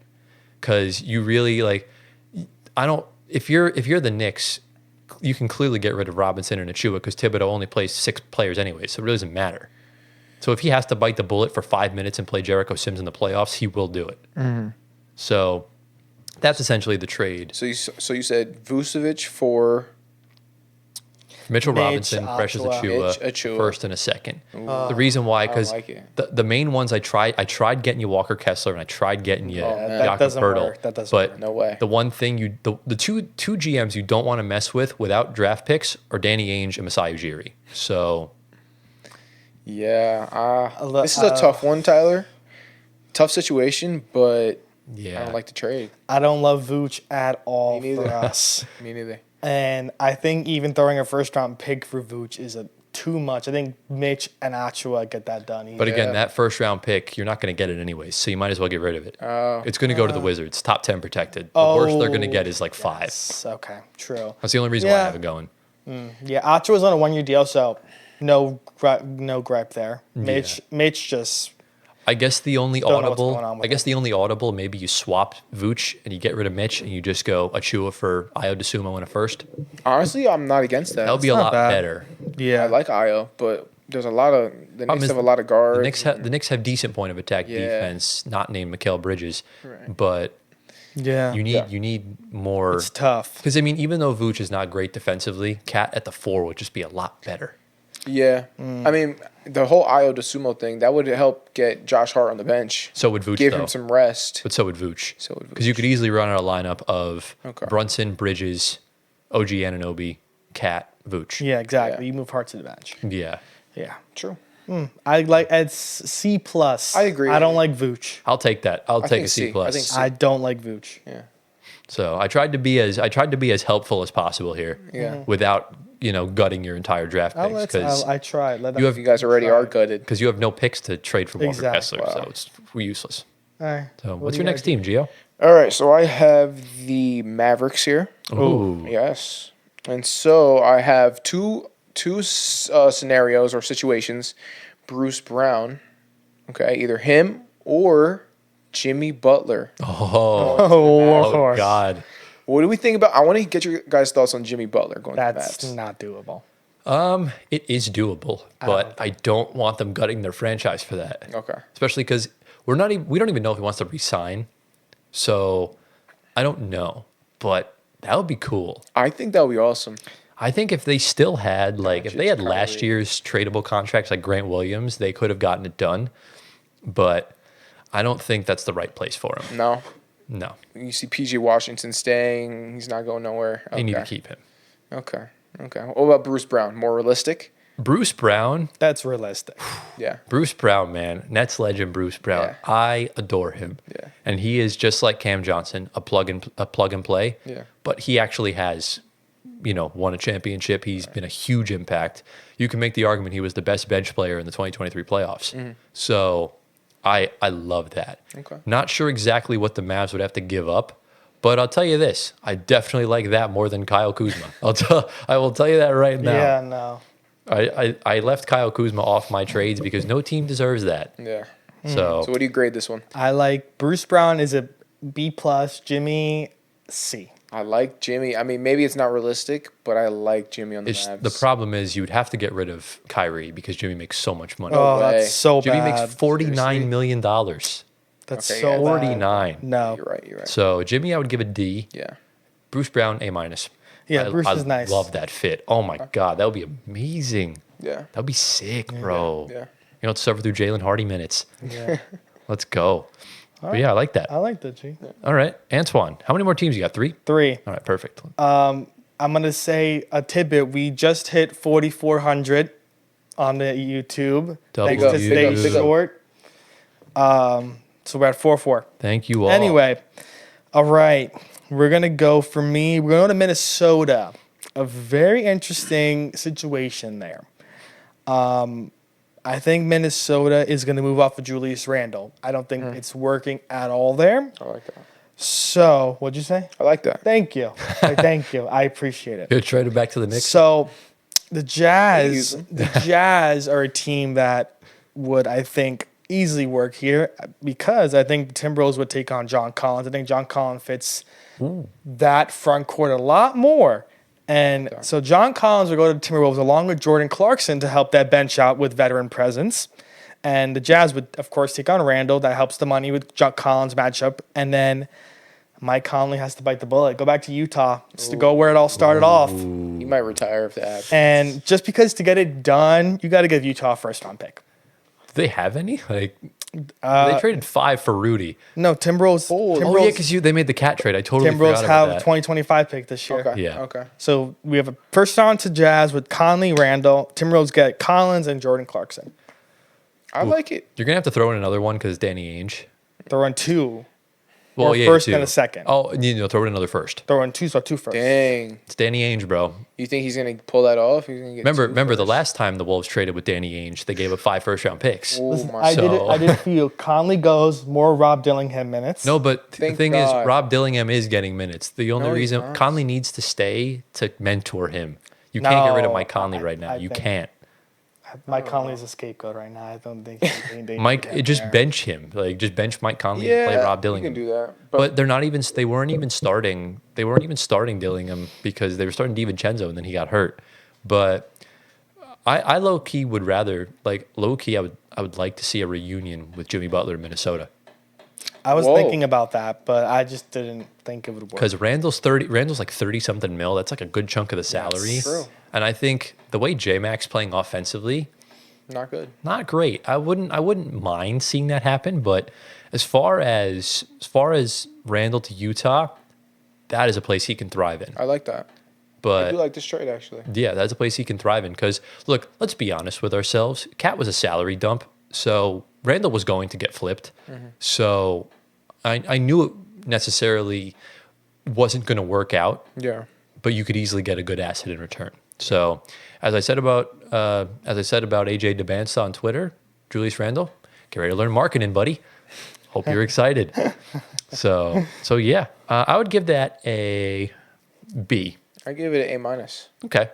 Because you really if you're the Knicks, you can clearly get rid of Robinson and Achiuwa because Thibodeau only plays 6 players anyway, so it really doesn't matter. So if he has to bite the bullet for 5 minutes and play Jericho Sims in the playoffs, he will do it. Mm-hmm. So that's essentially the trade. So you said Vucevic for Mitchell Robinson, Precious Achiuwa, first and a second. The reason why, because the main ones I tried getting you Walker Kessler and I tried getting you Jakob Poeltl. That doesn't work. No way. The one thing the two GMs you don't want to mess with without draft picks are Danny Ainge and Masai Ujiri. So yeah, this is a tough one, Tyler. Tough situation, but yeah, I don't like the trade. I don't love Vooch at all for us. Me neither. And I think even throwing a first-round pick for Vooch is too much. I think Mitch and Achiuwa get that done easy. But again, that first-round pick, you're not going to get it anyways, so you might as well get rid of it. It's going to go to the Wizards, top 10 protected. The worst they're going to get is like 5. Okay, true. That's the only reason why I have it going. Yeah, Achiuwa's on a 1-year deal, so no gripe there. Mitch just... I guess the only audible, maybe you swap Vooch and you get rid of Mitch and you just go Achiuwa for Ayo Dosunmu in a first. Honestly, I'm not against that. That'll be a lot better. Yeah, I like Ayo, but there's a lot of the Knicks have a lot of guards. The Knicks have decent point of attack defense, not named Mikal Bridges, but you need more. It's tough because even though Vooch is not great defensively, Cat at the 4 would just be a lot better. Yeah, the whole Ayo Dosunmu thing that would help get Josh Hart on the bench. So would Vooch, give him some rest. But so would Vooch. Because you could easily run out a lineup of Brunson, Bridges, OG Anunoby, Cat, Vooch. Yeah, exactly. You move Hart to the bench. Yeah. True. I like it's C+. I agree. I don't like Vooch. I'll take that. I'll take a C+. I think C. I don't like Vooch. Yeah. So I tried to be as helpful as possible here. Yeah. Without gutting your entire draft picks because I tried. You guys already are gutted because you have no picks to trade for Walker Kessler, so it's useless. All right. So what's your next team, Gio? All right, so I have the Mavericks here. Ooh. Yes, and so I have two scenarios or situations. Bruce Brown, okay, either him or Jimmy Butler. Oh God. What do we think about? I want to get your guys' thoughts on Jimmy Butler going to the Mavs. That's not doable. It is doable, but I don't want them gutting their franchise for that. Okay. Especially because we don't even know if he wants to resign. So I don't know, but that would be cool. I think that would be awesome. I think if they still had if they had last year's tradable contracts like Grant Williams, they could have gotten it done. But I don't think that's the right place for him. No. You see PJ Washington staying. He's not going nowhere. They need to keep him. Okay. What about Bruce Brown? More realistic? Bruce Brown? That's realistic. Yeah. Bruce Brown, man. Nets legend Bruce Brown. Yeah. I adore him. Yeah. And he is just like Cam Johnson, a plug and play. Yeah. But he actually has, won a championship. He's been a huge impact. You can make the argument he was the best bench player in the 2023 playoffs. Mm-hmm. So I love that. Okay. Not sure exactly what the Mavs would have to give up, but I'll tell you this: I definitely like that more than Kyle Kuzma. I will tell you that right now. Yeah, no. I left Kyle Kuzma off my trades because no team deserves that. Yeah. So So what do you grade this one? I like Bruce Brown is a B plus. Jimmy C. I like Jimmy. I mean, maybe it's not realistic, but I like Jimmy on the it's, Mavs. the problem is you would have to get rid of Kyrie because Jimmy makes so much money. Oh, way. that's so Jimmy bad. makes $49 million. That's Okay, so yeah. bad. 49. No. You're right. You're right. So Jimmy, I would give a D. Yeah. Bruce Brown, A minus. Yeah, Bruce is nice. Love that fit. Oh my God, that would be amazing. Yeah. That would be sick, bro. Yeah. You know, suffer through Jalen Hardy minutes. Yeah. Let's go. But yeah, I like that. I like that, G. All right, Antoine, how many more teams you got? 3? 3. All right, perfect. I'm gonna say a tidbit. We just hit 4,400 on the YouTube. Double Thanks to U. Stay Big up. Short. So we're at 4-4. Thank you all. Anyway, all right. We're gonna go for me. We're going to Minnesota. A very interesting situation there. I think Minnesota is going to move off of Julius Randle. I don't think it's working at all there. I like that. So, what'd you say? I like that. Thank you. Thank you. I appreciate it. Good, trade it back to the Knicks. So, the Use Jazz, them. the Jazz are a team that would, I think, easily work here because I think the Timberwolves would take on John Collins. I think John Collins fits that front court a lot more. And so John Collins will go to the Timberwolves along with Jordan Clarkson to help that bench out with veteran presence. And the Jazz would, of course, take on Randall. That helps the money with John Collins matchup. And then Mike Conley has to bite the bullet. Go back to Utah. Just to go where it all started off. He might retire if that happens. And just because to get it done, you got to give Utah a first-round pick. Do they have any? Like, they traded 5 for Rudy. No, Timberwolves. Oh yeah, Timberwolves, because they made the cat trade. I totally Timberwolves forgot about have that. 2025 pick this year. Okay. Yeah. Okay. So we have a first round to Jazz with Conley, Randall. Timberwolves get Collins and Jordan Clarkson. I like it. You're gonna have to throw in another one because Danny Ainge. They're on 2. Well, Or yeah, first too. and a second. Oh, throw in another first. They're on 2, so 2 first. Dang. It's Danny Ainge, bro. You think he's gonna pull that off? He's gonna get Remember the first? last time the Wolves traded with Danny Ainge, they gave up 5 first-round picks. Oh Listen, my. I So- did feel Conley goes, more Rob Dillingham minutes. No, but the Thank thing God. is, Rob Dillingham is getting minutes. The only No, he's reason not. Conley needs to stay to mentor him. You can't get rid of No, Mike Conley right now. I You think- can't. Mike Conley's a scapegoat right now. I don't think they Mike, need him just there. bench him. Like, just bench Mike Conley Yeah, and play Rob you Dillingham. can do that. But they weren't even starting. They weren't even starting Dillingham because they were starting DiVincenzo and then he got hurt. But I low key would rather I would like to see a reunion with Jimmy Butler in Minnesota I was Whoa. thinking about that, but I just didn't think it would work. because Randall's like 30 something mil. That's like a good chunk of the salary. true. And I think the way J-Mac's playing offensively, Not good. not great. I wouldn't mind seeing that happen, but as far as Randall to Utah, that is a place he can thrive in. I like that. I But do like this trade actually. yeah, that's a place he can thrive in. Because look, let's be honest with ourselves. Cat was a salary dump, so Randall was going to get flipped. So I knew it necessarily wasn't going to work out, Yeah. but you could easily get a good asset in return. So as I said about AJ DeBansta on Twitter, Julius Randle, get ready to learn marketing, buddy. Hope you're excited. So yeah, I would give that a B. I give it an A minus. Okay.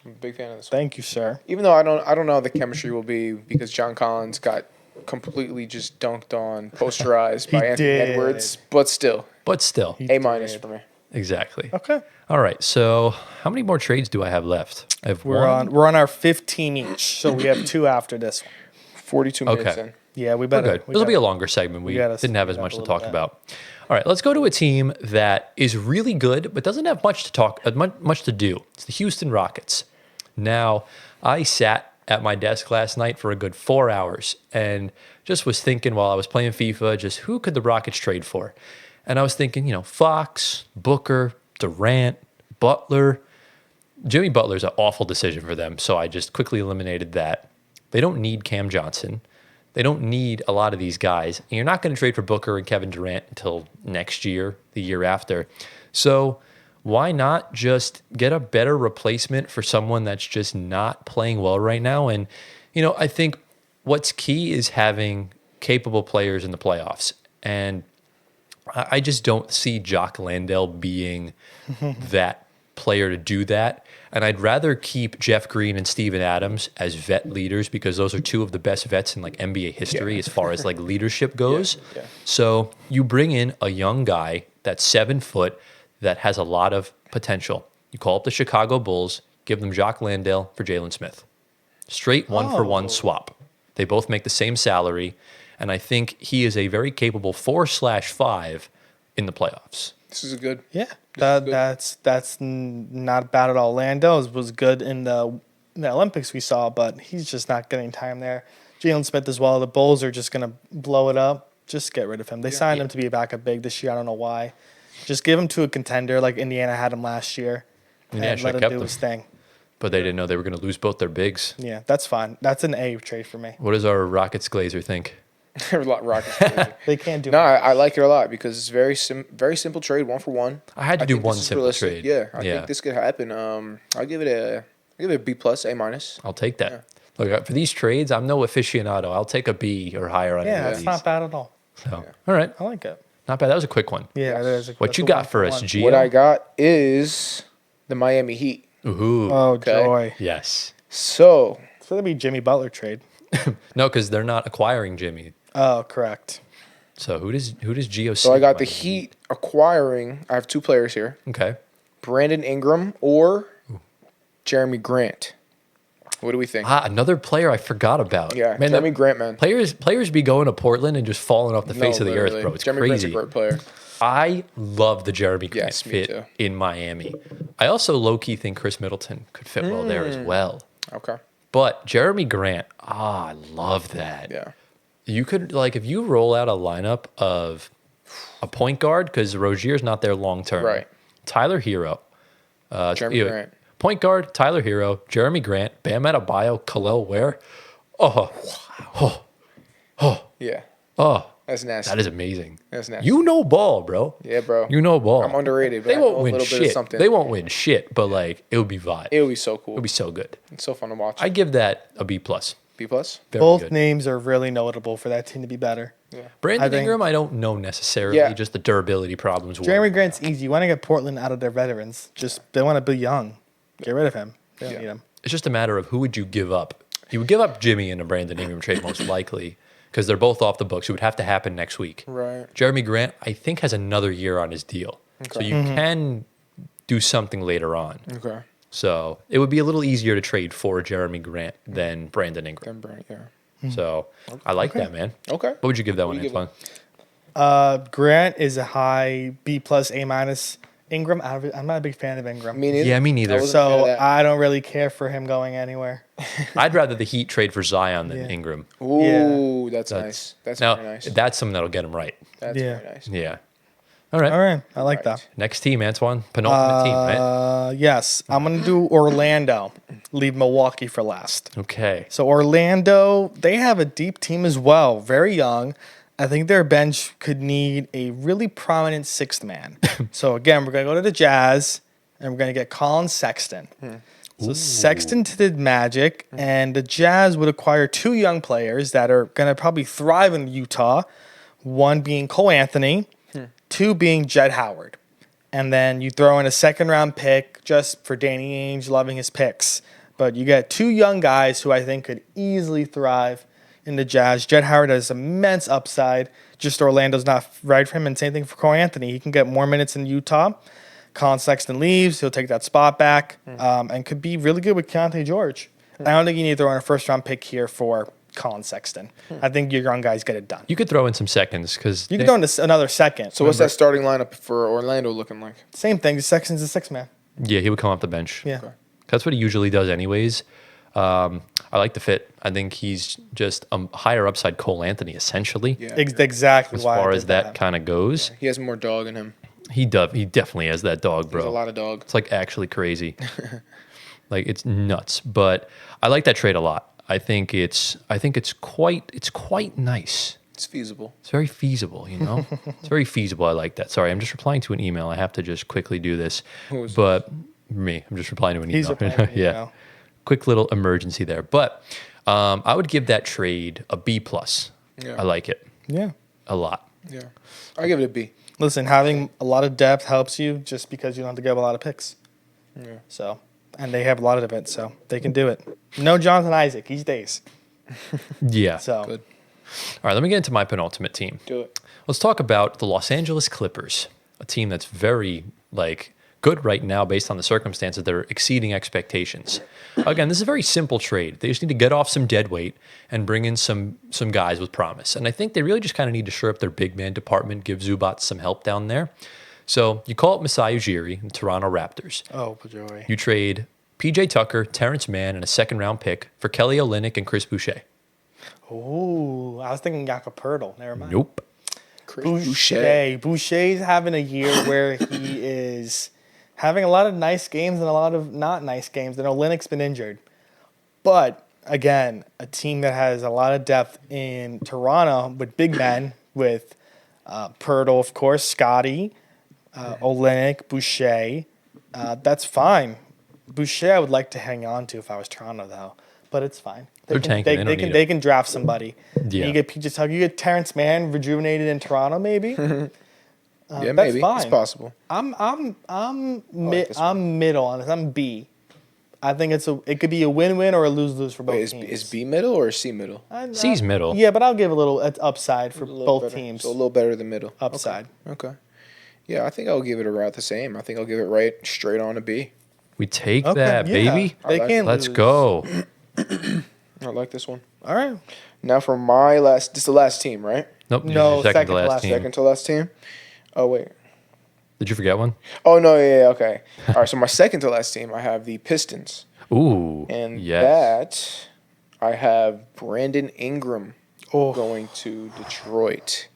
I'm a big fan of this one. Thank you, sir. Even though I don't know how the chemistry will be because John Collins got completely just dunked on, posterized by Anthony did. Edwards, but still But still, A minus for me. exactly. Okay. All right. So how many more trades do I have left? I have We're one. on our 15 each, so we have 2 after this one. 42 minutes Okay. in. Yeah, we We're better. good. This will be a longer segment. We gotta didn't have as speed it up much a to little talk bit. about. All right, let's go to a team that is really good but doesn't have much to much to do. It's the Houston Rockets. Now, I sat at my desk last night for a good 4 hours and just was thinking while I was playing FIFA, just who could the Rockets trade for? And I was thinking, Fox, Booker, Durant, Butler. Jimmy Butler's an awful decision for them, so I just quickly eliminated that. They don't need Cam Johnson. They don't need a lot of these guys. And you're not going to trade for Booker and Kevin Durant until next year, the year after. So why not just get a better replacement for someone that's just not playing well right now? And, I think what's key is having capable players in the playoffs. And I just don't see Jock Landale being that player to do that. And I'd rather keep Jeff Green and Steven Adams as vet leaders because those are two of the best vets in like NBA history as far as like leadership goes. Yeah. So you bring in a young guy that's 7 foot that has a lot of potential. You call up the Chicago Bulls, give them Jacques Landale for Jalen Smith. Straight 1-for-1 swap. They both make the same salary. And I think he is a very capable 4/5 in the playoffs. This is a good. Yeah, that's not bad at all. Lando was good in the Olympics we saw, but he's just not getting time there. Jalen Smith as well. The Bulls are just going to blow it up. Just get rid of him. They signed him to be a backup big this year. I don't know why. Just give him to a contender like Indiana had him last year and let him do his thing. But they didn't know they were going to lose both their bigs. Yeah, that's fine. That's an A trade for me. What does our Rockets Glazer think? Rockets. They can't do No, I like it a lot because it's very simple trade, 1-for-1. I had to do think one this is simple realistic. trade. Yeah, I think this could happen. I'll give it a B plus, A minus. I'll take that. Look, for these trades, I'm no aficionado. I'll take a B or higher on any of that's these. not bad at all. So, all right. I like it. Not bad. That was a quick one. Yeah, it is. What you got for us, Gio? What I got is the Miami Heat. Ooh. Oh, Okay. joy. Yes. So It's going to be Jimmy Butler trade. No, because they're not acquiring Jimmy. Oh, correct. So who does Gio see? So I got the by? Heat acquiring. I have 2 players here: Okay. Brandon Ingram or Jerami Grant. What do we think? Another player I forgot about. Yeah, man, Jerami Grant, man. Players be going to Portland and just falling off the face of the earth, bro. It's Jerami Grant's a crazy. great player. I love the Jeremy Grant Yes, me fit too. in Miami. I also low-key think Chris Middleton could fit well there as well. Okay. But Jeremy Grant, I love that. Yeah. You could, like, if you roll out a lineup of a point guard, because Rozier's not there long term. Right. Tyler Hero. Jerami Grant. Point guard, Tyler Hero, Jeremy Grant, Bam Adebayo, Kel'el Ware. Yeah. Oh, That's nasty. that is amazing. That's nasty. You know ball, bro. Yeah, bro. You know ball. I'm underrated, but They I won't know a win little bit of shit. something. They won't win shit, but like it would be vibe. It would be so cool. It would be so good. It's so fun to watch. I give that a B plus. B plus. Very Both good. names are really notable for that team to be better. Brandon I think- Ingram, I don't know necessarily. Yeah. Just the durability problems. Jeremy Grant's easy. You want to get Portland out of their veterans. They want to be young. Get rid of him. They don't need him. It's just a matter of who would you give up. You would give up Jimmy in a Brandon Ingram trade most likely because they're both off the books. It would have to happen next week. Right. Jeremy Grant, I think, has another year on his deal. So you can do something later on. Okay. So it would be a little easier to trade for Jeremy Grant than Brandon Ingram. Then Brand. Yeah. So I like that, man. Okay. What would you give that one, do you give Antoine? Grant is a high B plus A minus. Ingram, I'm not a big fan of Ingram. Me neither. Yeah, me neither. I wasn't a fan of So that. I don't really care for him going anywhere. I'd rather the Heat trade for Zion than Yeah. Ingram. Ooh, that's nice. That's now, very nice. that's something that'll get him right. That's Yeah. very nice. Yeah. All right. All right, I like Right. that. Next team, Antoine. Penultimate team, right? Yes, I'm gonna do Orlando. Leave Milwaukee for last. Okay. So Orlando, they have a deep team as well. Very young. I think their bench could need a really prominent sixth man. So again, we're gonna go to the Jazz, and we're gonna get Collin Sexton. So Sexton to the Magic, and the Jazz would acquire 2 young players that are gonna probably thrive in Utah. One being Cole Anthony, 2 being Jed Howard. And then you throw in a 2nd-round pick just for Danny Ainge loving his picks. But you get 2 young guys who I think could easily thrive in the Jazz. Jed Howard has immense upside. Just Orlando's not right for him. And same thing for Cole Anthony. He can get more minutes in Utah. Colin Sexton leaves. He'll take that spot back and could be really good with Keontae George. I don't think you need to throw in a 1st-round pick here for Colin Sexton. I think your young guys get it done. You could throw in some seconds because You can throw in another second. So what's that starting lineup for Orlando looking like? Same thing. Sexton's a 6-man. yeah, he would come off the bench. Yeah. Okay. That's what he usually does, anyways. I like the fit. I think he's just a higher upside Cole Anthony, essentially, Yeah. Exactly as why I far did as that kind of goes. He has more dog in him. He definitely has that dog, bro. There's a lot of dog. It's like actually crazy. Like it's nuts. But I like that trade a lot. I think it's quite nice. It's feasible. It's very feasible, you know? It's very feasible. I like that. Sorry, I'm just replying to an email. I have to just quickly do this. Who is But me, I'm just replying to an email. He's replying to an yeah. email. Quick little emergency there. But I would give that trade a B plus. Yeah. I like it Yeah. a lot. Yeah. I give it a B. Listen, having a lot of depth helps you just because you don't have to give a lot of picks. So, and they have a lot of it, so they can do it. No Jonathan Isaac. He stays. Yeah. So, Good. All right, let me get into my penultimate team. Do it. Let's talk about the Los Angeles Clippers, a team that's very good right now based on the circumstances. They're exceeding expectations. Again, this is a very simple trade. They just need to get off some dead weight and bring in some guys with promise. And I think they really just kind of need to shore up their big man department, give Zubac some help down there. So you call it Masai Ujiri, the Toronto Raptors. oh, boy. You trade PJ Tucker, Terrence Mann, and a second-round pick for Kelly Olynyk and Chris Boucher. Ooh, I was thinking Jakob Poeltl. Never mind. Nope. Boucher. Boucher's having a year where he is having a lot of nice games and a lot of not nice games. And Olynyk's been injured. But, again, a team that has a lot of depth in Toronto with big men, with Poeltl, of course, Scotty, Olynyk, Boucher. That's fine. Boucher I would like to hang on to if I was Toronto, though. But it's fine. They're tanking. They can draft somebody. Yeah. You get PJ Tucker. You get Terrence Mann rejuvenated in Toronto, maybe. Yeah, that's maybe. fine. It's possible. I'm like this middle on this. I'm B. I think it could be a win-win or a lose-lose for both Wait, teams. is B middle or C middle? C's middle. Yeah, but I'll give a little upside for A little both better. teams. So a little better than middle. Upside. Okay. Yeah, I think I'll give it about the same. I think I'll give it right straight on a B. We take Okay, that, yeah. baby. They like can't Let's lose. go. I like this one. All right. Now for my last, this is the last team, right? Nope. No, second second to to last last. team. Second to last team. Oh wait. Did you forget one? Oh no, yeah, okay. All right, so my second to last team, I have the Pistons, Ooh. and yes. that I have Brandon Ingram Oh, going to Detroit.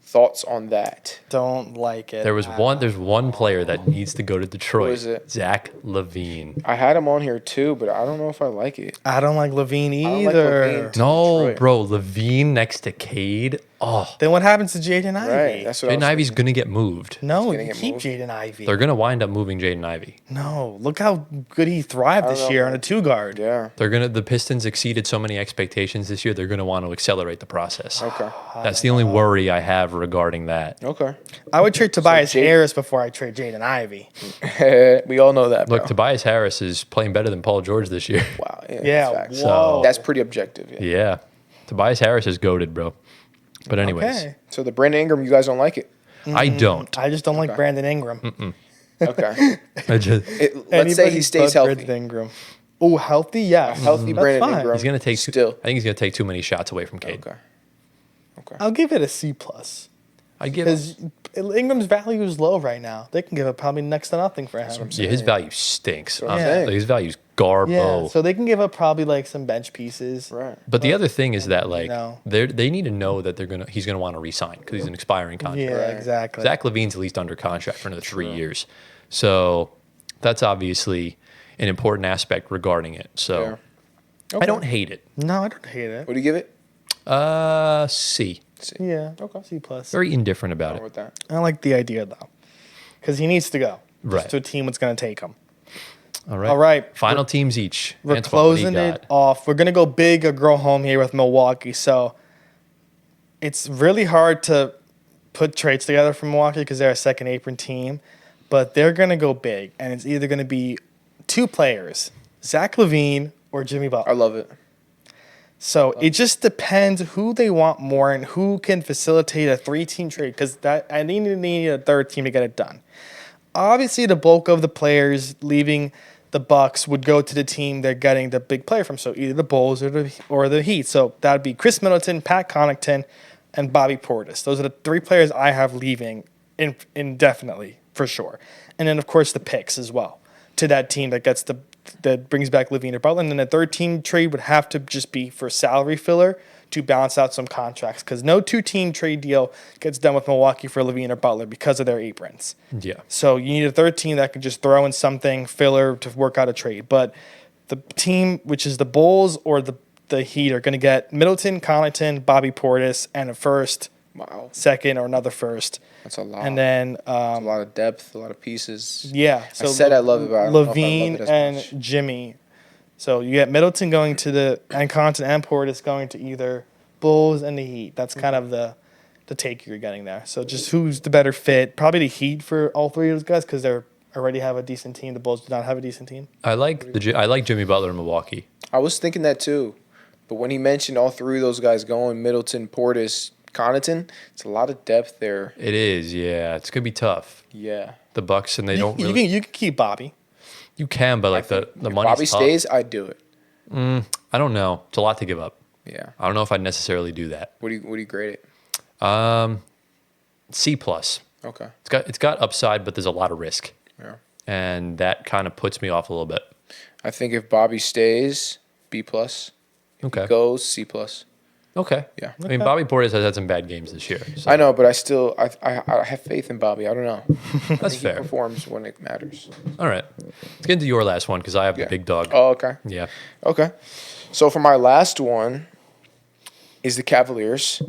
Thoughts on that? don't like it. There's one player that needs to go to Detroit. Who is it? Zach LaVine. I had him on here too, but I don't know if I like it. I don't like Levine don't like either. LaVine. No, Detroit. bro. LaVine next to Cade. Oh, Then what happens to Jaden Ivey? Right, that's what I Jaden was Ivey's thinking. going to get moved. No, gonna you get keep moved. Jaden Ivey. They're going to wind up moving Jaden Ivey. No, look how good he thrived I don't this know, year man. on a two guard. Yeah. The Pistons exceeded so many expectations this year. They're going to want to accelerate the process. Okay. That's the only worry I have regarding that. Okay. I would trade Tobias Jay- Harris before I trade Jaden Ivey. We all know that, bro. Look, Tobias Harris is playing better than Paul George this year. Wow. Yeah, Facts. whoa. That's pretty objective. Yeah. Yeah. Tobias Harris is goated, bro. But anyways, Okay. So the Brandon Ingram, you guys don't like it? I don't. I just don't like Brandon Ingram. Okay. I just, Let's say he stays healthy. Brandon Ingram. Oh, healthy? Yes. Healthy That's Brandon fine. Ingram. he's going to take Still. I think he's going to take too many shots away from Cade. Okay. I'll give it a C plus I give because Ingram's value is low right now. They can give up probably next to nothing for him. what I'm yeah, his value stinks. what I'm saying. His value's garbo. Yeah, so they can give up probably like some bench pieces. Right. But the other thing is that like No. they need to know that he's gonna want to resign because he's an expiring contract. Yeah, Right. exactly. Zach LaVine's at least under contract for another 3 years, so that's obviously an important aspect regarding it. So Yeah. I don't hate it. No, I don't hate it. What do you give it? C. Yeah, Okay. C plus. Very indifferent about Wrong it. with that. I like the idea though, because he needs to go. Right. Just to a team that's going to take him. All right. All right. Final teams each. We're Antoine, what do you closing got? it off. We're gonna go big or go home here with Milwaukee. So it's really hard to put trades together for Milwaukee because they're a second apron team, but they're gonna go big, and it's either gonna be two players, Zach LaVine or Jimmy I Butler. love it. So it just depends who they want more and who can facilitate a 3-team trade because I need a third team to get it done. Obviously, the bulk of the players leaving the Bucks would go to the team they're getting the big player from. So either the Bulls or the Heat. So that would be Chris Middleton, Pat Connaughton, and Bobby Portis. Those are the three players I have leaving indefinitely for sure. And then of course the picks as well to that team that brings back LaVine or Butler. And then the third team trade would have to just be for salary filler to balance out some contracts because no 2-team trade deal gets done with Milwaukee for LaVine or Butler because of their aprons. Yeah. So you need a third team that can just throw in something filler to work out a trade. But the team, which is the Bulls or the Heat, are going to get Middleton, Connaughton, Bobby Portis, and a first, Wow. second, or another first. That's a lot. And then, a lot of depth, a lot of pieces. yeah. So said I love it, but I don't know if I love LaVine it as and much. Jimmy. So you get Middleton going to and Connaughton and Portis going to either Bulls and the Heat. That's kind of the take you're getting there. So just who's the better fit? Probably the Heat for all three of those guys because they're already have a decent team. The Bulls do not have a decent team. I like Jimmy Butler in Milwaukee. I was thinking that too. But when he mentioned all three of those guys going, Middleton, Portis, Connaughton, it's a lot of depth there. It is, yeah. It's gonna be tough. Yeah. The Bucks and they don't You really. can keep Bobby. You can, but like the If money's Bobby tough. stays, I'd do it. I don't know. It's a lot to give up. Yeah. I don't know if I'd necessarily do that. What do you grade it? C plus. Okay. It's got upside, but there's a lot of risk, Yeah. and that kind of puts me off a little bit. I think if Bobby stays, B plus. Okay. Goes C plus. Okay. Yeah. I mean, Bobby Portis has had some bad games this year. So I know, but I have faith in Bobby. I don't know. I that's think fair. He performs when it matters. All right. Let's get into your last one because I have the big dog. Oh, okay. Yeah. Okay. So for my last one is the Cavaliers.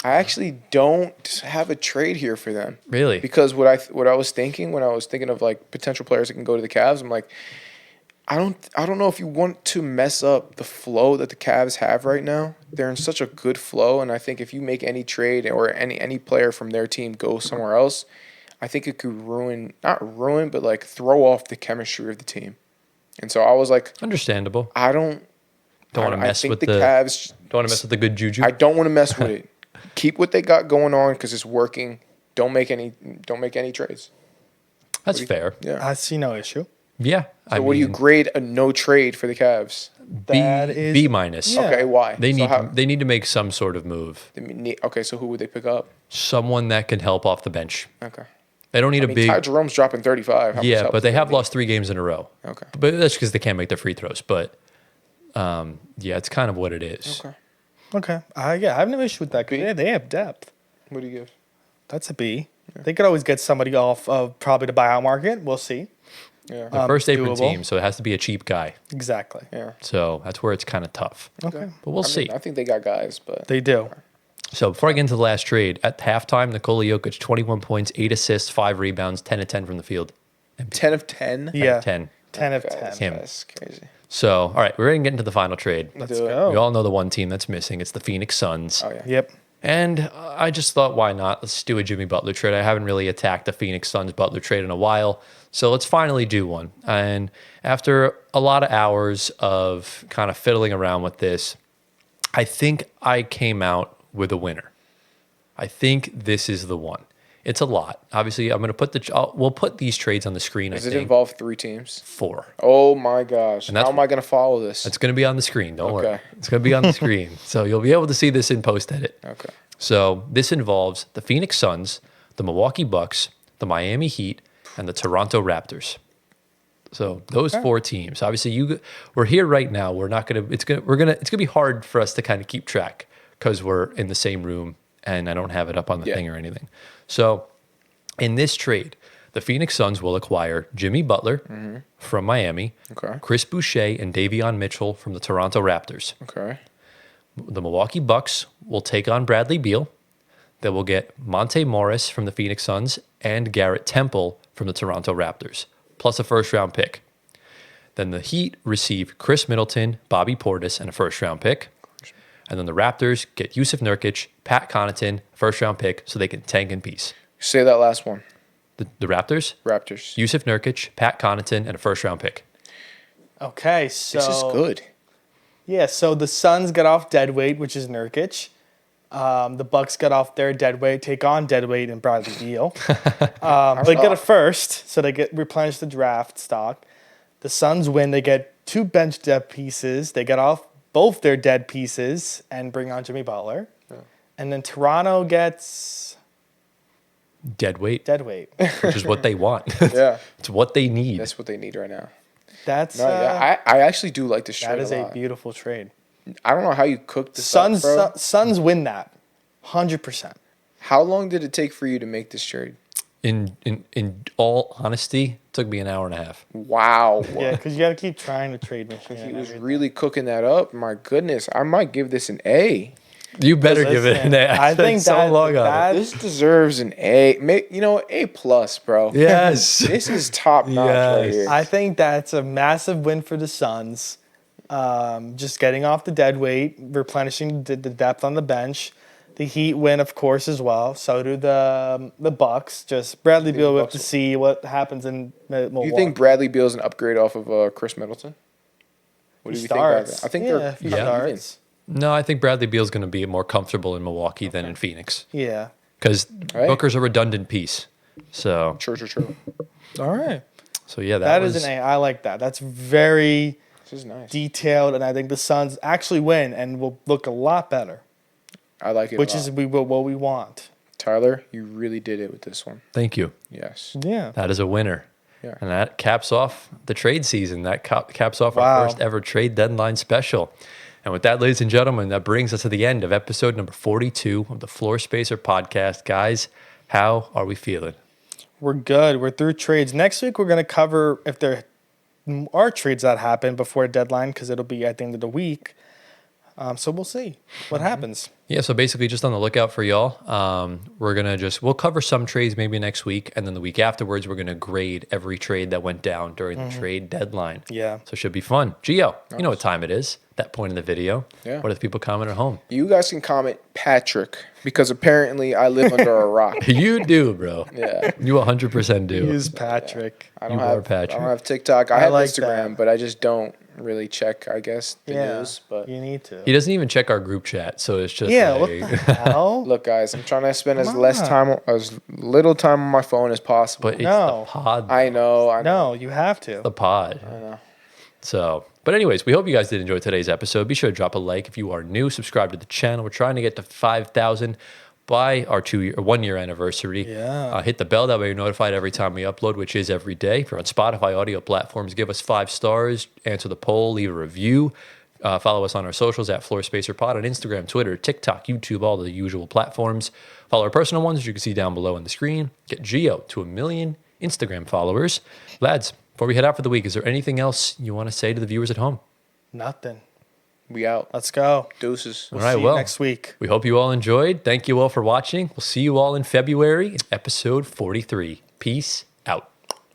I actually don't have a trade here for them. Really? Because what I was thinking when I was thinking of like potential players that can go to the Cavs, I'm like, I don't know if you want to mess up the flow that the Cavs have right now. They're in such a good flow, and I think if you make any trade or any player from their team go somewhere else, I think it could not ruin, but like throw off the chemistry of the team. And so I was like, Understandable. I don't Don't want to I mess think with the the. Cavs. Don't want to mess with the good juju. I don't want to mess with it. Keep what they got going on because it's working. Don't make any trades. That's fair. Yeah. I see no issue. Yeah. So what do you grade a no trade for the Cavs? That is B minus. Yeah. Okay, why? They need So they need to make some sort of move. okay, so who would they pick up? Someone that can help off the bench. Okay. They don't need I a mean, big. Ty Jerome's dropping 35. How much Yeah, help but they does have that lost 3 games in a row. need? Okay. But that's because they can't make their free throws. But yeah, it's kind of what it is. Okay. okay. I have no issue with that. 'Cause B? they have depth. What do you give? That's a B. They could always get somebody off of probably the buyout market. We'll see. Yeah. The first apron doable. team, so it has to be a cheap guy. Exactly. Yeah. So that's where it's kind of tough. Okay. But we'll see. I think they got guys, but They do. So before I get into the last trade, at halftime, Nikola Jokic, 21 points, 8 assists, 5 rebounds, 10 of 10 from the field. 10 of 10. Yeah. 10. 10 of Okay, 10. Him. That's crazy. So, all right, we're going to get into the final trade. Let's Do it. go. We all know the one team that's missing. It's the Phoenix Suns. Oh yeah. Yep. And I just thought, why not? Let's do a Jimmy Butler trade. I haven't really attacked the Phoenix Suns Butler trade in a while. So let's finally do one. And after a lot of hours of kind of fiddling around with this, I think I came out with a winner. I think this is the one. It's a lot. Obviously, I'm going to we'll put these trades on the screen. Does I it think involve 3 teams? 4. Oh my gosh. And that's- How am I going to follow this? It's going to be on the screen. Don't worry. Okay. It's going to be on the screen. So you'll be able to see this in post edit. Okay. So this involves the Phoenix Suns, the Milwaukee Bucks, the Miami Heat, and the Toronto Raptors. So those 4 teams. Obviously, we're here right now. We're not gonna. It's gonna be hard for us to kind of keep track because we're in the same room and I don't have it up on the thing or anything. So in this trade, the Phoenix Suns will acquire Jimmy Butler from Miami, Okay. Chris Boucher and Davion Mitchell from the Toronto Raptors. Okay. The Milwaukee Bucks will take on Bradley Beal. They will get Monte Morris from the Phoenix Suns and Garrett Temple from the Toronto Raptors, plus a first-round pick. Then the Heat receive Chris Middleton, Bobby Portis, and a first-round pick. And then the Raptors get Yusuf Nurkic, Pat Connaughton, first-round pick, so they can tank in peace. Say that last one. The Raptors, Raptors. Yusuf Nurkic, Pat Connaughton, and a first-round pick. Okay, so This is good. Yeah, so the Suns got off deadweight, which is Nurkic. The Bucks got off their deadweight, take on deadweight and Bradley Beal. They get a first, so they get replenish the draft stock. The Suns win, they get 2 bench depth pieces. They get off both their dead pieces and bring on Jimmy Butler. And then Toronto gets Deadweight, deadweight. which is what they want. Yeah. It's what they need. That's what they need right now. That's No, yeah. I actually do like this trade that is a a lot. beautifall trade. I don't know how you cooked this up, Suns bro. Suns win that, 100%. How long did it take for you to make this trade? In all honesty, it took me an hour and a half. Wow. Yeah, because you got to keep trying to trade Michigan. He and was everything. really cooking that up. My goodness. I might give this an A. You better give it an Listen, A. I think so that- long on that- it. This deserves an A. A plus, bro. Yes. This is top notch right Yes. here. I think that's a massive win for the Suns. Just getting off the dead weight, replenishing the depth on the bench. The Heat win, of course, as well. So do the Bucks. Just Bradley Beal, we have to see what happens in Milwaukee. You think Bradley Beal's an upgrade off of Chris Middleton? What do you think about that? I think if he they're starts. No, I think Bradley Beal's going to be more comfortable in Milwaukee than in Phoenix. Yeah. Because Right. Booker's a redundant piece. So, True. All right. so yeah, That is an A. I like that. That's very This is nice. detailed, and I think the Suns actually win and will look a lot better, I like it. which a is lot. what we want. Tyler, you really did it with this one. Thank you. Yes. Yeah. That is a winner. Yeah. And that caps off the trade season. That caps off Wow. our first ever trade deadline special. And with that, ladies and gentlemen, that brings us to the end of episode number 42 of the Floor Spacer podcast. Guys, how are we feeling? We're good. We're through trades. Next week, we're going to cover if there are trades that happen before deadline because it'll be at the end of the week. So we'll see what happens. Yeah, so basically just on the lookout for y'all. We'll cover some trades maybe next week, and then the week afterwards, we're gonna grade every trade that went down during the trade deadline. Yeah. So it should be fun. Gio, you know what time it is, that point in the video. Yeah. What if people comment at home? You guys can comment Patrick because apparently I live under a rock. You do, bro. Yeah. You 100% do. Use Patrick. I You don't are have Patrick. I don't have TikTok. I I have like Instagram, that. but I just don't really check, I guess, the Yeah. news. But You need to. He doesn't even check our group chat, so it's just Yeah. like, What the hell? look, guys, I'm trying to spend as Come little time on my phone as possible. but it's No. the pod. I know. No, you have to. The pod. I know. So, but anyways, we hope you guys did enjoy today's episode. Be sure to drop a like if you are new. Subscribe to the channel. We're trying to get to 5,000 by our 1 year anniversary. Yeah. Hit the bell, that way you're notified every time we upload, which is every day. If you're on Spotify audio platforms, give us 5 stars, answer the poll, leave a review. Follow us on our socials at Floor Spacer Pod on Instagram, Twitter, TikTok, YouTube, all the usual platforms. Follow our personal ones, as you can see down below on the screen. Get Gio to 1 million Instagram followers. Lads, before we head out for the week, is there anything else you want to say to the viewers at home? Nothing. We out. Let's go. Deuces. All right, See you well, next week. we hope you all enjoyed. Thank you all for watching. We'll see you all in February in episode 43. Peace